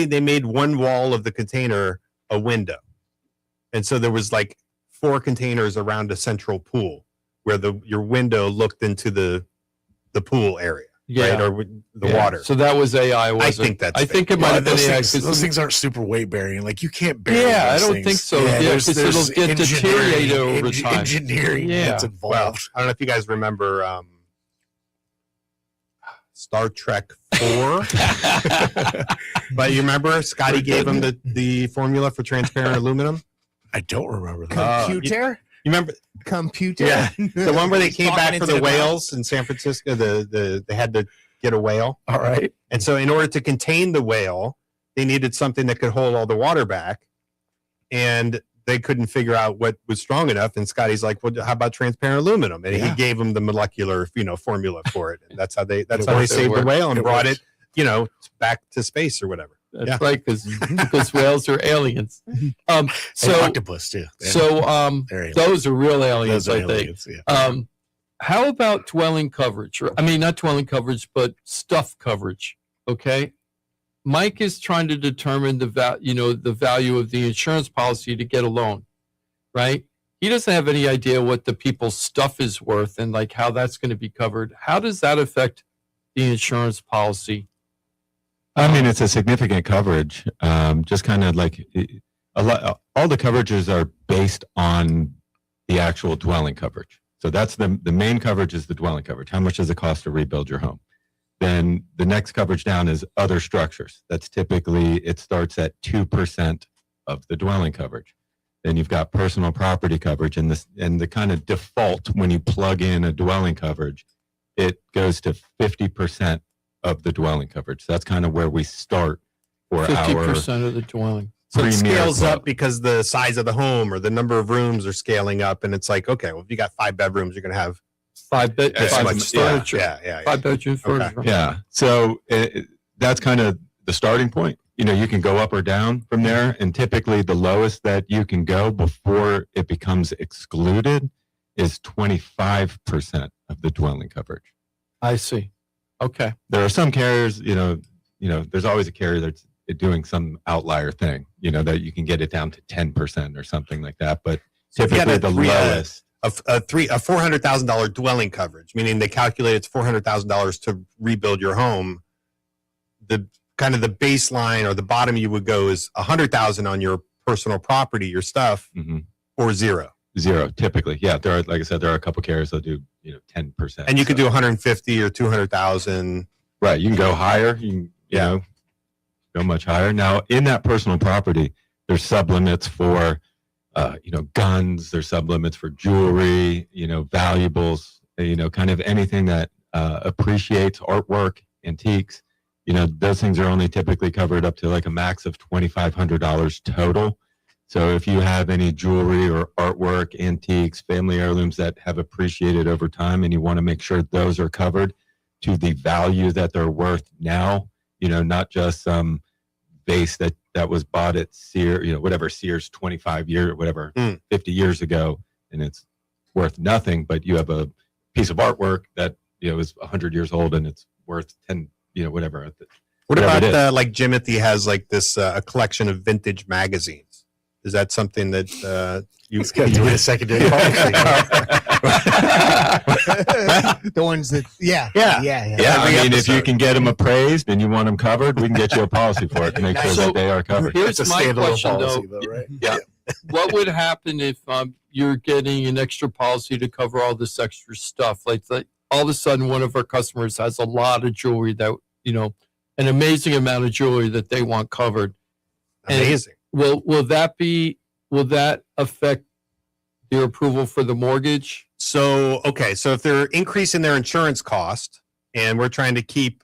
They made one wall of the container a window, and so there was like 4 containers around a central pool where your window looked into the pool area, yeah. right, or the Yeah. water. So that was AI. Was I it? think that's I think it fake. might Yeah, have been those, AI. things, 'cause those things aren't super weight bearing. Like you can't bury. Yeah, I those don't things. think so. Yeah, there's 'cause it'll get deteriorated over time. Engineering Yeah. that's involved. Well, I don't know if you guys remember Star Trek 4, but you remember Scotty gave him the formula for transparent aluminum. I don't remember that. Computer? You remember? Computer? Yeah, the one where they came Talking back for into the the ground. whales in San Francisco. They had to get a whale, All right. and so in order to contain the whale, they needed something that could hold all the water back, and they couldn't figure out what was strong enough. And Scotty's like, "Well, how about transparent aluminum?" And he gave them the molecular, formula for it, and that's how they saved the whale and brought it, back to space or whatever. That's right, because whales are aliens. And So octopus too. so They're aliens. those are real aliens, Those are I think. aliens, yeah. How about dwelling coverage? I mean, not dwelling coverage, but stuff coverage. Okay. Mike is trying to determine the value of the insurance policy to get a loan, right? He doesn't have any idea what the people's stuff is worth and like how that's going to be covered. How does that affect the insurance policy? I mean, it's a significant coverage. Just kind of like all the coverages are based on the actual dwelling coverage. So that's the main coverage is the dwelling coverage. How much does it cost to rebuild your home? Then the next coverage down is other structures. That's typically, it starts at 2% of the dwelling coverage. Then you've got personal property coverage, and the kind of default when you plug in a dwelling coverage, it goes to 50% of the dwelling coverage. So that's kind of where we start for 50% of the dwelling. So it premier scales quote. up because the size of the home or the number of rooms are scaling up, and it's like, okay, well, if you got 5 bedrooms, you're going to have Five this five much furniture. Yeah. 5 bedroom furniture. Yeah. So that's kind of the starting point. You can go up or down from there. And typically the lowest that you can go before it becomes excluded is 25% of the dwelling coverage. I see. Okay. There are some carriers, there's always a carrier that's doing some outlier thing, that you can get it down to 10% or something like that. But So if you typically had the lowest. a $400,000 dwelling coverage, meaning they calculate it's $400,000 to rebuild your home. The kind of the baseline or the bottom you would go is $100,000 on your personal property, your stuff, or zero. Zero, typically. Yeah, there are, like I said, there are a couple carriers that do 10%. And you could do 150 or 200,000. Right, you can go higher. You can go much higher. Now, in that personal property, there's sublimits for guns. There's sublimits for jewelry. Valuables. Kind of anything that appreciates artwork, antiques. Those things are only typically covered up to like a max of $2,500 total. So if you have any jewelry or artwork, antiques, family heirlooms that have appreciated over time, and you want to make sure those are covered to the value that they're worth now, not just some vase that was bought at Sears 25 years, 50 years ago, and it's worth nothing, but you have a piece of artwork that it was 100 years old and it's worth 10, whatever. What Whatever it about like Jimothy has like this a collection of vintage magazines? Is that something that you Got to do a secondary policy. The ones that, yeah. I mean, if you can get them appraised and you want them covered, we can get you a policy for it to make sure that they are covered. Here's It's a my standalone question, policy, though. right? Yeah. What would happen if you're getting an extra policy to cover all this extra stuff? Like all of a sudden, one of our customers has a lot of jewelry that, an amazing amount of jewelry that they want covered. amazing? And will that affect their approval for the mortgage? So if they're increasing their insurance cost and we're trying to keep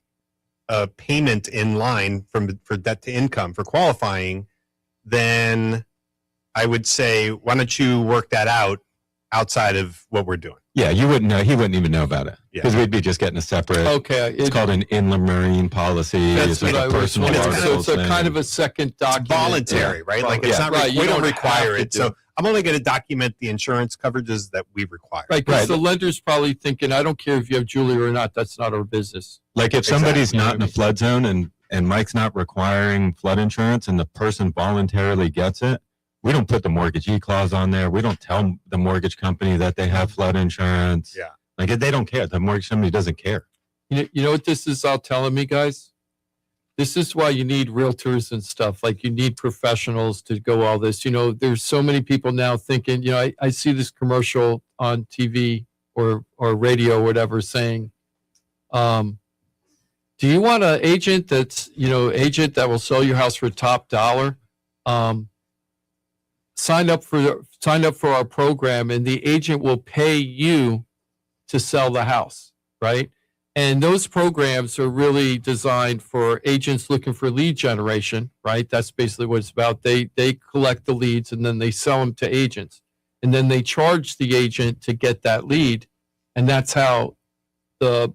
a payment in line for debt to income for qualifying, then I would say, why don't you work that out outside of what we're doing? Yeah, you wouldn't know. He wouldn't even know about it because we'd be just getting a separate. Okay, It's called an inland marine policy. That's It's what like I a was personal wondering. So article it's a thing. kind of a second It's document. voluntary, right? Like it's not. Right, you we don't don't require have to it. do So it. I'm only going to document the insurance coverages that we require. Right, because the lender's probably thinking, I don't care if you have jewelry or not. That's not our business. Like if somebody's Exactly. not in a flood zone and Mike's not requiring flood insurance and the person voluntarily gets it, we don't put the mortgagee clause on there. We don't tell the mortgage company that they have flood insurance. Yeah. Like they don't care. The mortgage company doesn't care. You know what this is all telling me, guys? This is why you need realtors and stuff. Like you need professionals to go all this. There's so many people now thinking, I see this commercial on TV or radio or whatever saying, do you want an agent that's, agent that will sell your house for top dollar? Sign up for our program and the agent will pay you to sell the house, right? And those programs are really designed for agents looking for lead generation, right? That's basically what it's about. They collect the leads and then they sell them to agents. And then they charge the agent to get that lead. And that's how the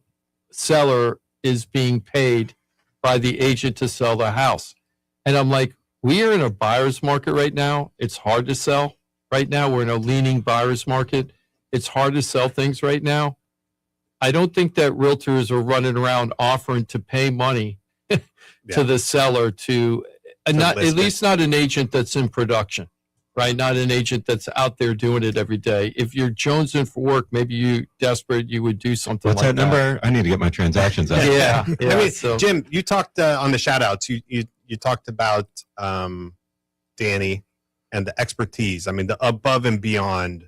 seller is being paid by the agent to sell the house. And I'm like, we are in a buyer's market right now. It's hard to sell right now. We're in a leaning buyer's market. It's hard to sell things right now. I don't think that realtors are running around offering to pay money to the seller at least not an agent that's in production, right? Not an agent that's out there doing it every day. If you're jonesing for work, maybe you desperate, you would do something What's like that number? I need to get my transactions out. Yeah. I mean, so, Jim, you talked on the shout outs, you talked about Danny and the expertise. I mean, the above and beyond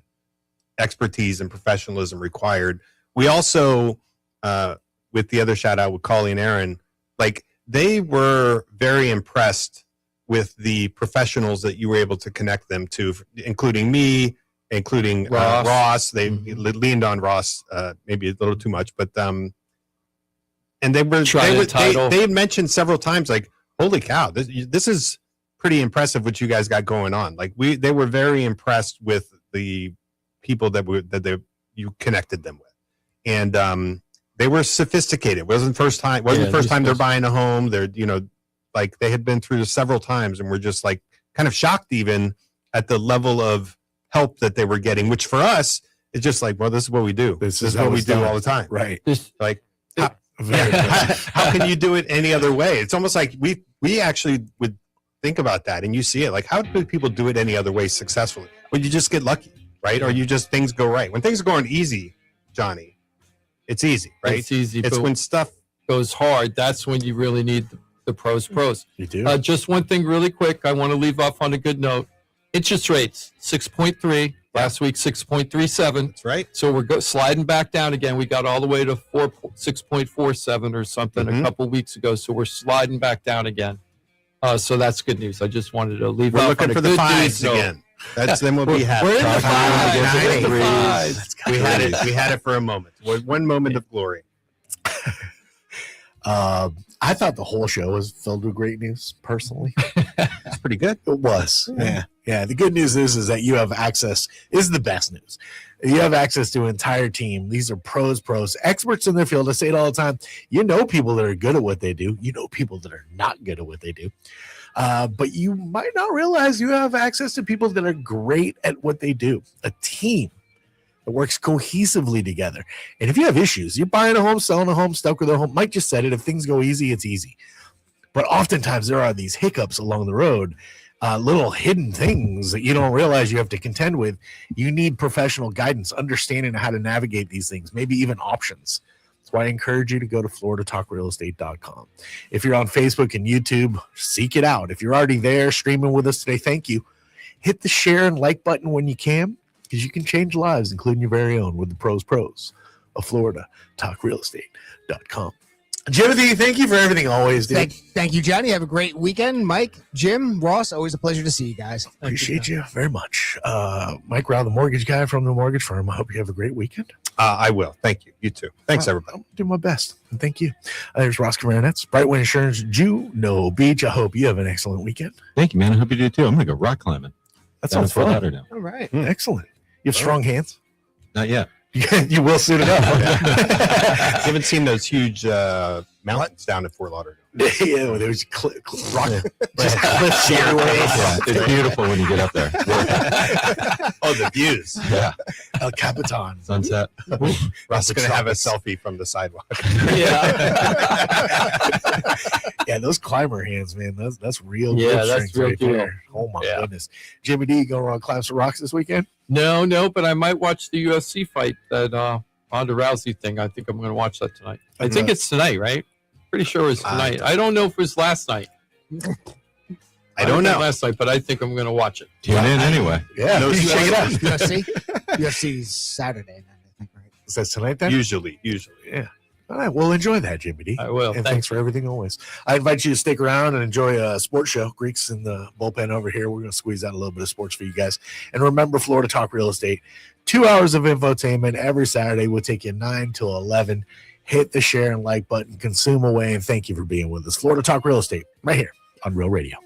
expertise and professionalism required. We also, with the other shout out with Colleen and Aaron, like they were very impressed with the professionals that you were able to connect them to, including me, including Ross. They leaned on Ross, maybe a little too much, but and they had mentioned several times, like, holy cow, this is pretty impressive what you guys got going on. Like they were very impressed with the people that you connected them with. And they were sophisticated. It wasn't the first time they're buying a home. They're, like they had been through this several times and were just like kind of shocked even at the level of help that they were getting, which for us is just like, well, this is what we do. This is what we do all the time. Right. How can you do it any other way? It's almost like we actually would think about that and you see it. Like, how do people do it any other way successfully? Well, you just get lucky, right? Or things go right. When things are going easy, Johnny, it's easy, right? It's easy. It's when stuff goes hard. That's when you really need the pros. You do. Just one thing really quick. I want to leave off on a good note. Interest rates, 6.3. Last week, 6.37. That's right. So we're sliding back down again. We got all the way to 6.47 or something a couple weeks ago. So we're sliding back down again. So that's good news. I just wanted to leave off looking on a for good the fives news again. That's then we'll be happy. We're in the fives. We had it for a moment. One moment of glory. I thought the whole show was filled with great news, personally. It's pretty good. It was. Yeah. The good news is that you have access. Is the best news. You have access to an entire team. These are pros, experts in their field. I say it all the time. You know people that are good at what they do. You know people that are not good at what they do. But you might not realize you have access to people that are great at what they do. A team that works cohesively together. And if you have issues, you're buying a home, selling a home, stuck with a home, Mike just said it, if things go easy, it's easy. But oftentimes there are these hiccups along the road, little hidden things that you don't realize you have to contend with. You need professional guidance, understanding how to navigate these things, maybe even options. That's why I encourage you to go to floridatalkrealestate.com. If you're on Facebook and YouTube, seek it out. If you're already there streaming with us today, thank you. Hit the share and like button when you can, because you can change lives, including your very own, with the pros of floridatalkrealestate.com. Jimothy, thank you for everything always, dude. Thank you, Johnny. Have a great weekend. Mike, Jim, Ross, always a pleasure to see you guys. Appreciate you very much. Mike Rao, the mortgage guy from the mortgage firm. I hope you have a great weekend. I will. Thank you. You too. Thanks, everybody. I'll do my best. And thank you. There's Ross Komarinetz, Brightway Insurance, Juno Beach. I hope you have an excellent weekend. Thank you, man. I hope you do too. I'm going to go rock climbing. That sounds fun. Lauderdale. All right. Excellent. You have strong hands? Not yet. You will soon enough. You haven't seen those huge mountains down at Fort Lauderdale. Yeah, well, there's rock, just cliffs everywhere. Yeah, it's beautiful when you get up there. Oh, the views. Yeah. El Capitan. Sunset. Ross is going to have a selfie from the sidewalk. Yeah, those climber hands, man. That's real. Yeah, grip that's strength real right deal. there. Oh my goodness. Jimmy D, you going around climb some rocks this weekend? No, but I might watch the UFC fight, that Ronda Rousey thing. I think I'm going to watch that tonight. I think it's tonight, right? Pretty sure it's tonight. I don't know if it was last night. I don't know. Last night, but I think I'm going to watch it. Tune in anyway. Yeah, No, check it out. UFC's Saturday night, I think, right? Is that tonight then? Usually. Yeah. All right. Well, enjoy that, Jimmy D. I will. And thanks for everything always. I invite you to stick around and enjoy a sports show. Greeks in the bullpen over here. We're going to squeeze out a little bit of sports for you guys. And remember, Florida Talk Real Estate, 2 hours of infotainment every Saturday. We'll take you 9 till 11. Hit the share and like button, consume away, and thank you for being with us. Florida Talk Real Estate, right here on Real Radio.